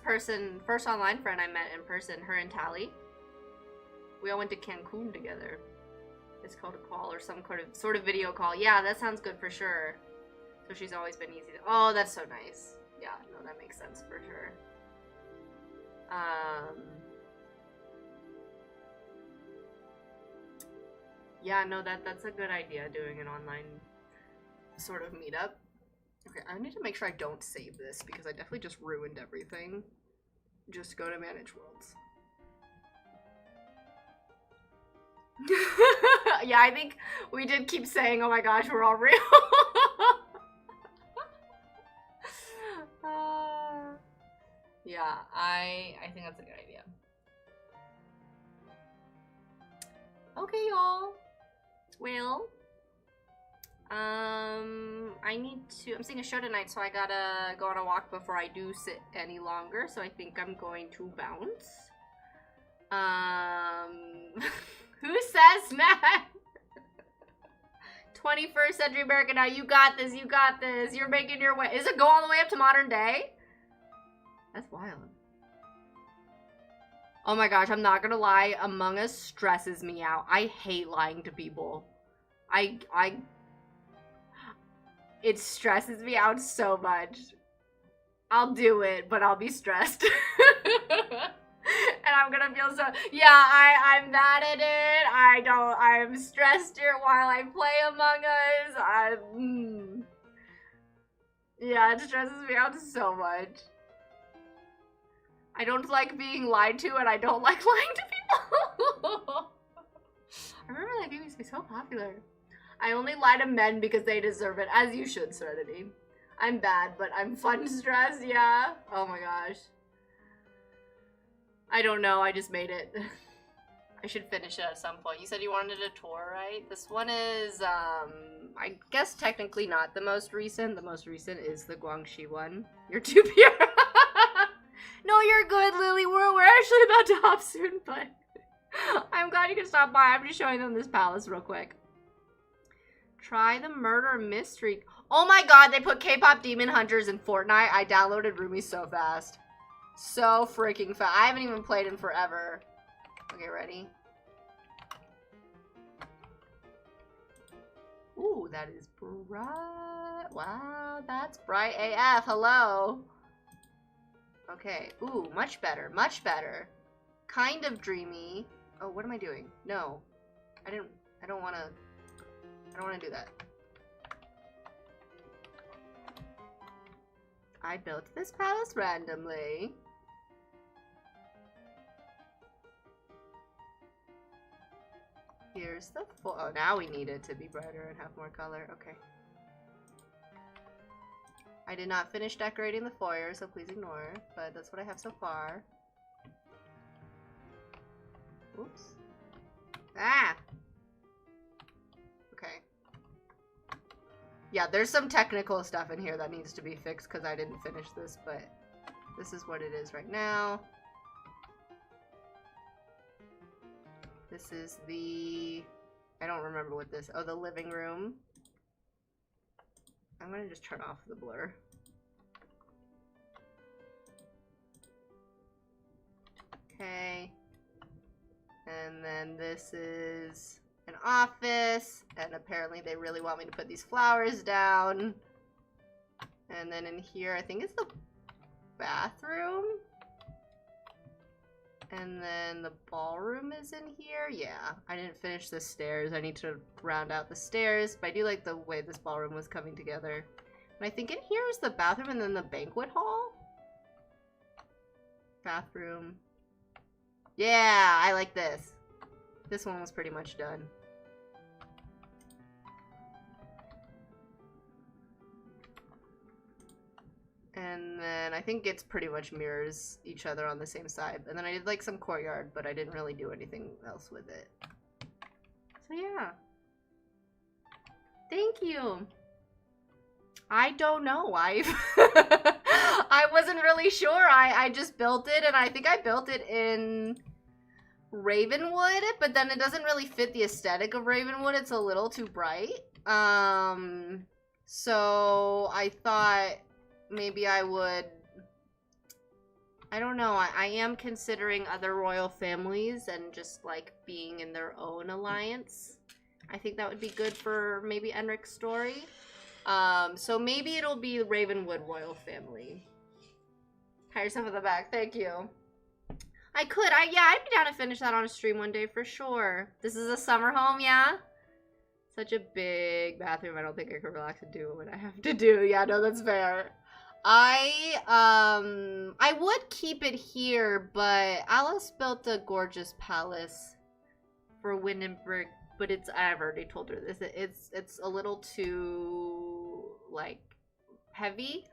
online friend I met in person, her and Tally. We all went to Cancun together. It's called a call or some sort of video call. Yeah, that sounds good for sure. So she's always been easy to... Oh, that's so nice. Yeah, no, that makes sense for sure. Yeah, no, that's a good idea, doing an online sort of meetup. Okay, I need to make sure I don't save this because I definitely just ruined everything. Just go to Manage Worlds. Yeah, I think we did keep saying, oh my gosh, we're all real. Yeah, I think that's a good idea. Okay, y'all. Well, I'm seeing a show tonight, so I gotta go on a walk before I do sit any longer, so I think I'm going to bounce. Who says that? 21st century America now, you got this, you're making your way. Is it go all the way up to modern day? That's wild. Oh my gosh, I'm not gonna lie, Among Us stresses me out. I hate lying to people. It stresses me out so much. I'll do it, but I'll be stressed. And I'm gonna feel so, yeah, I'm mad at it. I'm stressed here while I play Among Us. Yeah, it stresses me out so much. I don't like being lied to, and I don't like lying to people. I remember that game used to be so popular. I only lie to men because they deserve it, as you should, Serenity. I'm bad, but I'm fun stressed, yeah. Oh my gosh. I don't know, I just made it. I should finish it at some point. You said you wanted a tour, right? This one is, I guess technically not the most recent. The most recent is the Guangxi one. You're too pure. No, you're good, Lily. We're actually about to hop soon, but I'm glad you can stop by. I'm just showing them this palace real quick. Try the murder mystery. Oh my god, they put K-pop Demon Hunters in Fortnite. I downloaded Rumi so fast. So freaking fast. I haven't even played in forever. Okay, ready? Ooh, that is bright. Wow, that's bright AF. Hello. Okay. Ooh, much better. Much better. Kind of dreamy. Oh, what am I doing? No. I don't want to do that. I built this palace randomly. Here's the oh, now we need it to be brighter and have more color. Okay. I did not finish decorating the foyer, so please ignore, but that's what I have so far. Oops. Ah! Okay. Yeah, there's some technical stuff in here that needs to be fixed because I didn't finish this, but this is what it is right now. This is the... I don't remember what this... Oh, the living room. I'm gonna just turn off the blur. Okay. And then this is an office. And apparently they really want me to put these flowers down. And then in here, I think it's the bathroom. And then the ballroom is in here. Yeah, I didn't finish the stairs. I need to round out the stairs. But I do like the way this ballroom was coming together. And I think in here is the bathroom and then the banquet hall. Bathroom. Yeah, I like this. This one was pretty much done. And then I think it's pretty much mirrors each other on the same side. And then I did like some courtyard, but I didn't really do anything else with it. So yeah. Thank you. I don't know. I wasn't really sure. I just built it, and I think I built it in Ravenwood, but then it doesn't really fit the aesthetic of Ravenwood. It's a little too bright. So I thought maybe I would, I don't know, I am considering other royal families and just like being in their own alliance. I think that would be good for maybe Enric's story. So maybe it'll be Ravenwood royal family. Pat yourself in the back, thank you. I could, yeah, I'd be down to finish that on a stream one day for sure. This is a summer home, yeah? Such a big bathroom, I don't think I could relax and do what I have to do. Yeah, no, that's fair. I would keep it here, but Alice built a gorgeous palace for Windenburg, but I've already told her this, it's a little too, like, heavy.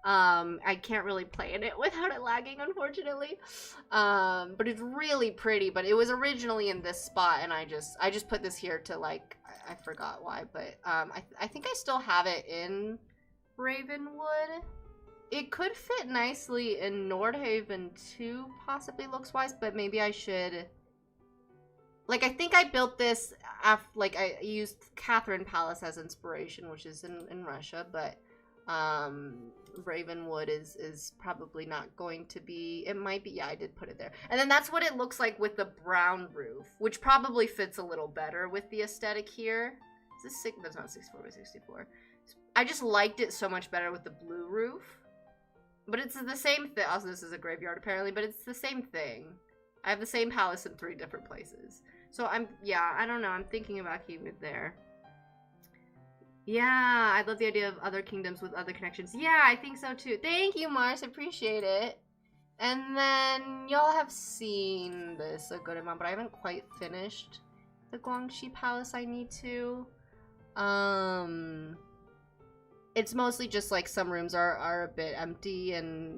I can't really play in it without it lagging, unfortunately. But it's really pretty, but it was originally in this spot, and I just put this here to, like, I forgot why, but, I think I still have it in Ravenwood. It could fit nicely in Nordhaven too, possibly looks-wise, but maybe I should... Like, I think I built this after, like, I used Catherine Palace as inspiration, which is in Russia, but Ravenwood is probably not going to be... It might be, yeah, I did put it there. And then that's what it looks like with the brown roof, which probably fits a little better with the aesthetic here. Is this six? That's not 64 by 64. I just liked it so much better with the blue roof. But it's the same thing. Also, this is a graveyard apparently, but it's the same thing. I have the same palace in 3 different places. So yeah, I don't know. I'm thinking about keeping it there. Yeah, I love the idea of other kingdoms with other connections. Yeah, I think so too. Thank you, Mars. I appreciate it. And then y'all have seen this a good amount, but I haven't quite finished the Guangxi Palace. I need to. It's mostly just like some rooms are a bit empty,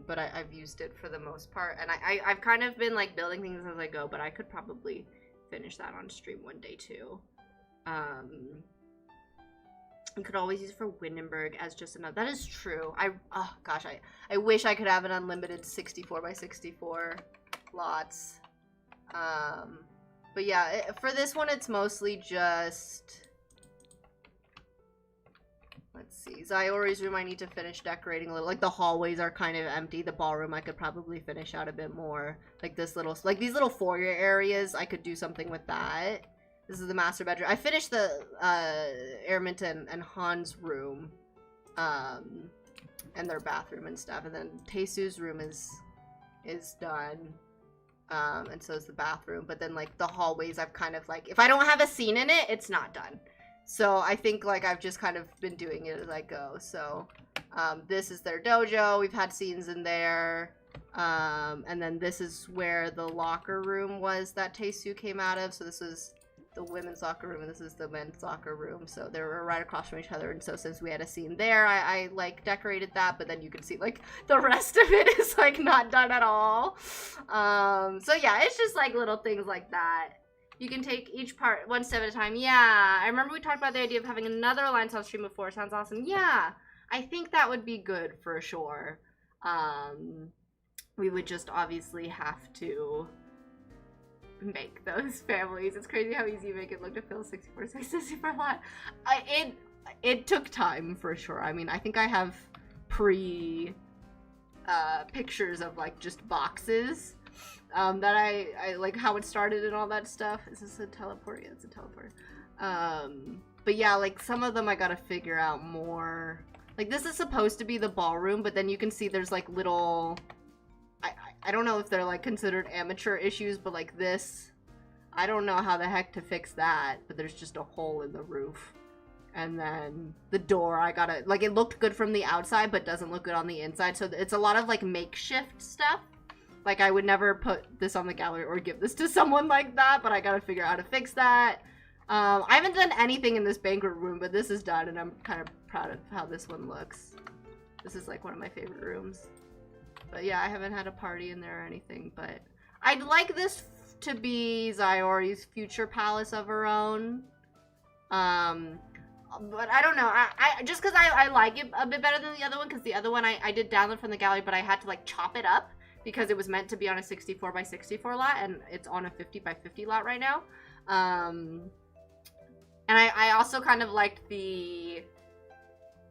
but I've used it for the most part. And I've kind of been like building things as I go, but I could probably finish that on stream one day too. You could always use it for Windenburg as just another. That is true. Oh gosh, I wish I could have an unlimited 64 by 64 lots. But yeah, for this one, it's mostly just... Let's see. Zaiori's room, I need to finish decorating a little. Like, the hallways are kind of empty. The ballroom, I could probably finish out a bit more. Like, this little... Like, these little foyer areas, I could do something with that. This is the master bedroom. I finished the, Araminta and Han's room. And their bathroom and stuff. And then Taesu's room is done. And so is the bathroom. But then, like, the hallways, I've kind of, like... If I don't have a scene in it, it's not done. So I think, like, I've just kind of been doing it as I go. So, this is their dojo. We've had scenes in there. And then this is where the locker room was that Taesu came out of. So this is the women's locker room, and this is the men's locker room. So they were right across from each other. And so since we had a scene there, I like, decorated that. But then you can see, like, the rest of it is, like, not done at all. So yeah, it's just, like, little things like that. You can take each part one step at a time. Yeah, I remember we talked about the idea of having another Alliance House stream before. Sounds awesome. Yeah, I think that would be good for sure. We would just obviously have to make those families. It's crazy how easy you make it look to fill 64 spaces super a lot. It took time for sure. I mean, I think I have pictures of, like, just boxes. That I like how it started and all that stuff. Is this a teleport? Yeah, it's a teleport. But yeah, like, some of them I gotta figure out more. Like, this is supposed to be the ballroom, but then you can see there's, like, little... I don't know if they're, like, considered amateur issues, but, like, this... I don't know how the heck to fix that, but there's just a hole in the roof. And then the door, I gotta... Like, it looked good from the outside, but doesn't look good on the inside, so it's a lot of, like, makeshift stuff. Like, I would never put this on the gallery or give this to someone like that, but I gotta figure out how to fix that. I haven't done anything in this banquet room, but this is done, and I'm kind of proud of how this one looks. This is, like, one of my favorite rooms. But yeah, I haven't had a party in there or anything, but I'd like this to be Zaiori's future palace of her own. But I don't know. I just because I like it a bit better than the other one, because the other one I did download from the gallery, but I had to, like, chop it up. Because it was meant to be on a 64 by 64 lot, and it's on a 50 by 50 lot right now. And I also kind of liked the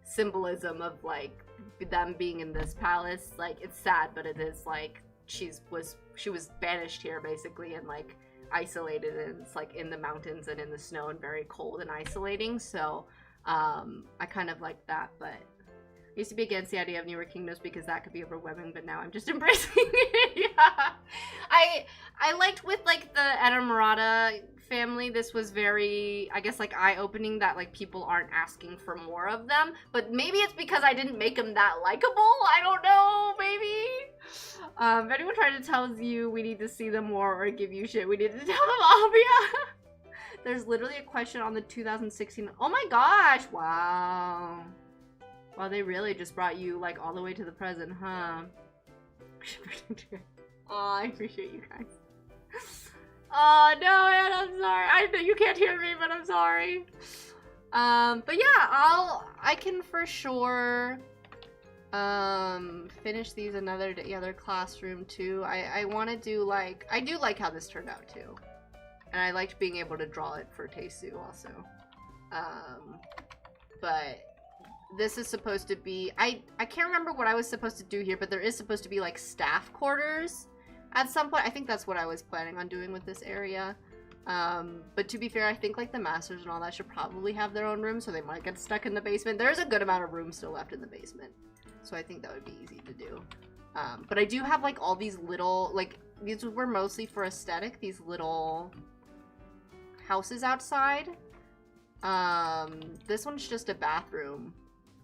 symbolism of, like, them being in this palace. Like, it's sad, but it is, like, she was banished here, basically, and, like, isolated, and it's, like, in the mountains and in the snow and very cold and isolating. So, I kind of like that, but... I used to be against the idea of newer kingdoms because that could be overwhelming, but now I'm just embracing it. Yeah. I liked with, like, the Enamorata family, this was very, I guess, like, eye-opening that, like, people aren't asking for more of them. But maybe it's because I didn't make them that likable. I don't know, maybe. If anyone tried to tell you we need to see them more or give you shit, we need to tell them all. Yeah. There's literally a question on the 2016. Oh my gosh. Wow. Wow, they really just brought you, like, all the way to the present, huh? Aw, I appreciate you guys. Oh, no, man, I'm sorry. I know you can't hear me, but I'm sorry. But yeah, I can for sure, finish these another day, other classroom, too. I want to do, like, I do like how this turned out, too. And I liked being able to draw it for Taesu, also. But... This is supposed to be, I can't remember what I was supposed to do here, but there is supposed to be, like, staff quarters at some point. I think that's what I was planning on doing with this area. But to be fair, I think, like, the masters and all that should probably have their own room, so they might get stuck in the basement. There's a good amount of room still left in the basement, so I think that would be easy to do. But I do have, like, all these little, like, these were mostly for aesthetic, these little houses outside. This one's just a bathroom.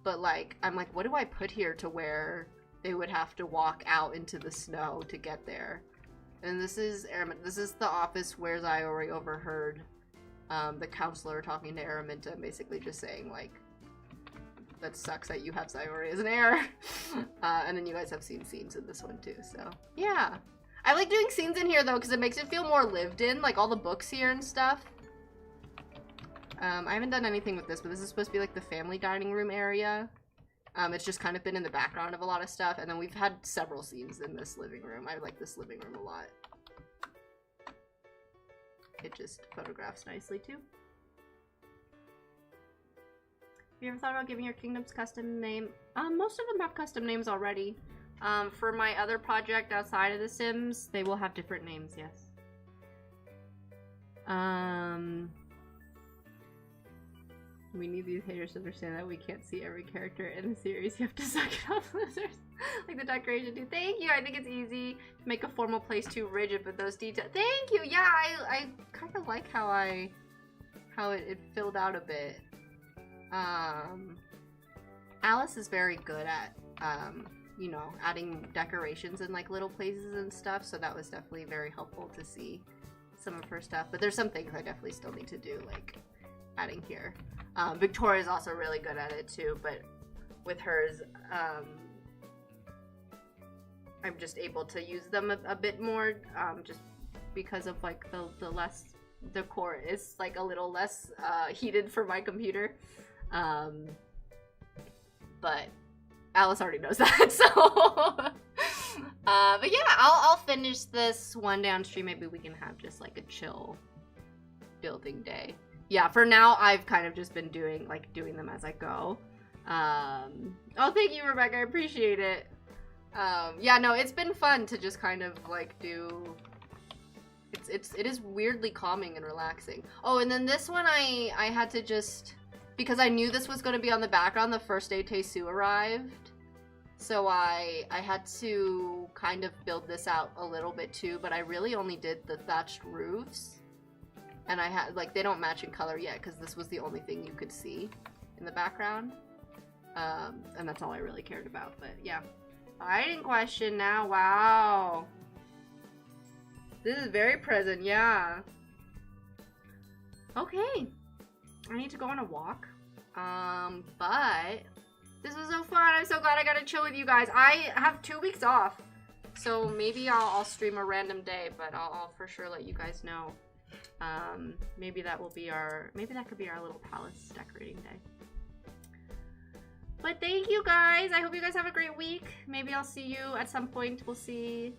But, like, I'm like, what do I put here to where they would have to walk out into the snow to get there? And this is the office where Zaiori overheard the counselor talking to Araminta, basically just saying, like, that sucks that you have Zaiori as an heir. And then you guys have seen scenes in this one, too, so, yeah. I like doing scenes in here, though, because it makes it feel more lived in, like, all the books here and stuff. I haven't done anything with this, but this is supposed to be, like, the family dining room area. It's just kind of been in the background of a lot of stuff, and then we've had several scenes in this living room. I like this living room a lot. it just photographs nicely too. Have you ever thought about giving your kingdoms custom name? Most of them have custom names already. For my other project outside of The Sims, they will have different names, yes. We need these haters to understand that we can't see every character in the series. You have to suck it up, losers. Like the decoration do. Thank you. I think it's easy to make a formal place too rigid, but those details. Thank you. Yeah, I kind of like how it filled out a bit. Alice is very good at you know, adding decorations in like little places and stuff, so that was definitely very helpful to see some of her stuff. But there's some things I definitely still need to do, like adding here. Victoria's also really good at it too, but with hers, I'm just able to use them a bit more, just because of like the core is like a little less heated for my computer. But Alice already knows that, so. But yeah, I'll finish this one downstream. Maybe we can have just like a chill building day. Yeah, for now, I've kind of just been doing them as I go. Oh, thank you, Rebecca. I appreciate it. Yeah, no, it's been fun to just kind of like do. It is weirdly calming and relaxing. Oh, and then this one I had to just, because I knew this was going to be on the background the first day Taesu arrived. So I had to kind of build this out a little bit too, but I really only did the thatched roofs. And I had, like, they don't match in color yet because this was the only thing you could see in the background. And that's all I really cared about, but yeah. Fighting question now, wow. This is very present, yeah. Okay. I need to go on a walk. But this was so fun. I'm so glad I got to chill with you guys. I have 2 weeks off, so maybe I'll stream a random day, but I'll for sure let you guys know. Maybe that could be our little palace decorating day. But thank you guys. I hope you guys have a great week. Maybe I'll see you at some point. We'll see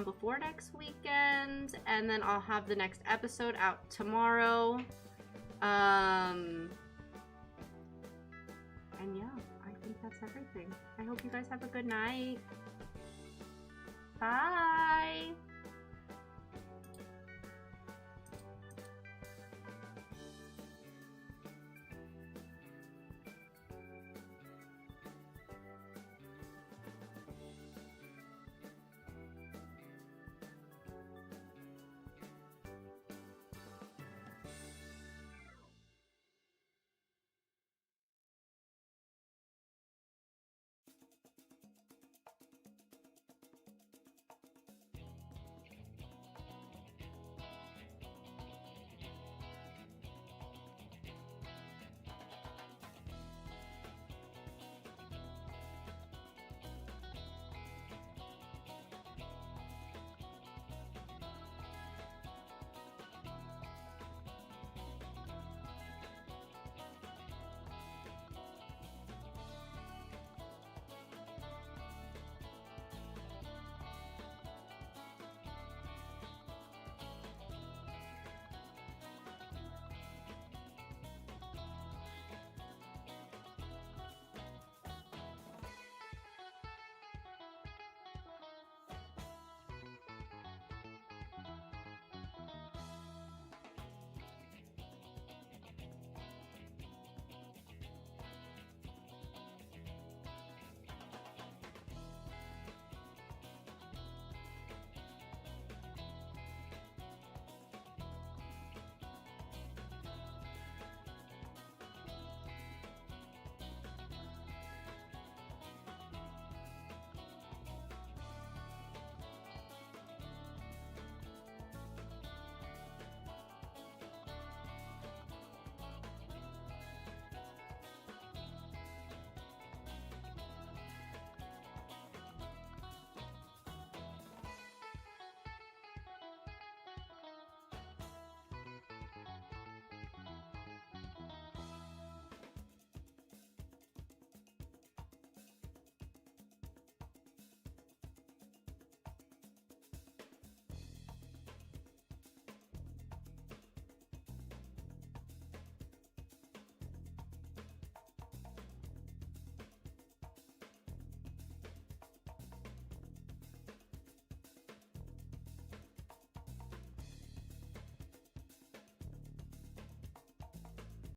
before next weekend, and then I'll have the next episode out tomorrow. And yeah, I think that's everything. I hope you guys have a good night. Bye.